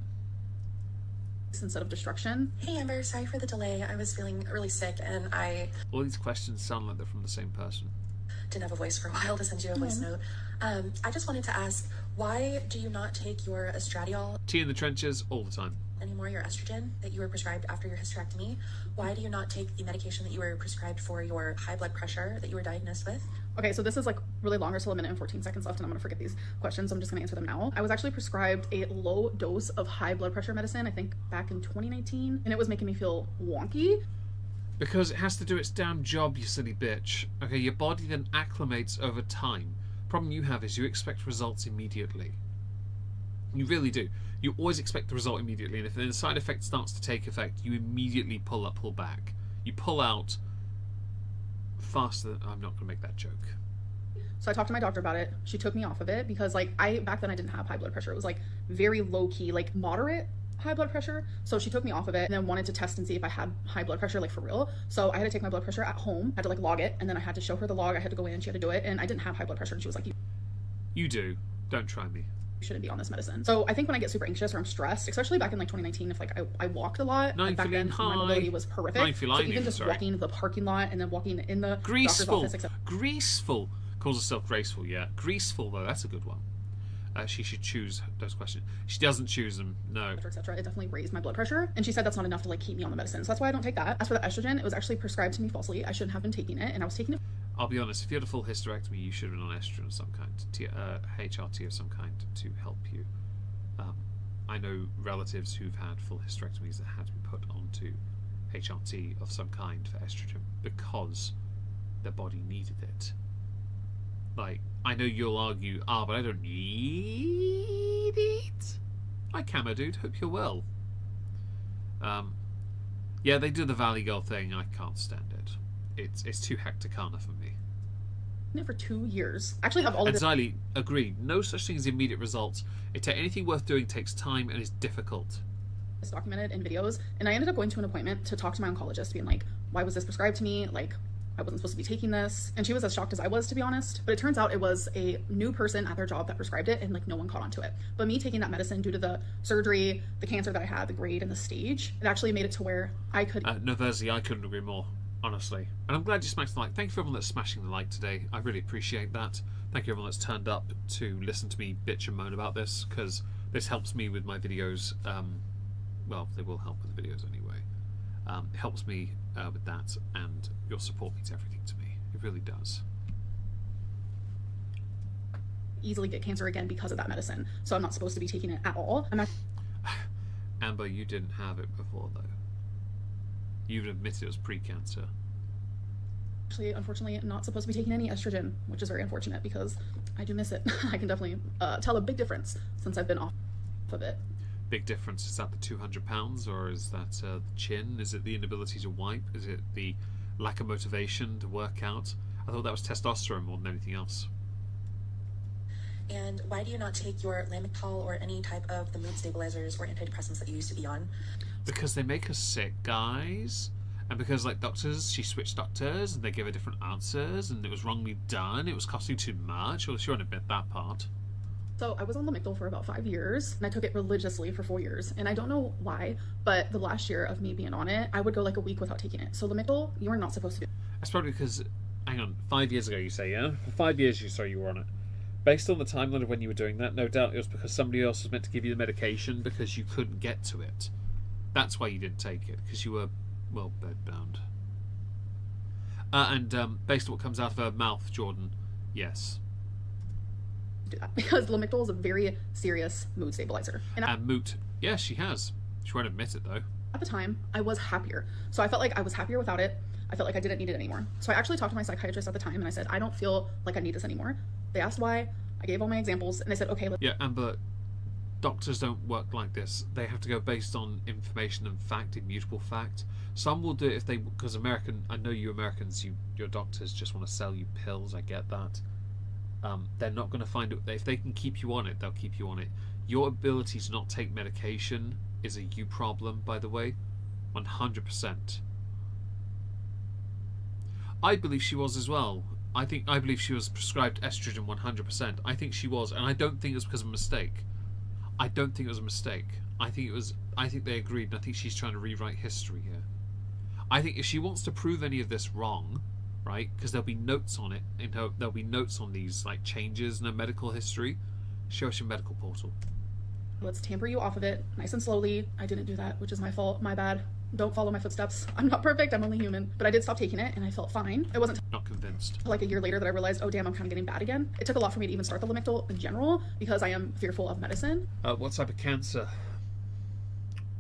Instead of destruction. Hey Amber, sorry for the delay. I was feeling really sick and I All these questions sound like they're from the same person. didn't have a voice for a while to send you a voice note. I just wanted to ask, why do you not take your estradiol Tea in the trenches all the time. anymore, your estrogen that you were prescribed after your hysterectomy? Why do you not take the medication that you were prescribed for your high blood pressure that you were diagnosed with? Okay, so this is like really long. There's still a minute and 14 seconds left, and I'm gonna forget these questions, so I'm just gonna answer them now. I was actually prescribed a low dose of high blood pressure medicine, I think back in 2019, and it was making me feel wonky. Because it has to do its damn job, you silly bitch. Okay, your body then acclimates over time. Problem you have is you expect results immediately. You really do. You always expect the result immediately, and if the side effect starts to take effect, you immediately pull back. You pull out faster than... I'm not going to make that joke. So I talked to my doctor about it. She took me off of it because like back then I didn't have high blood pressure. It was like very low key, like moderate. high blood pressure, so she took me off of it and then wanted to test and see if I had high blood pressure, like for real. So I had to take my blood pressure at home, had to like log it, and then I had to show her the log. I had to go in, she had to do it, and I didn't have high blood pressure, and she was like, You do. Don't try me. You shouldn't be on this medicine. So I think when I get super anxious or I'm stressed, especially back in like 2019, if like I walked a lot, like back then my mobility was horrific. So even just walking the parking lot and then walking in the doctor's office, Graceful. Calls herself graceful, yeah. Graceful though, that's a good one. She should choose those questions. She doesn't choose them, no. etc. It definitely raised my blood pressure, and she said that's not enough to like keep me on the medicine. So that's why I don't take that. As for the estrogen, it was actually prescribed to me falsely. I shouldn't have been taking it, and I was taking it. I'll be honest, if you had a full hysterectomy, you should have been on estrogen of some kind, HRT of some kind to help you. I know relatives who've had full hysterectomies that had to be put onto HRT of some kind for estrogen because their body needed it. Like, I know you'll argue, but I don't need it. Hi, Camo Dude, hope you're well. Yeah, they do the Valley Girl thing. I can't stand it. It's too hectocana for me. For 2 years. Actually have all of Exactly, agreed. No such thing as immediate results. Anything worth doing takes time and is difficult. this documented in videos, and I ended up going to an appointment to talk to my oncologist, being like, why was this prescribed to me? Like, I wasn't supposed to be taking this. And she was as shocked as I was, to be honest. But it turns out it was a new person at their job that prescribed it, and like no one caught on to it. But me taking that medicine due to the surgery, the cancer that I had, the grade, and the stage, it actually made it to where I could... No, Verzi, I couldn't agree more, honestly. And I'm glad you smashed the like. Thank you for everyone that's smashing the like today. I really appreciate that. Thank you everyone that's turned up to listen to me bitch and moan about this, because this helps me with my videos. Well, they will help with the videos anyway. It helps me with that, and your support means everything to me. It really does. Easily get cancer again because of that medicine, so I'm not supposed to be taking it at all. I'm not... Amber, you didn't have it before though. You've admitted it was pre-cancer. Actually, unfortunately, not supposed to be taking any estrogen, which is very unfortunate because I do miss it. I can definitely tell a big difference since I've been off of it. Big difference? Is that the 200 pounds, or is that the chin? Is it the inability to wipe? Is it the lack of motivation to work out? I thought that was testosterone more than anything else. And why do you not take your Lamictal or any type of the mood stabilizers or antidepressants that you used to be on? Because they make us sick, guys. And because, like, doctors, she switched doctors and they gave her different answers and it was wrongly done. It was costing too much. Well, she won't admit that part. So I was on Lamictal for about 5 years, and I took it religiously for 4 years. And I don't know why, but the last year of me being on it, I would go like a week without taking it. So Lamictal, you are not supposed to do. That's probably because, hang on, 5 years ago you say, yeah? For 5 years you say you were on it. Based on the timeline of when you were doing that, no doubt it was because somebody else was meant to give you the medication because you couldn't get to it. That's why you didn't take it, because you were, well, bedbound. And based on what comes out of her mouth, Jordan, yes. Do that because Lamictal is a very serious mood stabilizer. And moot, yes, she has. She won't admit it though. At the time, I was happier. So I felt like I was happier without it. I felt like I didn't need it anymore. So I actually talked to my psychiatrist at the time and I said, I don't feel like I need this anymore. They asked why. I gave all my examples and they said, okay, yeah, Amber, doctors don't work like this. They have to go based on information and fact, immutable fact. Some will do it if they, because I know you Americans, your doctors just want to sell you pills. I get that. They're not going to find it. If they can keep you on it, they'll keep you on it. Your ability to not take medication is a you problem, by the way. 100%. I believe she was as well. I believe she was prescribed estrogen 100%. I think she was, and I don't think it was because of a mistake. I don't think it was a mistake. I think they agreed, and I think she's trying to rewrite history here. I think if she wants to prove any of this wrong, right, because there'll be notes on it, there'll be notes on these like changes in her medical history, show us your medical portal. Let's tamper you off of it nice and slowly. I didn't do that, which is my fault. My bad. Don't follow my footsteps. I'm not perfect. I'm only human. But I did stop taking it and I felt fine. It wasn't not convinced. Like a year later that I realized, oh damn, I'm kind of getting bad again. It took a lot for me to even start the Lamictal in general because I am fearful of medicine. What type of cancer?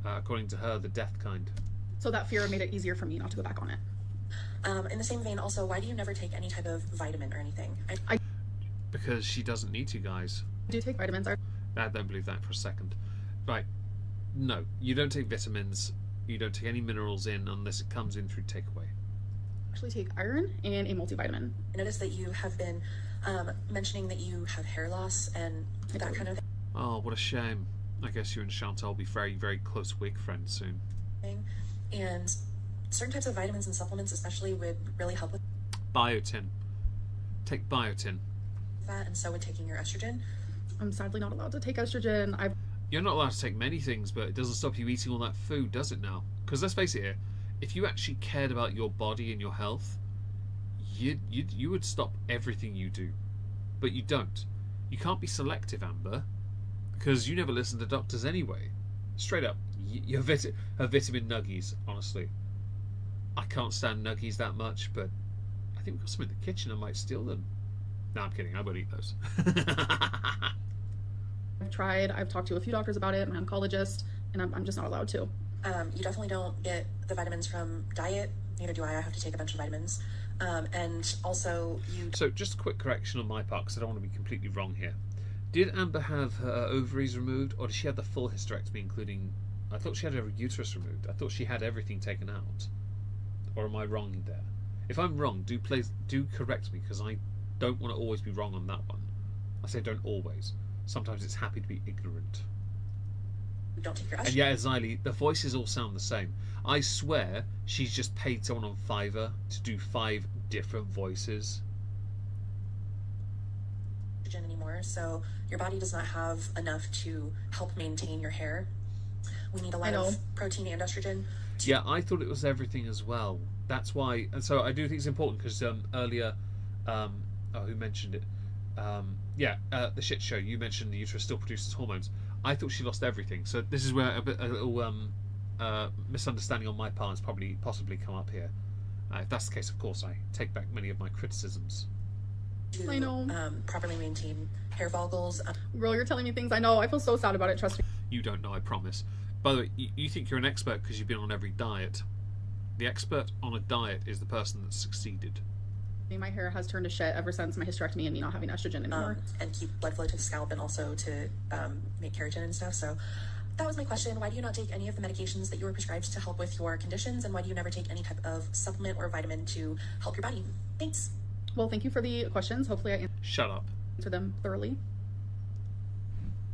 According to her, the death kind. So that fear made it easier for me not to go back on it. In the same vein, also, why do you never take any type of vitamin or anything? Because she doesn't need to, guys. I do take vitamins. I don't believe that for a second. Right. No, you don't take vitamins. You don't take any minerals in unless it comes in through takeaway. I actually take iron and a multivitamin. I noticed that you have been mentioning that you have hair loss and that kind of thing. Oh, what a shame. I guess you and Chantal will be very, very close wig friends soon. And certain types of vitamins and supplements especially would really help with Biotin. Take biotin. that, and so would taking your estrogen. I'm sadly not allowed to take estrogen. You're not allowed to take many things, but it doesn't stop you eating all that food, does it now? Because let's face it here, if you actually cared about your body and your health, you would stop everything you do. But you don't. You can't be selective, Amber, because you never listen to doctors anyway. Straight up, her vitamin nuggies, honestly. I can't stand nuggies that much, but I think we've got some in the kitchen. I might steal them. No, I'm kidding. I won't eat those. I've talked to a few doctors about it, my oncologist, and I'm just not allowed to. You definitely don't get the vitamins from diet. Neither do I. I have to take a bunch of vitamins. And also you... So just a quick correction on my part, because I don't want to be completely wrong here. Did Amber have her ovaries removed, or did she have the full hysterectomy, including... I thought she had her uterus removed. I thought she had everything taken out. Or am I wrong there? If I'm wrong, do correct me, because I don't want to always be wrong on that one. I say don't always. Sometimes it's happy to be ignorant. don't take your estrogen. And yeah, Xylee, the voices all sound the same. I swear she's just paid someone on Fiverr to do 5 different voices. Anymore, so your body does not have enough to help maintain your hair. We need a lot of protein and estrogen. Yeah, I thought it was everything as well. That's why, and so I do think it's important because earlier, who mentioned it? The shit show. You mentioned the uterus still produces hormones. I thought she lost everything. So this is where a little misunderstanding on my part has possibly come up here. If that's the case, of course, I take back many of my criticisms. I know. Properly maintain hair follicles. Girl, you're telling me things I know. I feel so sad about it, trust me. You don't know, I promise. By the way, you think you're an expert because you've been on every diet. The expert on a diet is the person that's succeeded. My hair has turned to shit ever since my hysterectomy and me not having estrogen anymore. And keep blood flow to the scalp and also to make keratin and stuff. So that was my question. Why do you not take any of the medications that you were prescribed to help with your conditions? And why do you never take any type of supplement or vitamin to help your body? Thanks. Well, thank you for the questions. Hopefully I Shut up. answer them thoroughly.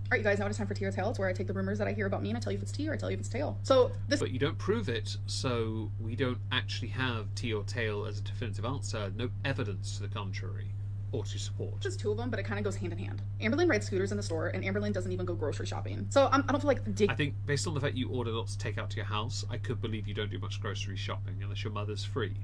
All right, you guys, now it's time for tea or tail. It's where I take the rumors that I hear about me and I tell you if it's tea or I tell you if it's tail. So this... But you don't prove it, so we don't actually have tea or tail as a definitive answer. No evidence to the contrary or to support. There's 2 of them, but it kind of goes hand in hand. Amberlyn rides scooters in the store, and Amberlyn doesn't even go grocery shopping. So I don't feel like I think based on the fact you order lots to take out to your house, I could believe you don't do much grocery shopping unless your mother's free.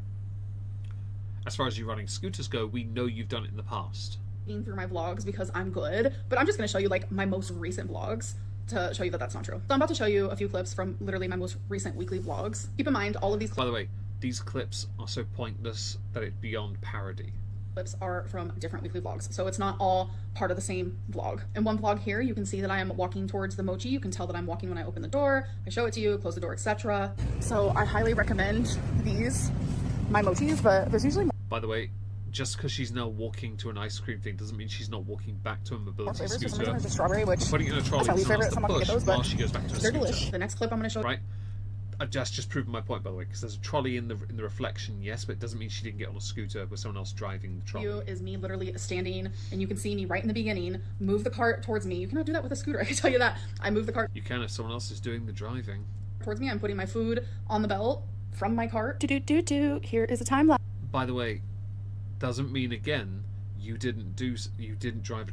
As far as you running scooters go, we know you've done it in the past. through my vlogs because I'm good, but I'm just going to show you like my most recent vlogs to show you that that's not true. So I'm about to show you a few clips from literally my most recent weekly vlogs. Keep in mind, all of these By the way, these clips are so pointless that it's beyond parody. clips are from different weekly vlogs, so it's not all part of the same vlog. In one vlog here, you can see that I am walking towards the mochi. You can tell that I'm walking when I open the door. I show it to you, close the door, etc. So I highly recommend these, my mochis, but there's usually By the way, just because she's now walking to an ice cream thing doesn't mean she's not walking back to a more mobility flavors. For some scooter. reason, there's a strawberry, which Putting it in a trolley that's my least favorite, to so I'm not gonna push get those, while but she goes back to a they're scooter. delicious. The next clip I'm going to show Right? I've just proven my point, by the way, because there's a trolley in the reflection, yes, but it doesn't mean she didn't get on a scooter with someone else driving the trolley. you is me literally standing, and you can see me right in the beginning move the cart towards me. You cannot do that with a scooter, I can tell you that. I move the cart You can if someone else is doing the driving. towards me. I'm putting my food on the belt from my cart. Here is a time lapse. By the way, doesn't mean again you didn't drive a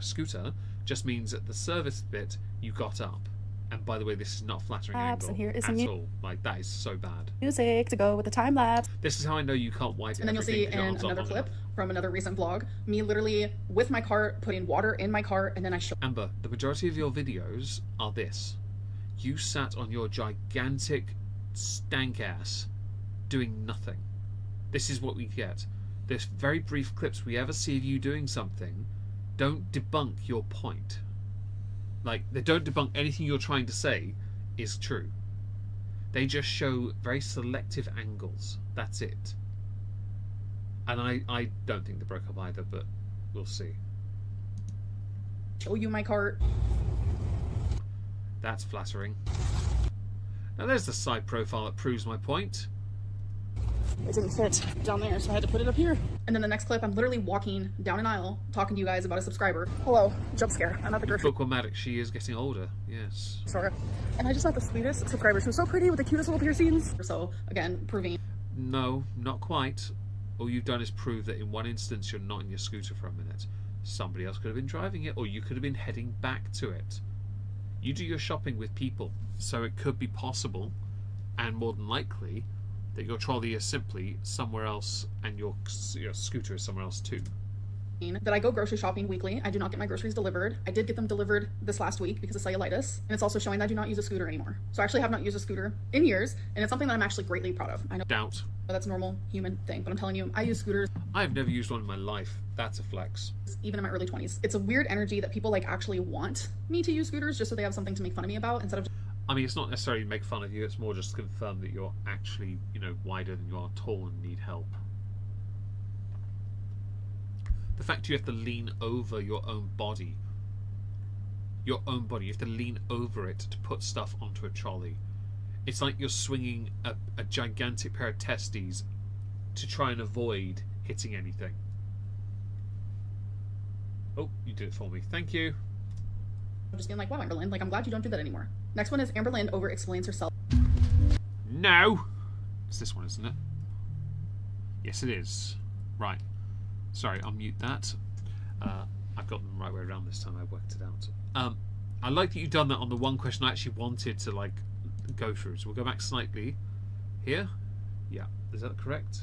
scooter. Just means at the service bit you got up. And by the way, this is not a flattering Lapse, angle and here is at some all. Like, that is so bad. Music to go with the time lapse. This is how I know you can't wipe And then you'll see everything 'cause your in arms aren't another long clip enough. from another recent vlog, me literally with my cart, putting water in my cart, and then I show Amber, the majority of your videos are this. You sat on your gigantic stank ass doing nothing. This is what we get. There's very brief clips we ever see of you doing something don't debunk your point. Like, they don't debunk anything you're trying to say is true. They just show very selective angles. That's it. And I don't think they broke up either, but we'll see. you my cart. That's flattering. Now there's the side profile that proves my point. it didn't fit down there, so I had to put it up here. And then the next clip, I'm literally walking down an aisle talking to you guys about a subscriber. Hello, jump scare. I'm at the grocery Bookwormatic, she is getting older, yes. store, and I just met the sweetest subscriber. She was so pretty with the cutest little piercings. So again, proving. No, not quite. All you've done is prove that in one instance you're not in your scooter for a minute. Somebody else could have been driving it, or you could have been heading back to it. You do your shopping with people, so it could be possible, and more than likely, that your trolley is simply somewhere else and your scooter is somewhere else too. That I go grocery shopping weekly. I do not get my groceries delivered. I did get them delivered this last week because of cellulitis, and it's also showing that I do not use a scooter anymore. So I actually have not used a scooter in years, and it's something that I'm actually greatly proud of. I know Doubt. that's a normal human thing, but I'm telling you, I use scooters I've never used one in my life. That's a flex. even in my early 20s. It's a weird energy that people like actually want me to use scooters just so they have something to make fun of me about instead of I mean, it's not necessarily to make fun of you, it's more just to confirm that you're actually, wider than you are tall and need help. The fact you have to lean over your own body, you have to lean over it to put stuff onto a trolley. It's like you're swinging a gigantic pair of testes to try and avoid hitting anything. Oh, you did it for me. Thank you. just being like, wow, Amberlynn, like, I'm glad you don't do that anymore. Next one is Amberlynn over-explains herself. No! It's this one, isn't it? Yes, it is. Right. Sorry, I'll mute that. I've got them the right way around this time. I worked it out. I like that you've done that on the one question I actually wanted to, go through. So we'll go back slightly. Here? Yeah. Is that correct?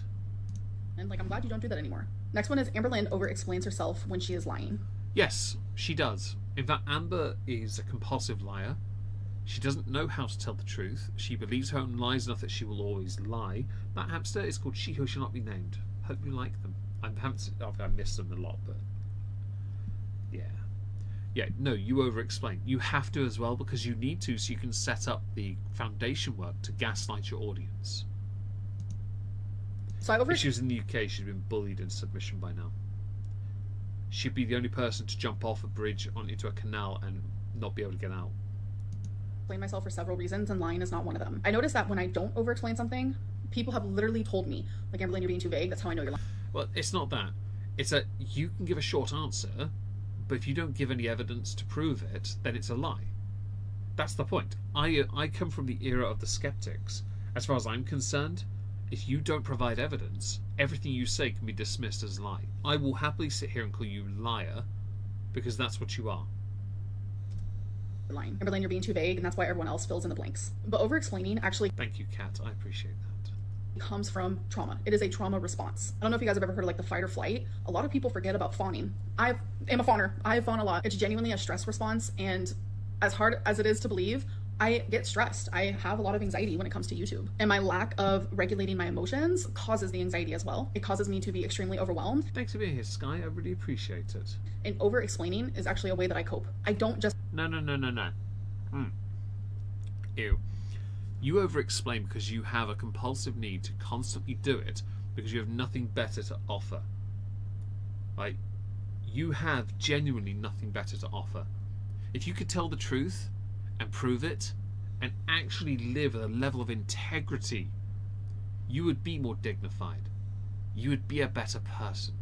And, like, I'm glad you don't do that anymore. Next one is Amberlynn over-explains herself when she is lying. Yes, she does. In fact, Amber is a compulsive liar. She doesn't know how to tell the truth. She believes her own lies enough that she will always lie. That hamster is called She Who Shall Not Be Named. Hope you like them. I miss them a lot, but yeah. Yeah, no, you over-explain. You have to as well because you need to so you can set up the foundation work to gaslight your audience. So I If she was in the UK, she'd been bullied into submission by now. She'd be the only person to jump off a bridge into a canal and not be able to get out. explain myself for several reasons, and lying is not one of them. I notice that when I don't over-explain something, people have literally told me, like, Amberlynn, you're being too vague. That's how I know you're lying. Well, it's not that. It's that you can give a short answer, but if you don't give any evidence to prove it, then it's a lie. That's the point. I come from the era of the skeptics. As far as I'm concerned, if you don't provide evidence, everything you say can be dismissed as a lie. I will happily sit here and call you liar, because that's what you are. Lying. Amberlynn, you're being too vague, and that's why everyone else fills in the blanks. But over-explaining actually Thank you, Kat. I appreciate that. comes from trauma. It is a trauma response. I don't know if you guys have ever heard of, like, the fight or flight. A lot of people forget about fawning. I am a fawner. I fawn a lot. It's genuinely a stress response, and as hard as it is to believe, I get stressed. I have a lot of anxiety when it comes to YouTube. And my lack of regulating my emotions causes the anxiety as well. It causes me to be extremely overwhelmed. Thanks for being here, Sky. I really appreciate it. And over-explaining is actually a way that I cope. I don't just No. Ew. You over-explain because you have a compulsive need to constantly do it because you have nothing better to offer. Like, you have genuinely nothing better to offer. If you could tell the truth and prove it and actually live at a level of integrity, you would be more dignified. You would be a better person.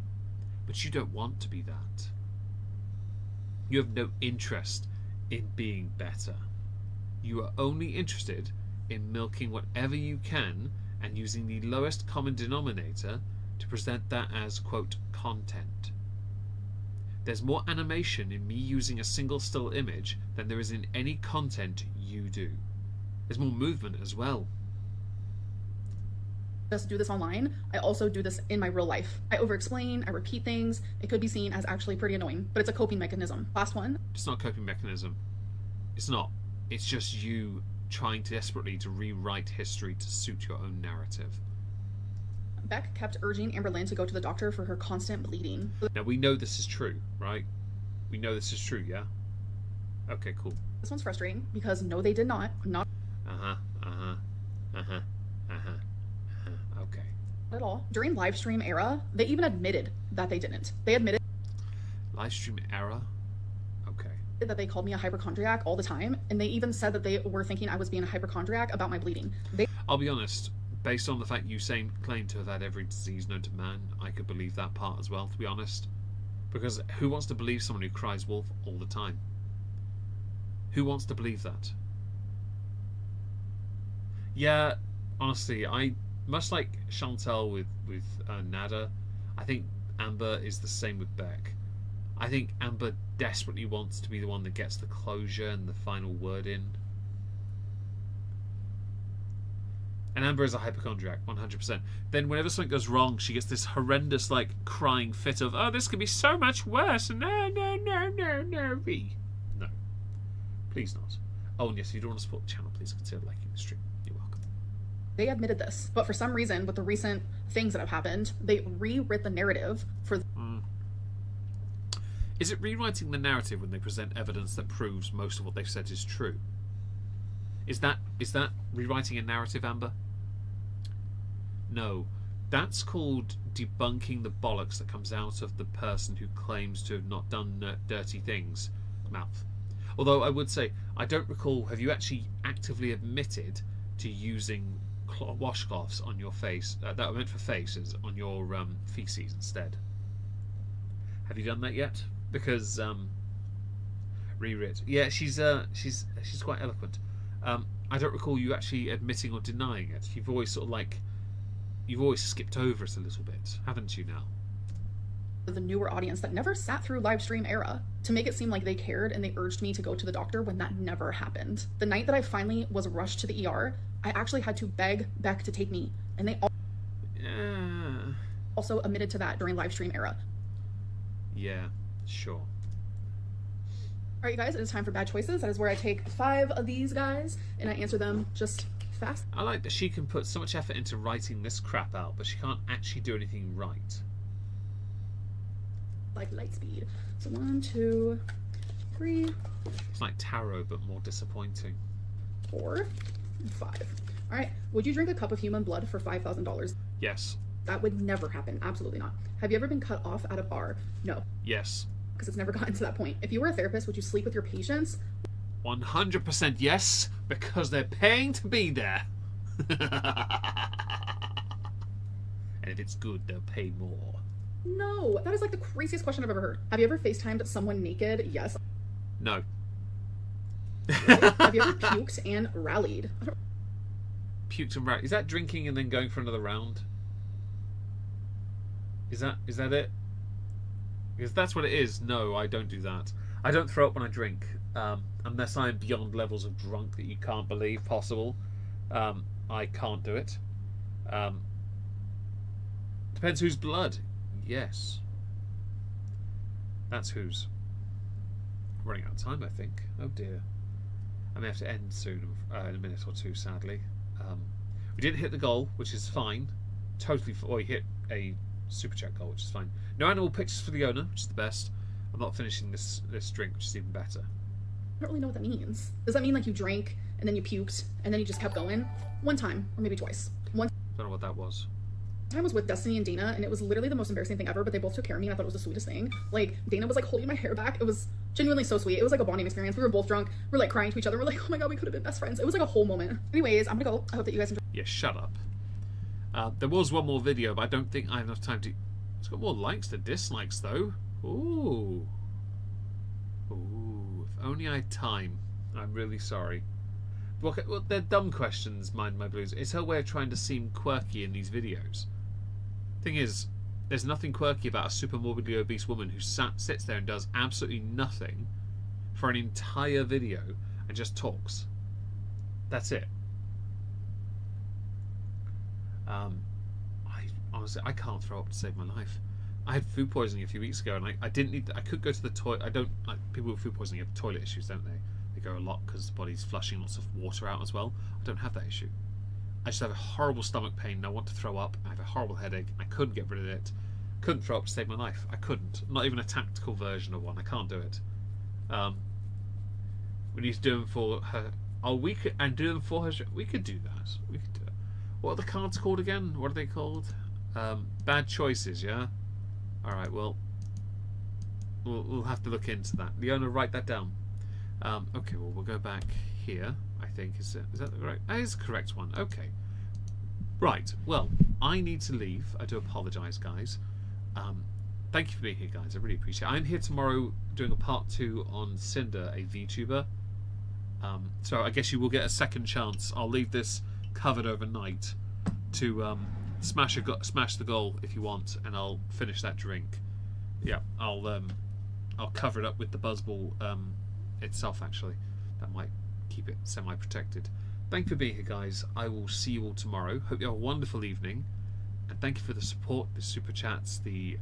But you don't want to be that. You have no interest in being better. You are only interested in milking whatever you can and using the lowest common denominator to present that as, quote, content. There's more animation in me using a single still image than there is in any content you do. There's more movement as well. just do this online. I also do this in my real life. I over-explain, I repeat things. It could be seen as actually pretty annoying, but it's a coping mechanism. Last one. It's not a coping mechanism. It's not. It's just you trying desperately to rewrite history to suit your own narrative. Beck kept urging Amberlynn to go to the doctor for her constant bleeding. Now, we know this is true, right? We know this is true, yeah? Okay, cool. This one's frustrating because no, they did not. Not Okay. at all. During live stream era, they even admitted that they didn't. They admitted Live stream error? Okay. that they called me a hypochondriac all the time, and they even said that they were thinking I was being a hypochondriac about my bleeding. I'll be honest, Based on the fact you claim to have had every disease known to man, I could believe that part as well, to be honest. Because who wants to believe someone who cries wolf all the time? Who wants to believe that? Yeah, honestly, much like Chantal with Nada, I think Amber is the same with Beck. I think Amber desperately wants to be the one that gets the closure and the final word in. And Amber is a hypochondriac, 100%. Then whenever something goes wrong, she gets this horrendous, like, crying fit of, oh, this could be so much worse. No, V. No. Please not. Oh, and yes, if you don't want to support the channel, please consider liking the stream. You're welcome. They admitted this, but for some reason, with the recent things that have happened, they rewrit the narrative for... Is it rewriting the narrative when they present evidence that proves most of what they've said is true? Is that rewriting a narrative, Amber? No. That's called debunking the bollocks that comes out of the person who claims to have not done dirty things. Mouth. Although I would say, I don't recall, have you actually actively admitted to using washcloths on your face, that were meant for faces, on your feces instead? Have you done that yet? Because, rewrit. Yeah, she's quite eloquent. I don't recall you actually admitting or denying it. You've always sort of like, you've always skipped over it a little bit, haven't you now? The newer audience that never sat through live stream era to make it seem like they cared and they urged me to go to the doctor when that never happened. The night that I finally was rushed to the ER, I actually had to beg Beck to take me, and they also admitted to that during live stream era. Yeah, sure. Alright, you guys, it is time for bad choices. That is where I take 5 of these guys and I answer them just fast. I like that she can put so much effort into writing this crap out, but she can't actually do anything right. Like light speed. So 1, 2, 3. It's like tarot, but more disappointing. 4, and 5. Alright, would you drink a cup of human blood for $5,000? Yes. That would never happen. Absolutely not. Have you ever been cut off at a bar? No. Yes. Because it's never gotten to that point. If you were a therapist, would you sleep with your patients? 100% yes, because they're paying to be there. And if it's good, they'll pay more. No, that is like the craziest question I've ever heard. Have you ever FaceTimed someone naked? Yes. No. Have you ever puked and rallied? Puked and rallied. Is that drinking and then going for another round? Is that it? Because that's what it is. No, I don't do that. I don't throw up when I drink, unless I'm beyond levels of drunk that you can't believe possible. I can't do it. Depends whose blood. Yes. That's whose. Running out of time, I think. Oh dear. I may have to end soon, in a minute or two, sadly. We didn't hit the goal, which is fine. Totally. We hit a super chat goal, which is fine. No animal pictures for the owner, which is the best. I'm not finishing this drink, which is even better. I don't really know what that means. Does that mean like you drank and then you puked and then you just kept going? One time, or maybe twice. One Don't know what that was. time was with Destiny and Dana, and it was literally the most embarrassing thing ever, but they both took care of me and I thought it was the sweetest thing. Like, Dana was like holding my hair back. It was genuinely so sweet. It was like a bonding experience. We were both drunk. We're like crying to each other. We're like, oh my god, we could have been best friends. It was like a whole moment. Anyways, I'm gonna go. I hope that you guys enjoy. Yeah, shut up. There was one more video, but I don't think I have enough time to... It's got more likes than dislikes, though. Ooh. Ooh. If only I had time. I'm really sorry. Well, they're dumb questions, mind my blues. It's her way of trying to seem quirky in these videos. Thing is, there's nothing quirky about a super morbidly obese woman who sits there and does absolutely nothing for an entire video and just talks. That's it. Honestly, I can't throw up to save my life. I had food poisoning a few weeks ago, and I didn't need. I could go to the toilet. I don't like people with food poisoning have toilet issues, don't they? They go a lot because the body's flushing lots of water out as well. I don't have that issue. I just have a horrible stomach pain, and I want to throw up. I have a horrible headache, and I couldn't get rid of it. Couldn't throw up to save my life. I couldn't. Not even a tactical version of one. I can't do it. We need to do them for her. Oh, we could and do them for her. We could do that. We could do it. What are the cards called again? What are they called? Bad choices, yeah? Alright, well, we'll have to look into that. Leona, write that down. Okay, well, we'll go back here, I think. Is that the correct? That is the correct one. Okay. Right, well, I need to leave. I do apologise, guys. Thank you for being here, guys. I really appreciate it. I'm here tomorrow doing a part 2 on Cinder, a VTuber. So I guess you will get a second chance. I'll leave this covered overnight to smash the goal if you want, and I'll finish that drink. Yeah, I'll cover it up with the buzzball itself. Actually, that might keep it semi-protected. Thank you for being here, guys. I will see you all tomorrow. Hope you have a wonderful evening, and thank you for the support, the super chats, the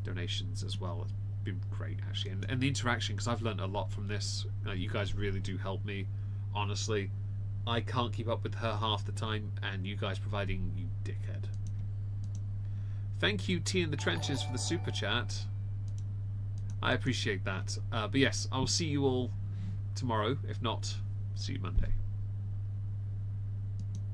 donations as well. It's been great, actually, and the interaction, because I've learned a lot from this. You guys really do help me, honestly. I can't keep up with her half the time, and you guys providing, you dickhead. Thank you, T in the Trenches, for the super chat. I appreciate that. But yes, I'll see you all tomorrow. If not, see you Monday.